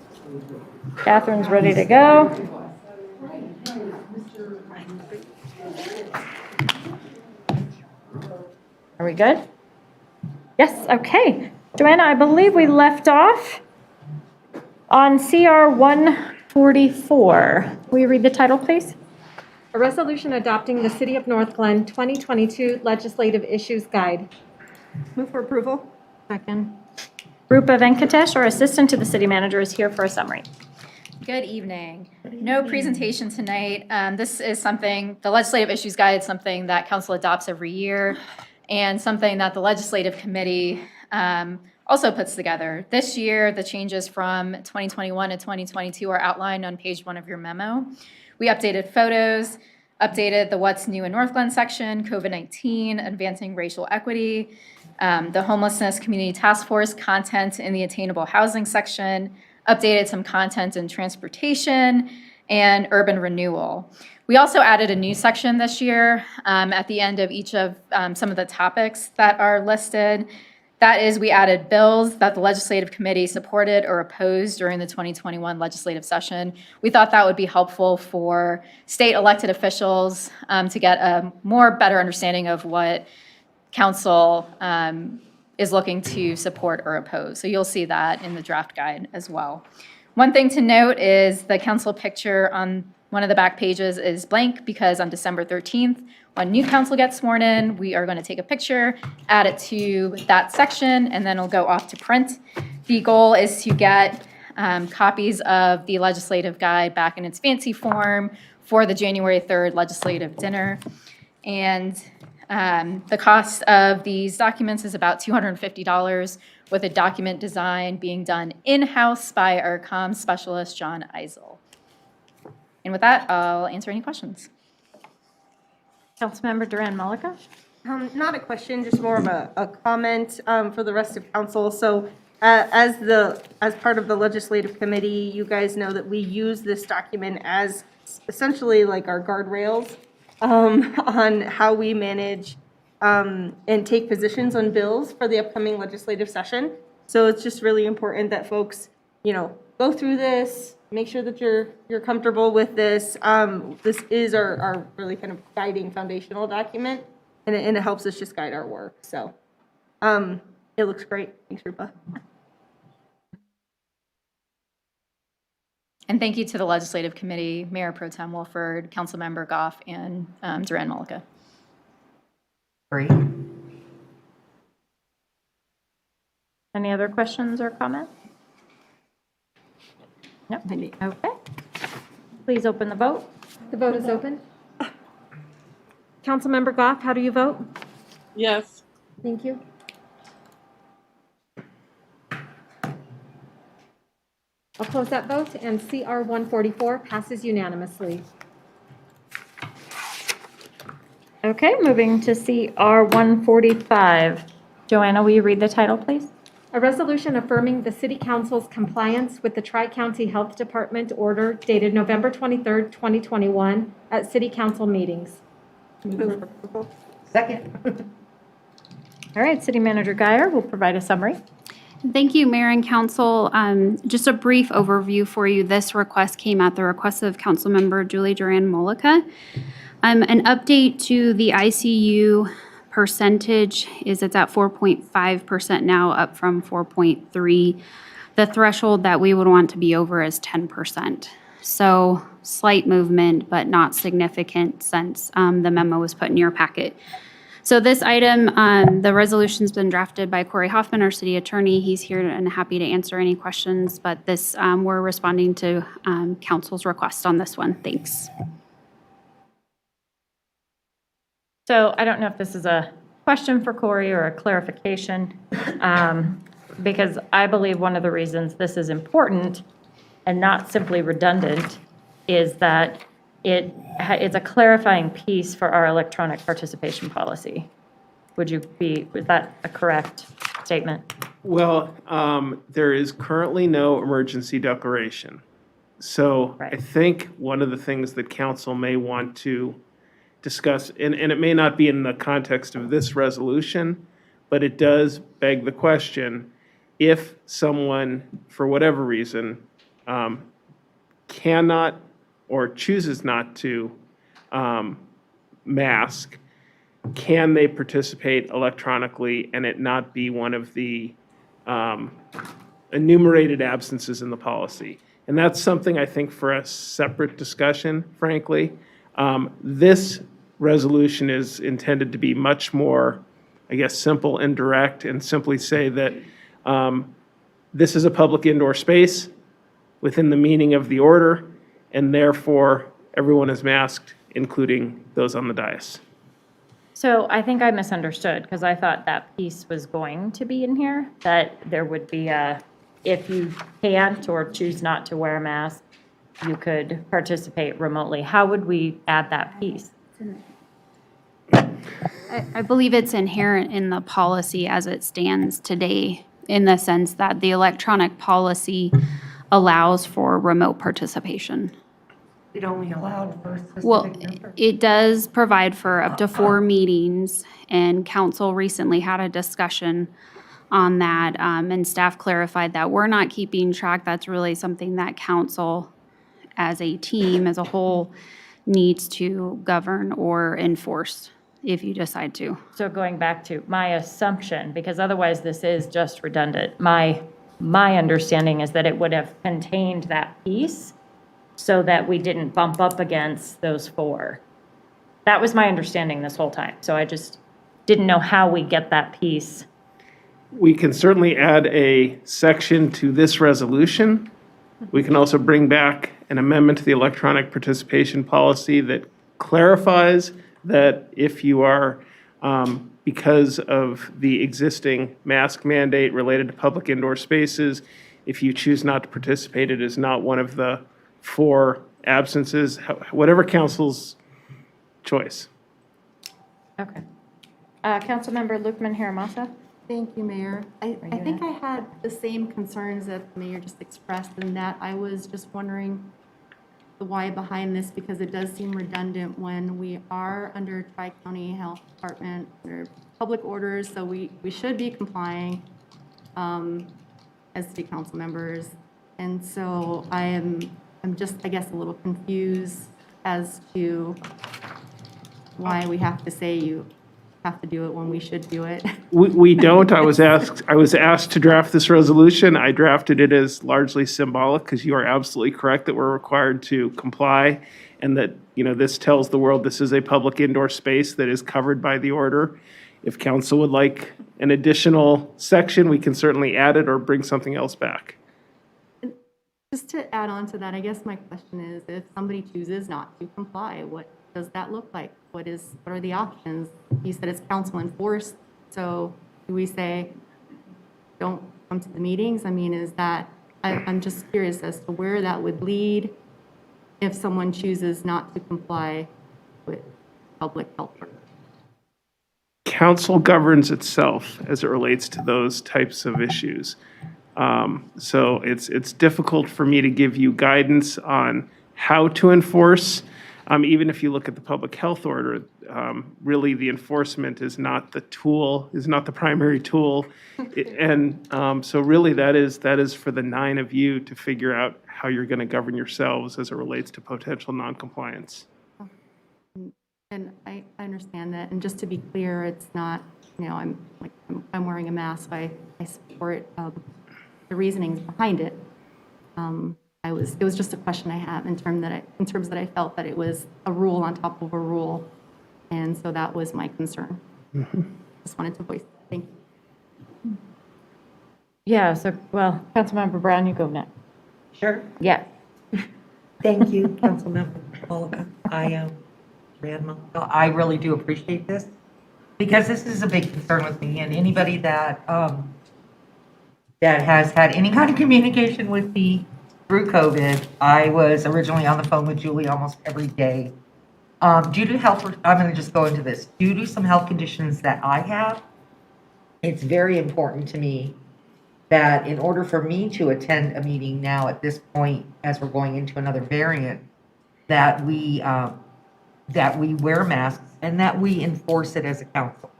Catherine's ready to go. Are we good? Yes, okay. Joanna, I believe we left off on CR 144. Will you read the title, please? A resolution adopting the City of Northglenn 2022 Legislative Issues Guide. Move for approval. Second. Rupa Venkatesh, our assistant to the city manager, is here for a summary. Good evening. No presentation tonight. This is something, the Legislative Issues Guide is something that council adopts every year and something that the Legislative Committee also puts together. This year, the changes from 2021 to 2022 are outlined on page 1 of your memo. We updated photos, updated the What's New in Northglenn section, COVID-19, advancing racial equity, the Homelessness Community Task Force content in the attainable housing section, updated some content in transportation, and urban renewal. We also added a new section this year at the end of each of some of the topics that are listed. That is, we added bills that the Legislative Committee supported or opposed during the 2021 legislative session. We thought that would be helpful for state elected officials to get a better understanding of what council is looking to support or oppose. So you'll see that in the draft guide as well. One thing to note is the council picture on one of the back pages is blank because on December 13th, when new council gets sworn in, we are going to take a picture, add it to that section, and then it'll go off to print. The goal is to get copies of the legislative guide back in its fancy form for the January 3rd legislative dinner. And the cost of these documents is about $250, with a document design being done in-house by our comms specialist, John Eisel. And with that, I'll answer any questions. Councilmember Duran Mullica? Not a question, just more of a comment for the rest of council. So as part of the legislative committee, you guys know that we use this document as essentially like our guardrails on how we manage and take positions on bills for the upcoming legislative session. So it's just really important that folks, go through this, make sure that you're comfortable with this. This is our really kind of guiding foundational document, and it helps us just guide our work. So it looks great. Thanks, Rupa. And thank you to the Legislative Committee, Mayor Pro Tem Wolford, Councilmember Goff, and Duran Mullica. Great. Any other questions or comments? No? Okay. Please open the vote. The vote is open. Councilmember Goff, how do you vote? Yes. Thank you. I'll close that vote, and CR 144 passes unanimously. Okay, moving to CR 145. Joanna, will you read the title, please? A resolution affirming the City Council's compliance with the Tri-County Health Department order dated November 23rd, 2021 at City Council meetings. Second. All right, City Manager Guyer will provide a summary. Thank you, Mayor and Council. Just a brief overview for you. This request came at the request of Councilmember Julie Duran Mullica. An update to the ICU percentage is it's at 4.5% now, up from 4.3. The threshold that we would want to be over is 10%. So slight movement, but not significant since the memo was put in your packet. So this item, the resolution's been drafted by Corey Hoffman, our city attorney. He's here and happy to answer any questions, but this, we're responding to council's request on this one. Thanks. So I don't know if this is a question for Corey or a clarification, because I believe one of the reasons this is important and not simply redundant is that it's a clarifying piece for our electronic participation policy. Was that a correct statement? Well, there is currently no emergency declaration. So I think one of the things that council may want to discuss, and it may not be in the context of this resolution, but it does beg the question, if someone, for whatever reason, cannot or chooses not to mask, can they participate electronically and it not be one of the enumerated absences in the policy? And that's something I think for a separate discussion, frankly. This resolution is intended to be much more, I guess, simple and direct, and simply say that this is a public indoor space within the meaning of the order, and therefore everyone is masked, including those on the dais. So I think I misunderstood, because I thought that piece was going to be in here, that there would be a, if you can't or choose not to wear a mask, you could participate remotely. How would we add that piece? I believe it's inherent in the policy as it stands today, in the sense that the electronic policy allows for remote participation. It only allowed for a specific Well, number. it does provide for up to 4 meetings, and council recently had a discussion on that, and staff clarified that we're not keeping track. That's really something that council, as a team, as a whole, needs to govern or enforce if you decide to. So going back to my assumption, because otherwise this is just redundant, my understanding is that it would have contained that piece so that we didn't bump up against those 4. That was my understanding this whole time. So I just didn't know how we get that piece. We can certainly add a section to this resolution. We can also bring back an amendment to the electronic participation policy that clarifies that if you are, because of the existing mask mandate related to public indoor spaces, if you choose not to participate, it is not one of the 4 absences, whatever council's choice. Okay. Councilmember Lukman-Haramasa? Thank you, Mayor. I think I had the same concerns that the mayor just expressed, in that I was just wondering the why behind this, because it does seem redundant when we are under Tri-County Health Department, under public orders, so we should be complying as city council members. And so I'm just, I guess, a little confused as to why we have to say you have to do it when we should do it. We don't. I was asked to draft this resolution. I drafted it as largely symbolic, because you are absolutely correct that we're required to comply, and that, this tells the world this is a public indoor space that is covered by the order. If council would like an additional section, we can certainly add it or bring something else back. Just to add on to that, I guess my question is, if somebody chooses not to comply, what does that look like? What are the options? You said it's council enforced, so do we say, don't come to the meetings? I mean, is that, I'm just curious as to where that would lead if someone chooses not to comply with public health. Council governs itself as it relates to those types of issues. So it's difficult for me to give you guidance on how to enforce. Even if you look at the public health order, really the enforcement is not the tool, is not the primary tool. And so really that is for the 9 of you to figure out how you're going to govern yourselves as it relates to potential noncompliance. And I understand that. And just to be clear, it's not, I'm wearing a mask. I support the reasonings behind it. It was just a question I have in terms that I felt that it was a rule on top of a rule. And so that was my concern. Just wanted to voice it. Thank you. Yeah, so, well, Councilmember Brown, you go next. Sure. Yeah. Thank you, Councilmember Oliver. I really do appreciate this, because this is a big concern with me, and anybody that has had any kind of communication with me through COVID. I was originally on the phone with Julie almost every day. Due to health, I'm going to just go into this. Due to some health conditions that I have, it's very important to me that in order for me to attend a meeting now at this point, as we're going into another variant, that we wear masks and that we enforce it as a council.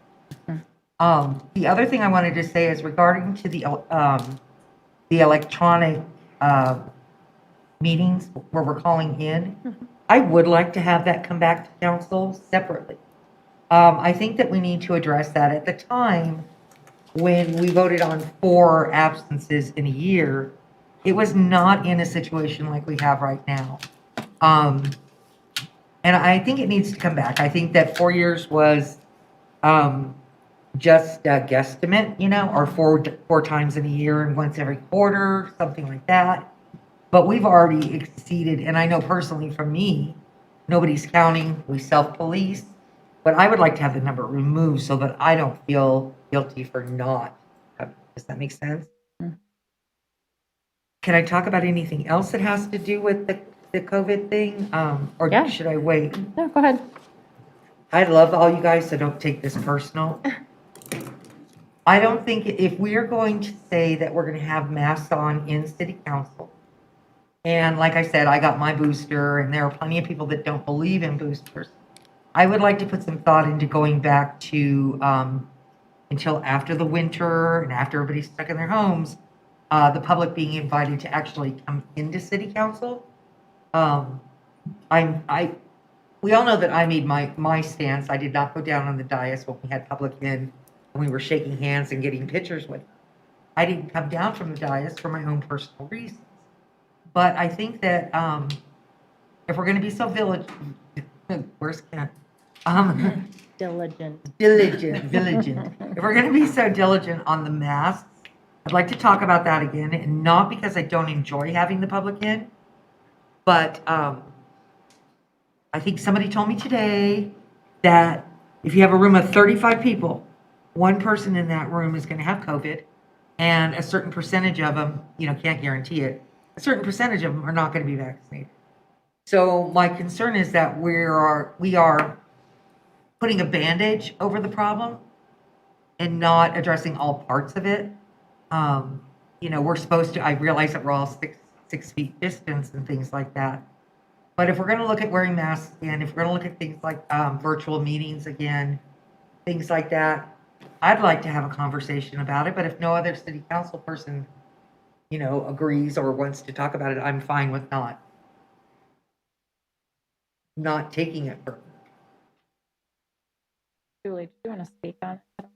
The other thing I wanted to say is regarding to the electronic meetings where we're calling in, I would like to have that come back to council separately. I think that we need to address that. At the time, when we voted on 4 absences in a year, it was not in a situation like we have right now. And I think it needs to come back. I think that 4 years was just a guesstimate, you know, or four times in a year and once every quarter, something like that. But we've already exceeded, and I know personally from me, nobody's counting, we self-police, but I would like to have the number removed so that I don't feel guilty for not. Does that make sense? Can I talk about anything else that has to do with the COVID thing? Or Yeah. should I wait? No, go ahead. I love all you guys, so don't take this personal. I don't think if we are going to say that we're going to have masks on in city council, and like I said, I got my booster, and there are plenty of people that don't believe in boosters. I would like to put some thought into going back to until after the winter and after everybody's stuck in their homes, the public being invited to actually come into city council. We all know that I made my stance. I did not go down on the dais when we had public in, and we were shaking hands and getting pictures with them. I didn't come down from the dais for my own personal reasons. But I think that if we're going to be so diligent, where's Ken? Diligent. If we're going to be so diligent on the masks, I'd like to talk about that again, and not because I don't enjoy having the public in, but I think somebody told me today that if you have a room of 35 people, one person in that room is going to have COVID, and a certain percentage of them, you know, can't guarantee it, a certain percentage of them are not going to be vaccinated. So my concern is that we are putting a bandage over the problem and not addressing all parts of it. You know, we're supposed to, I realize that we're all six feet distance and things like that. But if we're going to look at wearing masks again, if we're going to look at things like virtual meetings again, things like that, I'd like to have a conversation about it. But if no other city council person, you know, agrees or wants to talk about it, I'm fine with not taking it further. Julie, do you want to speak on it?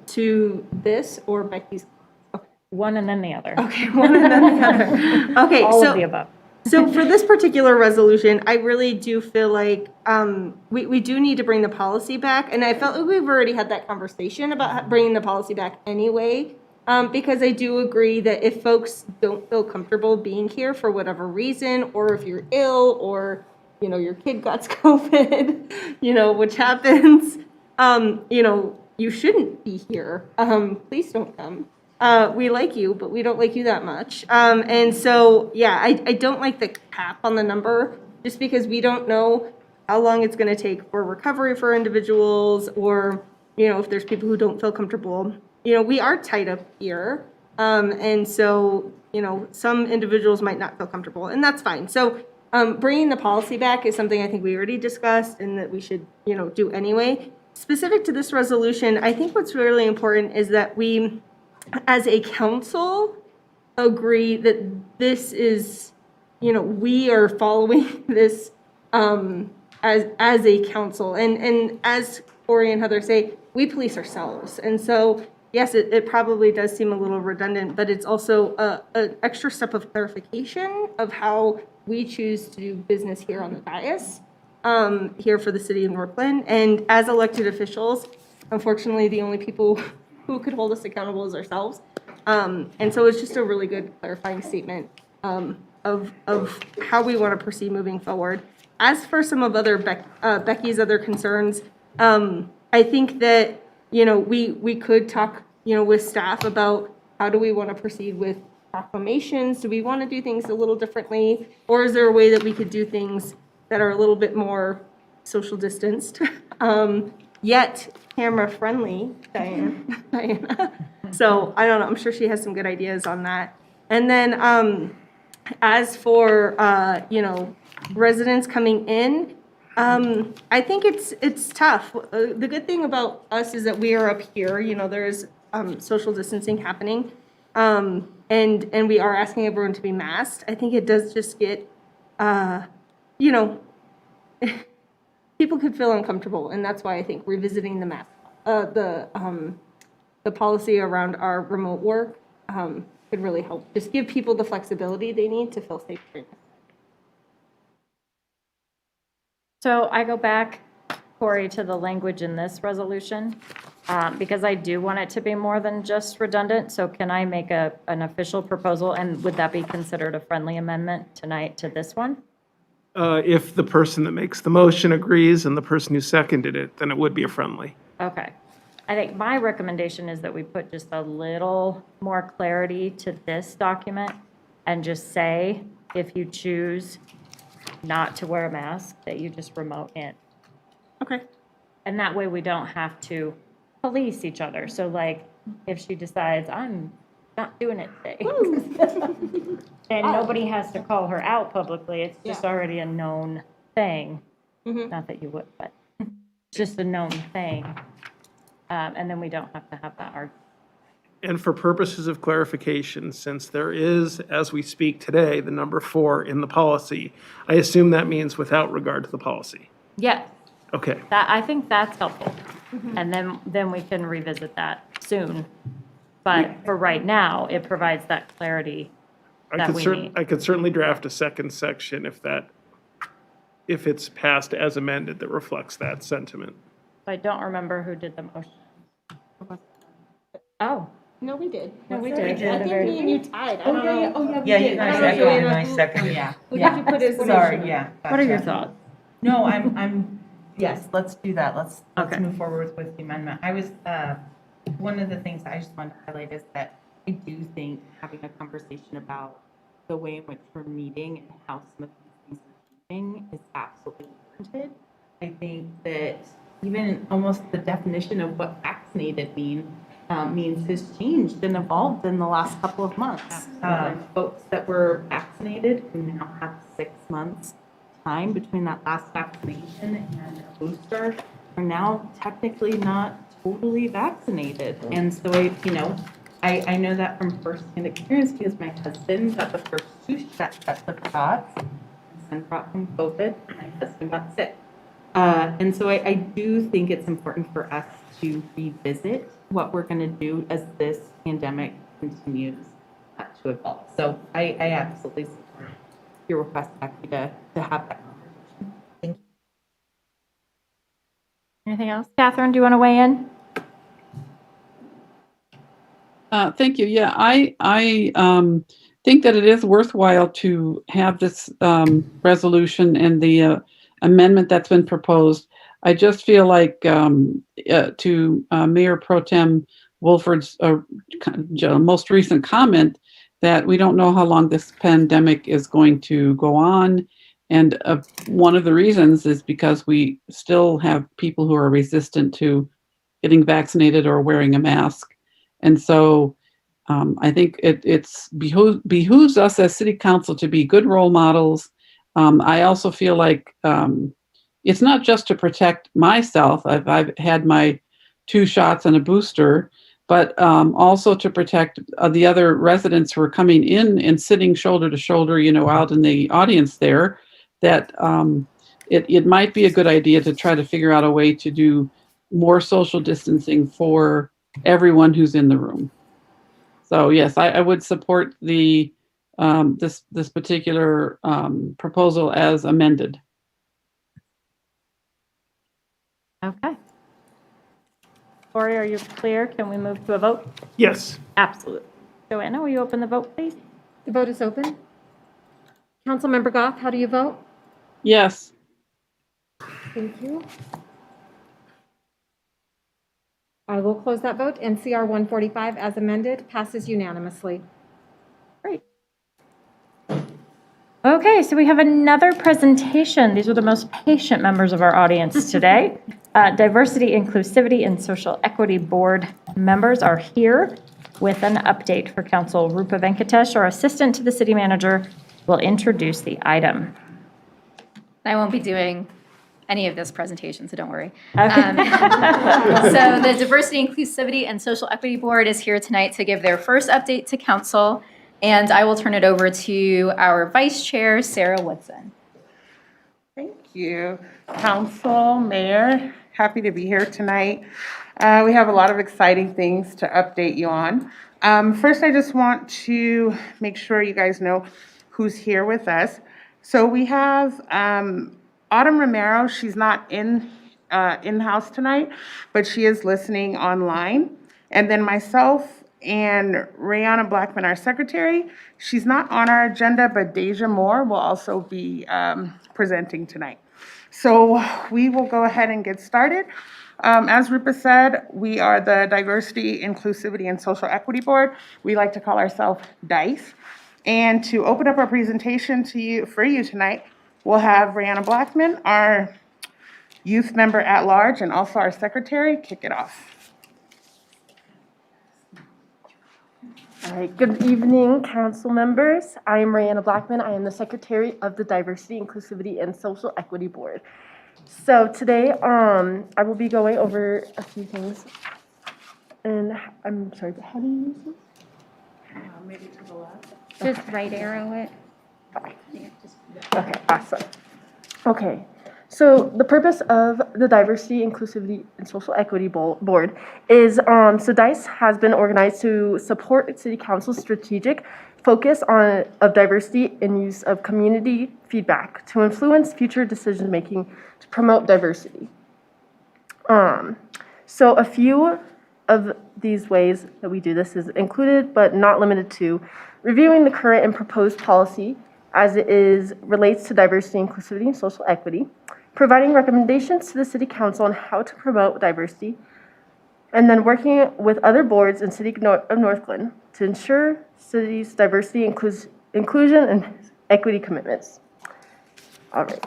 To this or Becky's? Okay. One and then the other. Okay, one and then the other. Okay, All so, of the above. So for this particular resolution, I really do feel like we do need to bring the policy back. And I felt like we've already had that conversation about bringing the policy back anyway. Because I do agree that if folks don't feel comfortable being here for whatever reason, or if you're ill, or, you know, your kid got COVID, you know, which happens, you know, you shouldn't be here. Please don't come. We like you, but we don't like you that much. And so, yeah, I don't like the cap on the number, just because we don't know how long it's going to take for recovery for individuals, or, you know, if there's people who don't feel comfortable. You know, we are tied up here. And so, you know, some individuals might not feel comfortable, and that's fine. So bringing the policy back is something I think we already discussed and that we should, you know, do anyway. Specific to this resolution, I think what's really important is that we, as a council, agree that this is, you know, we are following this as a council. And as Corey and Heather say, we police ourselves. And so, yes, it probably does seem a little redundant, but it's also an extra step of clarification of how we choose to do business here on the dais, here for the city of Northglenn. And as elected officials, unfortunately, the only people who could hold us accountable is ourselves. And so it's just a really good clarifying statement of how we want to proceed moving forward. As for some of Becky's other concerns, I think that, you know, we could talk, you know, with staff about how do we want to proceed with proclamations? Do we want to do things a little differently? Or is there a way that we could do things that are a little bit more social distanced, yet camera friendly, Diana? So I don't know, I'm sure she has some good ideas on that. And then as for, you know, residents coming in, I think it's tough. The good thing about us is that we are up here, you know, there's social distancing happening. And we are asking everyone to be masked. I think it does just get, you know, people could feel uncomfortable, and that's why I think revisiting the mask, the policy around our remote work could really help. Just give people the flexibility they need to feel safe. So I go back, Corey, to the language in this resolution, because I do want it to be more than just redundant. So can I make an official proposal, and would that be considered a friendly amendment tonight to this one? If the person that makes the motion agrees and the person who seconded it, then it would be a friendly. Okay. I think my recommendation is that we put just a little more clarity to this document and just say, if you choose not to wear a mask, that you just remote in. Okay. And that way we don't have to police each other. So like, if she decides, I'm not doing it today, and nobody has to call her out publicly, it's just already a known thing. Not that you would, but it's just a known thing. And then we don't have to have that argument. And for purposes of clarification, since there is, as we speak today, the number 4 in the policy, I assume that means without regard to the policy. Yes. Okay. I think that's helpful. And then we can revisit that soon. But for right now, it provides that clarity that we need. I could certainly draft a second section if it's passed as amended that reflects that sentiment. I don't remember who did the motion. Oh. No, we did. No, we I did. think me and you tied. I don't know. Yeah, you guys seconded and I seconded. Who did you put as the Sorry, motion? yeah. What are your gotcha. thoughts? No, yes, let's do that. Let's Okay. move forward with the amendment. One of the things I just wanted to highlight is that I do think having a conversation about the way in which we're meeting and how some of these things are changing is absolutely warranted. I think that even almost the definition of what vaccinated means has changed and evolved in the last couple of months. Folks that were vaccinated who now have 6 months time between that last vaccination and a booster are now technically not totally vaccinated. And so I know that from firsthand experience because my husband got the first 2 sets of shots. My son brought home COVID. My husband got sick. And so I do think it's important for us to revisit what we're going to do as this pandemic continues to evolve. So I absolutely support your request, Becky, to have that conversation. Thank you. Anything else? Catherine, do you want to weigh in? Thank you. Yeah, I think that it is worthwhile to have this resolution and the amendment that's been proposed. I just feel like to Mayor Pro Tem Wolford's most recent comment that we don't know how long this pandemic is going to go on. And one of the reasons is because we still have people who are resistant to getting vaccinated or wearing a mask. And so I think it's behooves us as City Council to be good role models. I also feel like it's not just to protect myself. I've had my 2 shots and a booster, but also to protect the other residents who are coming in and sitting shoulder to shoulder, out in the audience there, that it might be a good idea to try to figure out a way to do more social distancing for everyone who's in the room. So yes, I would support the this particular proposal as amended. Okay. Corey, are you clear? Can we move to a vote? Yes. Absolutely. Joanna, will you open the vote, please? The vote is open. Councilmember Goff, how do you vote? Yes. Thank you. I will close that vote, and CR 145 as amended passes unanimously. Great. Okay, so we have another presentation. These are the most patient members of our audience today. Diversity, Inclusivity, and Social Equity Board members are here with an update for Council. Rupa Venkatesh, our assistant to the city manager, will introduce the item. I won't be doing any of this presentation, so don't worry. So the Diversity, Inclusivity, and Social Equity Board is here tonight to give their first update to council, and I will turn it over to our Vice Chair, Sarah Woodson. Thank you, Council, Mayor. Happy to be here tonight. We have a lot of exciting things to update you on. First, I just want to make sure you guys know who's here with us. So we have Autumn Romero. She's not in-house tonight, but she is listening online. And then myself and Rayanna Blackman, our secretary. She's not on our agenda, but Deja Moore will also be presenting tonight. So we will go ahead and get started. As Rupa said, we are the Diversity, Inclusivity, and Social Equity Board. We like to call ourselves DICE. And to open up our presentation for you tonight, we'll have Rayanna Blackman, our youth member at large, and also our secretary, kick it off. All right, good evening, council members. I am Rayanna Blackman. I am the secretary of the Diversity, Inclusivity, and Social Equity Board. So today, I will be going over a few things. And I'm sorry, but how do you use this? Maybe to the left. Just right arrow it. Okay, awesome. Okay, so the purpose of the Diversity, Inclusivity, and Social Equity Board is, so DICE has been organized to support City Council's strategic focus of diversity and use of community feedback to influence future decision-making to promote diversity. So a few of these ways that we do this is included, but not limited to, reviewing the current and proposed policy as it relates to diversity, inclusivity, and social equity, providing recommendations to the City Council on how to promote diversity, and then working with other boards in City of Northglenn to ensure city's diversity, inclusion, and equity commitments. All right.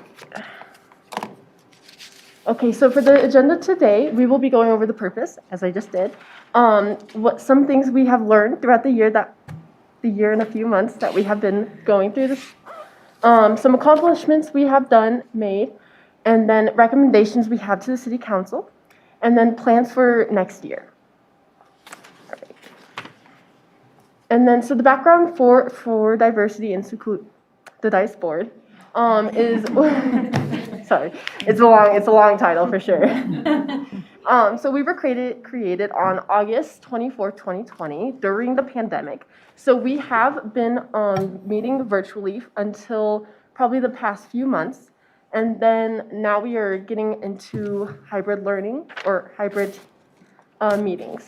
Okay, so for the agenda today, we will be going over the purpose, as I just did, some things we have learned throughout the year and a few months that we have been going through this, some accomplishments we have made, and then recommendations we have to the City Council, and then plans for next year. All right. And then, so the background for diversity and the DICE board is, sorry, it's a long title for sure. So we were created on August 24, 2020 during the pandemic. So we have been meeting virtually until probably the past few months. And then now we are getting into hybrid learning or hybrid meetings.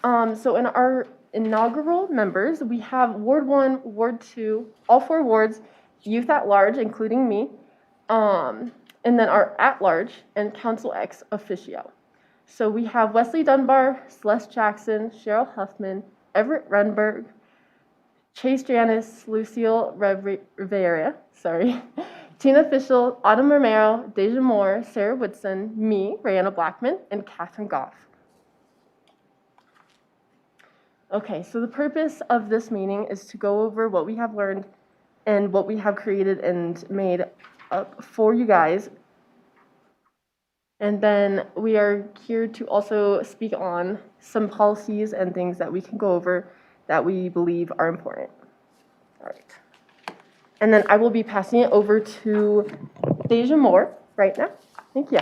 So in our inaugural members, we have Ward 1, Ward 2, all 4 wards, youth at large, including me, and then our at large and Council X officio. So we have Wesley Dunbar, Celeste Jackson, Cheryl Huffman, Everett Renberg, Chase Janice, Lucille Rivera, Tina Fischel, Autumn Romero, Deja Moore, Sarah Woodson, me, Rayanna Blackman, and Catherine Goff. Okay, so the purpose of this meeting is to go over what we have learned and what we have created and made up for you guys. And then we are here to also speak on some policies and things that we can go over that we believe are important. All right. And then I will be passing it over to Deja Moore right now. Thank you.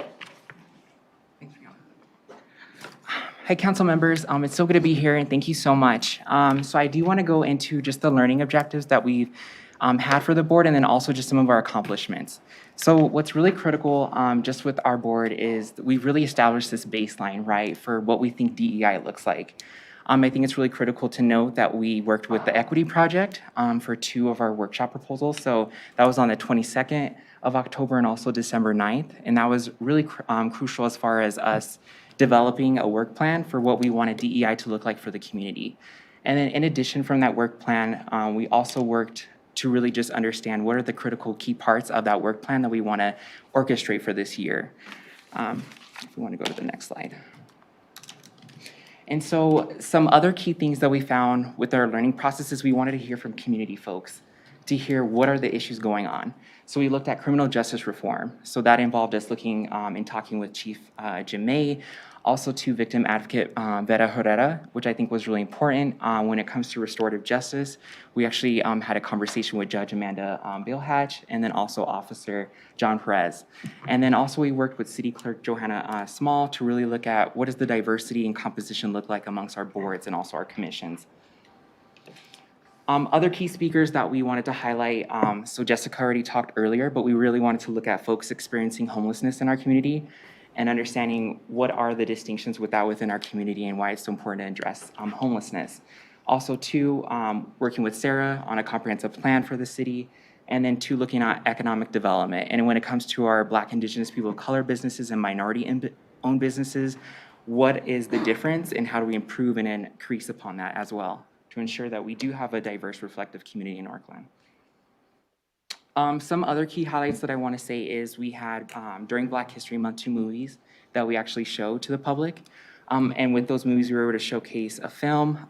Hi, council members. It's so good to be here, and thank you so much. So I do want to go into just the learning objectives that we've had for the board, and then also just some of our accomplishments. So what's really critical just with our board is that we've really established this baseline, right, for what we think DEI looks like. I think it's really critical to note that we worked with the Equity Project for 2 of our workshop proposals. So that was on the 22nd of October and also December 9th. And that was really crucial as far as us developing a work plan for what we wanted DEI to look like for the community. And then in addition from that work plan, we also worked to really just understand what are the critical key parts of that work plan that we want to orchestrate for this year. If we want to go to the next slide. And so some other key things that we found with our learning process is we wanted to hear from community folks to hear what are the issues going on. So we looked at criminal justice reform. So that involved us looking and talking with Chief Jim May, also to victim advocate Vera Herrera, which I think was really important when it comes to restorative justice. We actually had a conversation with Judge Amanda Balehatch, and then also Officer John Perez. And then also we worked with City Clerk Johanna Small to really look at what does the diversity and composition look like amongst our boards and also our commissions. Other key speakers that we wanted to highlight, so Jessica already talked earlier, but we really wanted to look at folks experiencing homelessness in our community and understanding what are the distinctions with that within our community and why it's so important to address homelessness. Also, two, working with Sarah on a comprehensive plan for the city, and then two, looking at economic development. And when it comes to our Black, Indigenous, people of color businesses and minority-owned businesses, what is the difference and how do we improve and increase upon that as well to ensure that we do have a diverse, reflective community in Northglenn. Some other key highlights that I want to say is we had, during Black History Month, 2 movies that we actually showed to the public. And with those movies, we were able to showcase a film,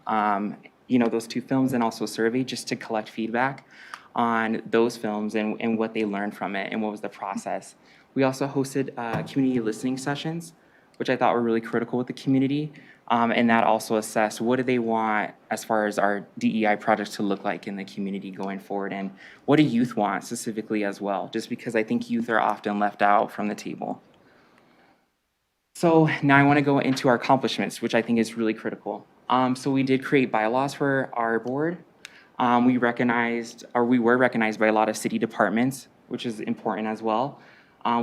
those 2 films, and also a survey just to collect feedback on those films and what they learned from it and what was the process. We also hosted community listening sessions, which I thought were really critical with the community. And that also assessed what do they want as far as our DEI projects to look like in the community going forward, and what do youth want specifically as well, just because I think youth are often left out from the table. So now I want to go into our accomplishments, which I think is really critical. So we did create bylaws for our board. We were recognized by a lot of city departments, which is important as well.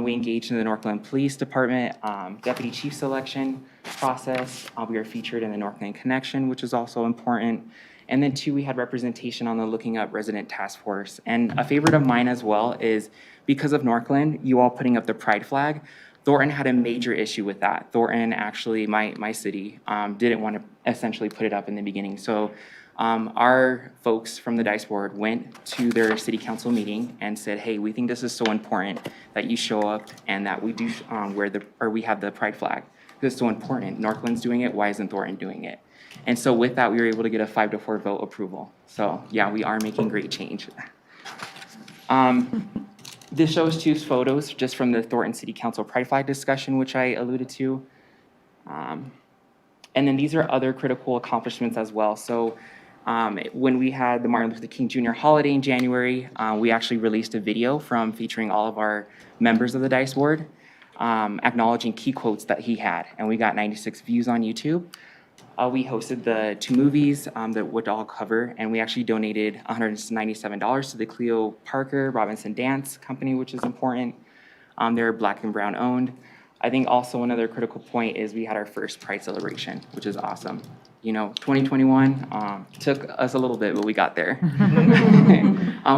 We engaged in the Northglenn Police Department deputy chief selection process. We are featured in the Northglenn Connection, which is also important. And then 2, we had representation on the Looking Up Resident Task Force. And a favorite of mine as well is because of Northglenn, you all putting up the pride flag, Thornton had a major issue with that. Thornton, actually, my city, didn't want to essentially put it up in the beginning. So our folks from the Dice Board went to their city council meeting and said, hey, we think this is so important that you show up and that we do we have the pride flag. This is so important. Northglenn's doing it, why isn't Thornton doing it? And so with that, we were able to get a 5-4 vote approval. So yeah, we are making great change. This shows 2 photos just from the Thornton City Council pride flag discussion, which I alluded to. And then these are other critical accomplishments as well. So when we had the Martin Luther King Jr. holiday in January, we actually released a video featuring all of our members of the Dice Board, acknowledging key quotes that he had, and we got 96 views on YouTube. We hosted the 2 movies that would all cover, and we actually donated $197 to the Cleo Parker Robinson Dance Company, which is important. They're Black and brown owned. I think also another critical point is we had our first Pride celebration, which is awesome. 2021 took us a little bit, but we got there.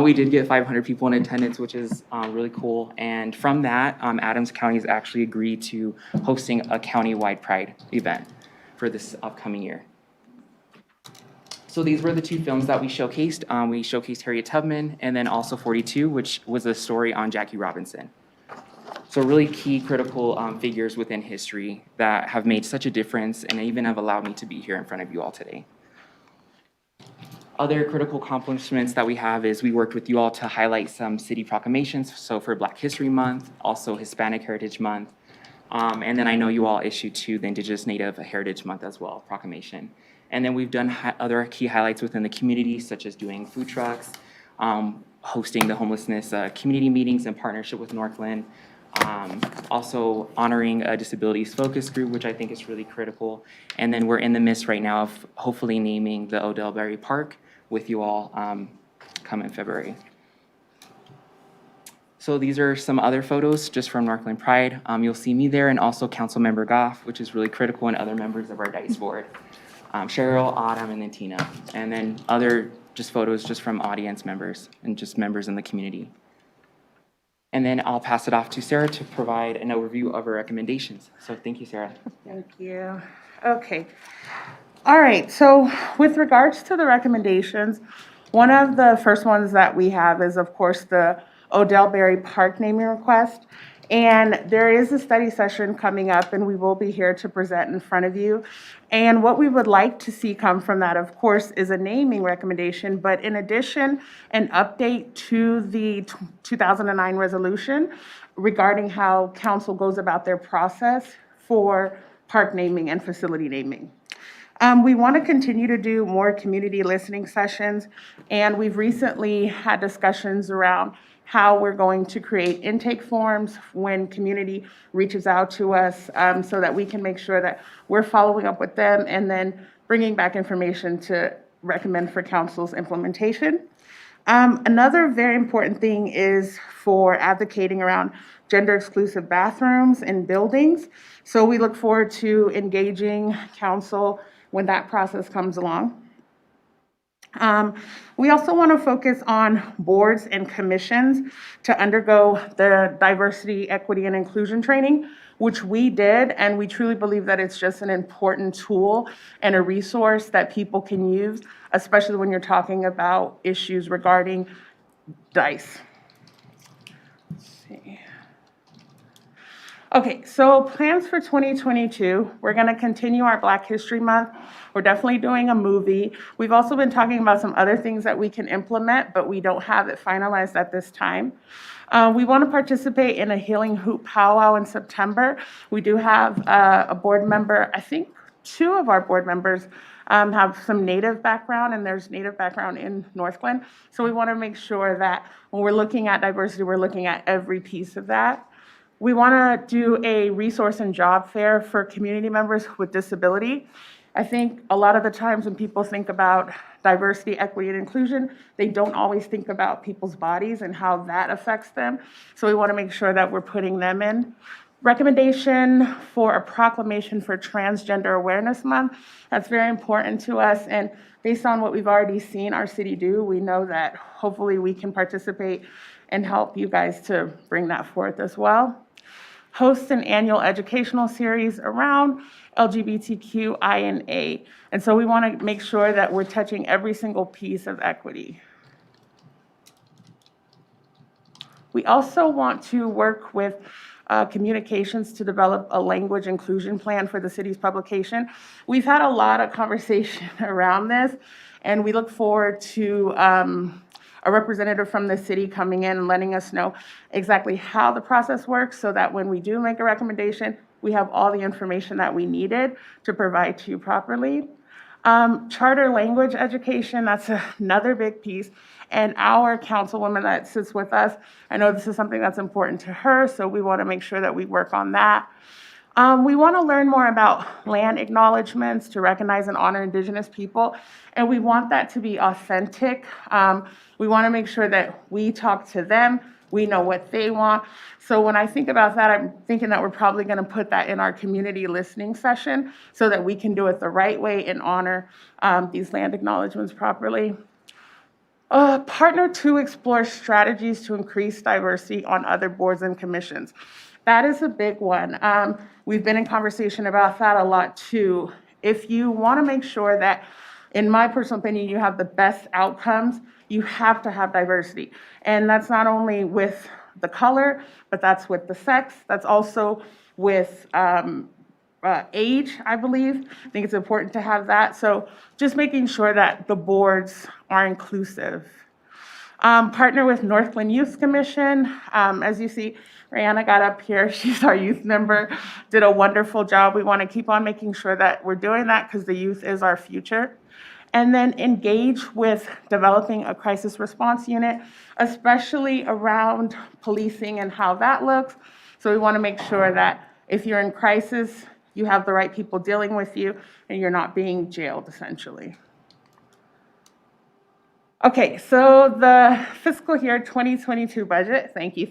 We did get 500 people in attendance, which is really cool. And from that, Adams County has actually agreed to hosting a county-wide Pride event for this upcoming year. So these were the 2 films that we showcased. We showcased Harriet Tubman and then also 42, which was a story on Jackie Robinson. So really key critical figures within history that have made such a difference and even have allowed me to be here in front of you all today. Other critical accomplishments that we have is we worked with you all to highlight some city proclamations. So for Black History Month, also Hispanic Heritage Month, and then I know you all issued to the Indigenous Native Heritage Month as well, proclamation. And then we've done other key highlights within the community, such as doing food trucks, hosting the homelessness community meetings in partnership with Northglenn, also honoring a disabilities focus group, which I think is really critical. And then we're in the midst right now of hopefully naming the Odell Berry Park with you all come in February. So these are some other photos just from Northglenn Pride. You'll see me there and also Councilmember Goff, which is really critical, and other members of our Dice Board. Cheryl, Autumn, and then Tina. And then other just photos just from audience members and just members in the community. And then I'll pass it off to Sarah to provide an overview of our recommendations. So thank you, Sarah. Thank you. Okay. All right. So with regards to the recommendations, one of the first ones that we have is, of course, the Odell Berry Park naming request. And there is a study session coming up, and we will be here to present in front of you. And what we would like to see come from that, of course, is a naming recommendation, but in addition, an update to the 2009 resolution regarding how council goes about their process for park naming and facility naming. We want to continue to do more community listening sessions, and we've recently had discussions around how we're going to create intake forms when community reaches out to us, so that we can make sure that we're following up with them and then bringing back information to recommend for council's implementation. Another very important thing is for advocating around gender-exclusive bathrooms in buildings. So we look forward to engaging council when that process comes along. We also want to focus on boards and commissions to undergo the diversity, equity, and inclusion training, which we did, and we truly believe that it's just an important tool and a resource that people can use, especially when you're talking about issues regarding DICE. Let's see. Okay, so plans for 2022, we're going to continue our Black History Month. We're definitely doing a movie. We've also been talking about some other things that we can implement, but we don't have it finalized at this time. We want to participate in a Healing Hoop powwow in September. We do have a board member, I think 2 of our board members have some Native background, and there's Native background in Northglenn. So we want to make sure that when we're looking at diversity, we're looking at every piece of that. We want to do a resource and job fair for community members with disability. I think a lot of the times when people think about diversity, equity, and inclusion, they don't always think about people's bodies and how that affects them. So we want to make sure that we're putting them in. Recommendation for a proclamation for Transgender Awareness Month. That's very important to us. And based on what we've already seen our city do, we know that hopefully we can participate and help you guys to bring that forth as well. Host an annual educational series around LGBTQIA. And so we want to make sure that we're touching every single piece of equity. We also want to work with communications to develop a language inclusion plan for the city's publication. We've had a lot of conversation around this, and we look forward to a representative from the city coming in and letting us know exactly how the process works so that when we do make a recommendation, we have all the information that we needed to provide to you properly. Charter language education, that's another big piece. And our councilwoman that sits with us, I know this is something that's important to her, so we want to make sure that we work on that. We want to learn more about land acknowledgements to recognize and honor Indigenous people, and we want that to be authentic. We want to make sure that we talk to them, we know what they want. So when I think about that, I'm thinking that we're probably going to put that in our community listening session so that we can do it the right way and honor these land acknowledgements properly. Partner to explore strategies to increase diversity on other boards and commissions. That is a big one. We've been in conversation about that a lot too. If you want to make sure that, in my personal opinion, you have the best outcomes, you have to have diversity. And that's not only with the color, but that's with the sex. That's also with age, I believe. I think it's important to have that. So just making sure that the boards are inclusive. Partner with Northglenn Youth Commission. As you see, Rihanna got up here. She's our youth member, did a wonderful job. We want to keep on making sure that we're doing that because the youth is our future. And then engage with developing a crisis response unit, especially around policing and how that looks. So we want to make sure that if you're in crisis, you have the right people dealing with you and you're not being jailed, essentially. Okay, so the fiscal year 2022 budget, thank you.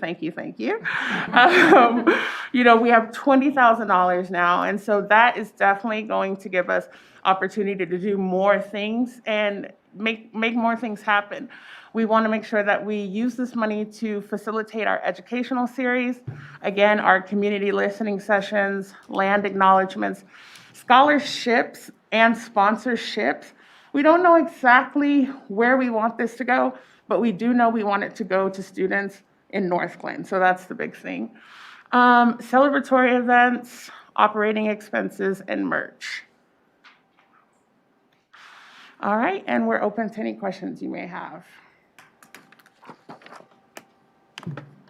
You know, we have $20,000 now, and so that is definitely going to give us opportunity to do more things and make more things happen. We want to make sure that we use this money to facilitate our educational series, again, our community listening sessions, land acknowledgements, scholarships, and sponsorships. We don't know exactly where we want this to go, but we do know we want it to go to students in Northglenn, so that's the big thing. Celebratory events, operating expenses, and merch. All right, and we're open to any questions you may have.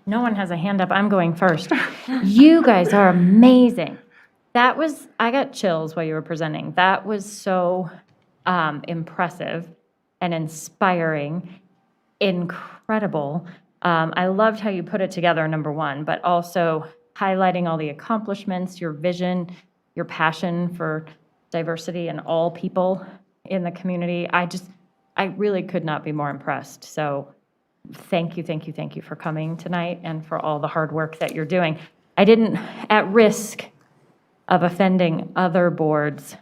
No one has a hand up. I'm going first. You guys are amazing. I got chills while you were presenting. That was so impressive and inspiring, incredible. I loved how you put it together, number one, but also highlighting all the accomplishments, your vision, your passion for diversity and all people in the community. I really could not be more impressed. So thank you, thank you, thank you for coming tonight and for all the hard work that you're doing. I didn't, at risk of offending other boards,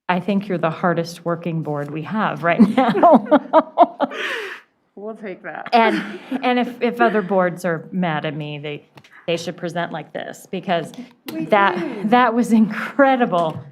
I think you're the hardest working board we have right now. We'll take that. And if other boards are mad at me, they should present like this, because that was incredible.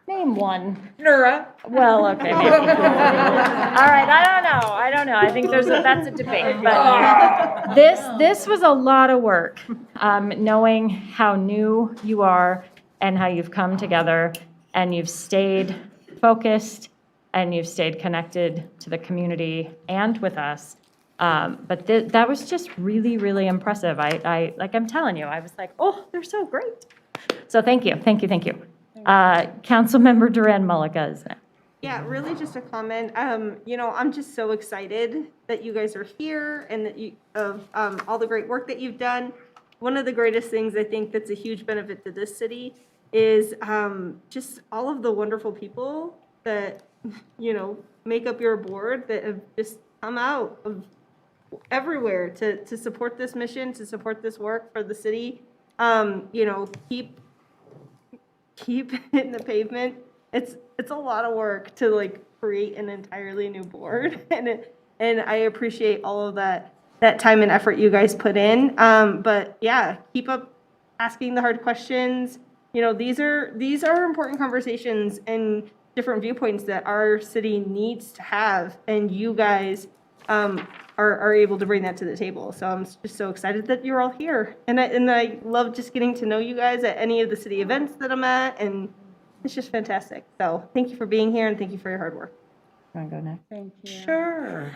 Name one. Nura. Well, okay, maybe. All right, I don't know. I think that's a debate. But this was a lot of work, knowing how new you are and how you've come together and you've stayed focused and you've stayed connected to the community and with us. But that was just really, really impressive. Like I'm telling you, I was like, oh, they're so great. So thank you. Councilmember Duran Mulliga is next. Yeah, really just a comment. I'm just so excited that you guys are here and that all the great work that you've done. One of the greatest things I think that's a huge benefit to this city is just all of the wonderful people that, make up your board that have just come out of everywhere to support this mission, to support this work for the city. Keep hitting the pavement. It's a lot of work to create an entirely new board, and I appreciate all of that time and effort you guys put in. But yeah, keep up asking the hard questions. These are important conversations and different viewpoints that our city needs to have, and you guys are able to bring that to the table. So I'm just so excited that you're all here, and I love just getting to know you guys at any of the city events that I'm at, and it's just fantastic. So thank you for being here, and thank you for your hard work. You want to go next? Thank you. Sure.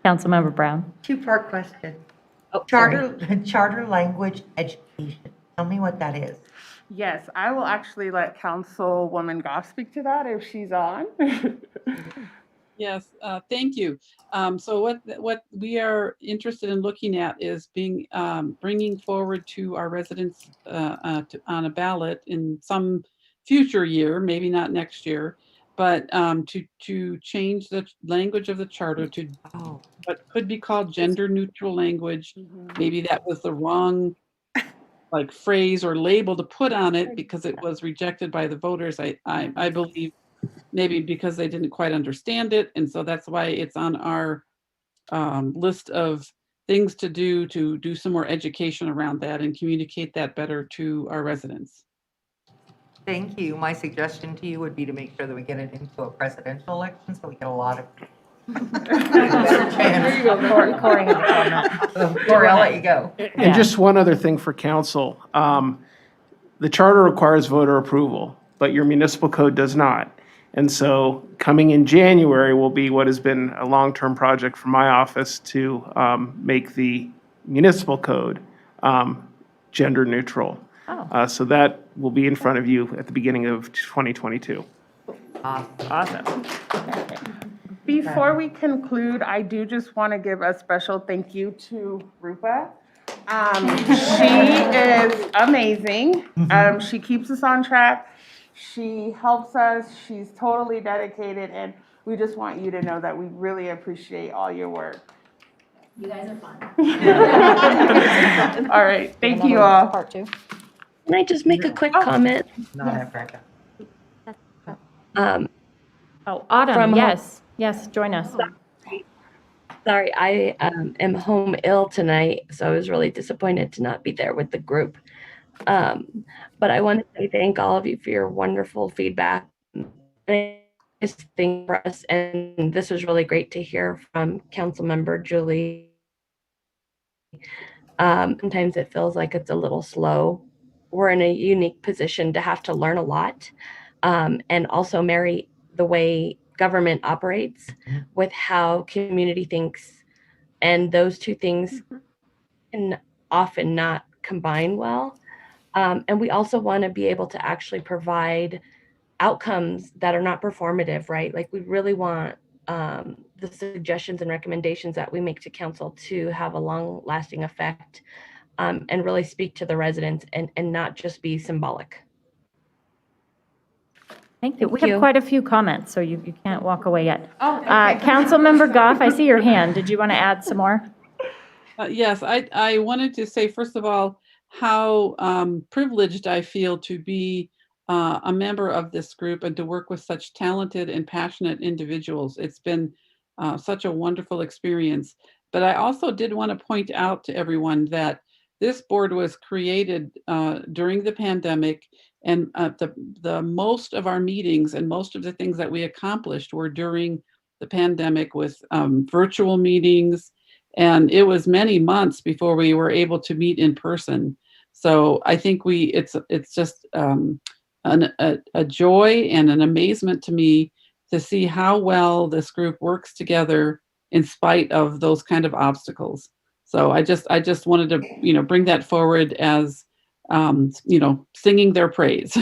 Councilmember Brown. Two-part question. Oh, Charter language education. Tell me what that is. Yes, I will actually let Councilwoman Goff speak to that if she's on. Yes, thank you. So what we are interested in looking at is bringing forward to our residents on a ballot in some future year, maybe not next year, but to change the language of the charter to what could be called gender neutral language. Maybe that was the wrong phrase or label to put on it because it was rejected by the voters. I believe maybe because they didn't quite understand it. And so that's why it's on our list of things to do some more education around that and communicate that better to our residents. Thank you. My suggestion to you would be to make sure that we get it into a presidential election so we get a lot of. There you go, Corey. Corey, I'll let you go. And just one other thing for council. The charter requires voter approval, but your municipal code does not. And so coming in January will be what has been a long-term project for my office to make the municipal code gender neutral. So that will be in front of you at the beginning of 2022. Awesome. Before we conclude, I do just want to give a special thank you to Rupa. She is amazing. She keeps us on track. She helps us. She's totally dedicated, and we just want you to know that we really appreciate all your work. You guys are fun. All right. Thank you all. Part two. Can I just make a quick comment? Autumn, yes. Yes, join us. Sorry, I am home ill tonight, so I was really disappointed to not be there with the group. But I want to say thank all of you for your wonderful feedback. It's thing for us, and this was really great to hear from Councilmember Julie. Sometimes it feels like it's a little slow. We're in a unique position to have to learn a lot, and also marry the way government operates with how community thinks. And those two things can often not combine well. And we also want to be able to actually provide outcomes that are not performative, right? Like we really want the suggestions and recommendations that we make to council to have a long lasting effect, and really speak to the residents and not just be symbolic. Thank you. We Thank have you. quite a few comments, so you can't walk away yet. Oh, okay. Councilmember Goff, I see your hand. Did you want to add some more? Yes, I wanted to say, first of all, how privileged I feel to be a member of this group and to work with such talented and passionate individuals. It's been such a wonderful experience. But I also did want to point out to everyone that this board was created during the pandemic, and the most of our meetings and most of the things that we accomplished were during the pandemic with virtual meetings. And it was many months before we were able to meet in person. So I think it's just a joy and an amazement to me to see how well this group works together in spite of those kind of obstacles. So I just wanted to bring that forward as singing their praise.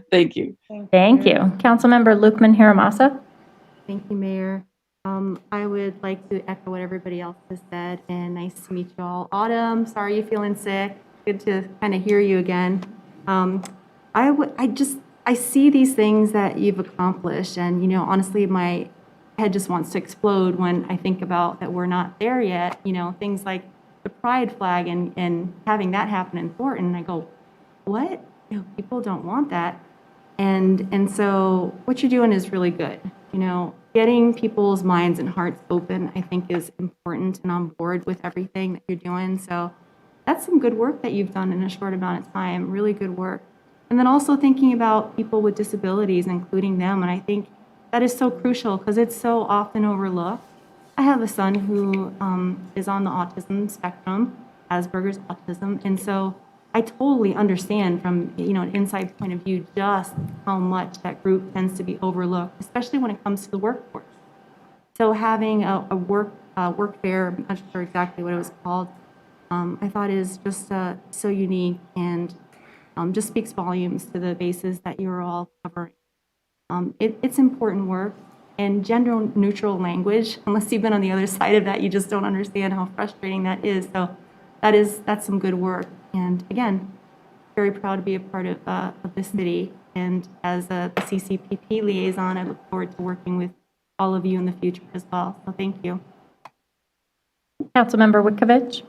Thank you. Thank you. Councilmember Lukman Hiramasa. Thank you, Mayor. I would like to echo what everybody else has said, and nice to meet you all. Autumn, sorry you're feeling sick. Good to kind of hear you again. I see these things that you've accomplished, and honestly, my head just wants to explode when I think about that we're not there yet. Things like the pride flag and having that happen in Thornton. I go, what? People don't want that. And so what you're doing is really good. Getting people's minds and hearts open, I think, is important and on board with everything that you're doing. So that's some good work that you've done in a short amount of time, really good work. And then also thinking about people with disabilities, including them. And I think that is so crucial because it's so often overlooked. I have a son who is on the autism spectrum, Asperger's autism. And so I totally understand from an inside point of view just how much that group tends to be overlooked, especially when it comes to the workforce. So having a work fair, I'm not sure exactly what it was called, I thought is just so unique and just speaks volumes to the bases that you're all covering. It's important work, and gender neutral language, unless you've been on the other side of that, you just don't understand how frustrating that is. So that's some good work. And again, very proud to be a part of the city. And as a CCPP liaison, I look forward to working with all of you in the future as well. So thank you. Councilmember Wikovich.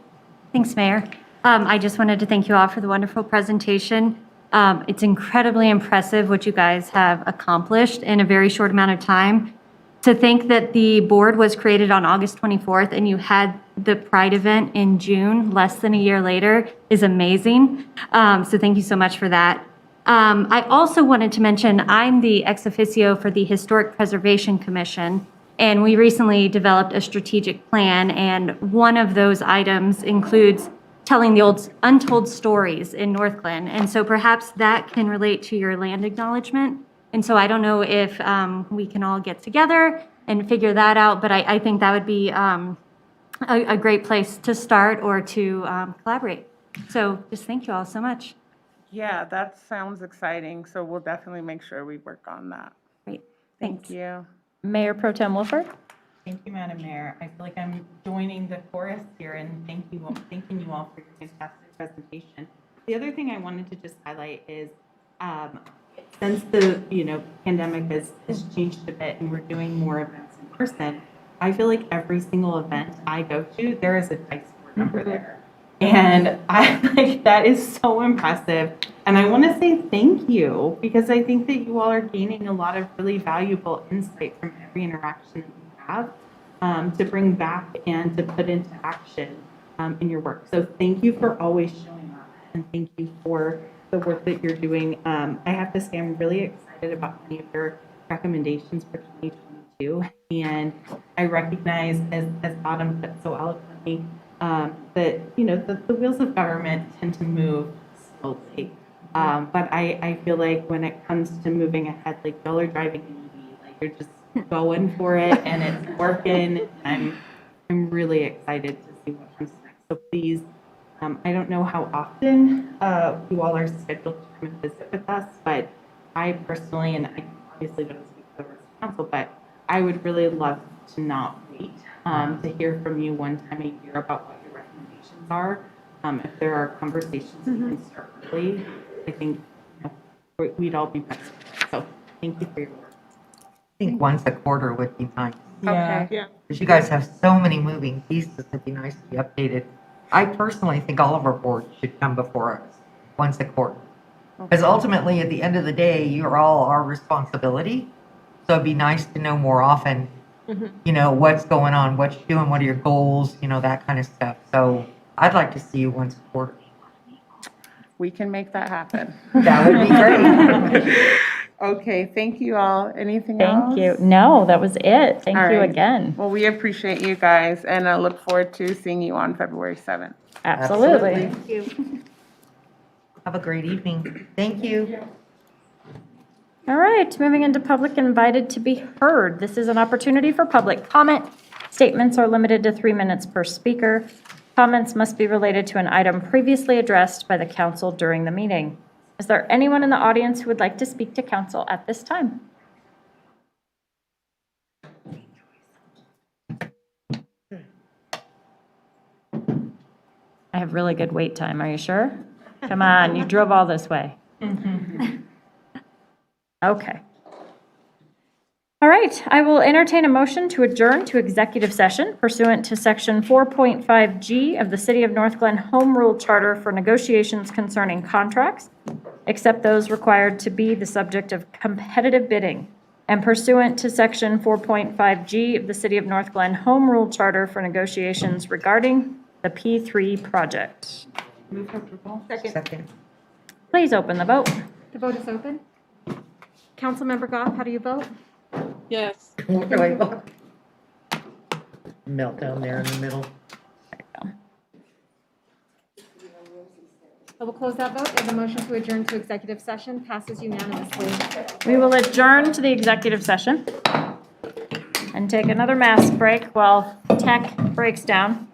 Thanks, Mayor. I just wanted to thank you all for the wonderful presentation. It's incredibly impressive what you guys have accomplished in a very short amount of time. To think that the board was created on August 24th and you had the Pride event in June, less than a year later, is amazing. So thank you so much for that. I also wanted to mention I'm the ex officio for the Historic Preservation Commission, and we recently developed a strategic plan, and one of those items includes telling the old untold stories in Northglenn. And so perhaps that can relate to your land acknowledgement. And so I don't know if we can all get together and figure that out, but I think that would be a great place to start or to collaborate. So just thank you all so much. Yeah, that sounds exciting. So we'll definitely make sure we work on that. Great. Thank you. Mayor Pro Tem Wolford. Thank you, Madam Mayor. I feel like I'm joining the chorus here and thanking you all for your fantastic presentation. The other thing I wanted to just highlight is since the pandemic has changed a bit and we're doing more events in person, I feel like every single event I go to, there is a dice board number there. And I like that is so impressive. And I want to say thank you because I think that you all are gaining a lot of really valuable insight from every interaction that you have to bring back and to put into action in your work. So thank you for always showing up and thank you for the work that you're doing. I have to say I'm really excited about many of your recommendations for 2022. And I recognize, as Autumn put so eloquently, that, the wheels of government tend to move slowly. But I feel like when it comes to moving ahead, like y'all are driving an EV, like you're just going for it and it's working. I'm really excited to see what comes next. So please, I don't know how often you all are scheduled to come and visit with us, but I personally, and I obviously don't speak for the rest of the council, but I would really love to not wait to hear from you one time a year about what your recommendations are. If there are conversations we can start early, I think we'd all be best. So thank you for your work. I think once a quarter would be nice. Okay. Yeah. Because you guys have so many moving pieces, it'd be nice to be updated. I personally think all of our boards should come before us once a quarter. Because ultimately, at the end of the day, you're all our responsibility. So it'd be nice to know more often, what's going on, what you're doing, what are your goals, that kind of stuff. So I'd like to see you once a quarter. We can make that happen. That would be great. Okay, thank you all. Anything else? Thank you. No, that was it. Thank All you right. again. Well, we appreciate you guys, and I look forward to seeing you on February 7th. Absolutely. Thank you. Have a great evening. Thank you. All right, moving into public invited to be heard. This is an opportunity for public comment. Statements are limited to 3 minutes per speaker. Comments must be related to an item previously addressed by the council during the meeting. Is there anyone in the audience who would like to speak to council at this time? I have really good wait time. Are you sure? Come on, you drove all this way. Okay. All right, I will entertain a motion to adjourn to executive session pursuant to Section 4.5G of the City of Northglenn Home Rule Charter for negotiations concerning contracts, except those required to be the subject of competitive bidding, and pursuant to Section 4.5G of the City of Northglenn Home Rule Charter for negotiations regarding the P3 project. Move for approval. Second. Please open the vote. The vote is open. Councilmember Goff, how do you vote? Yes. Meltdown there in the middle. I will close that vote, and the motion to adjourn to executive session passes unanimously. We will adjourn to the executive session and take another mask break while tech breaks down.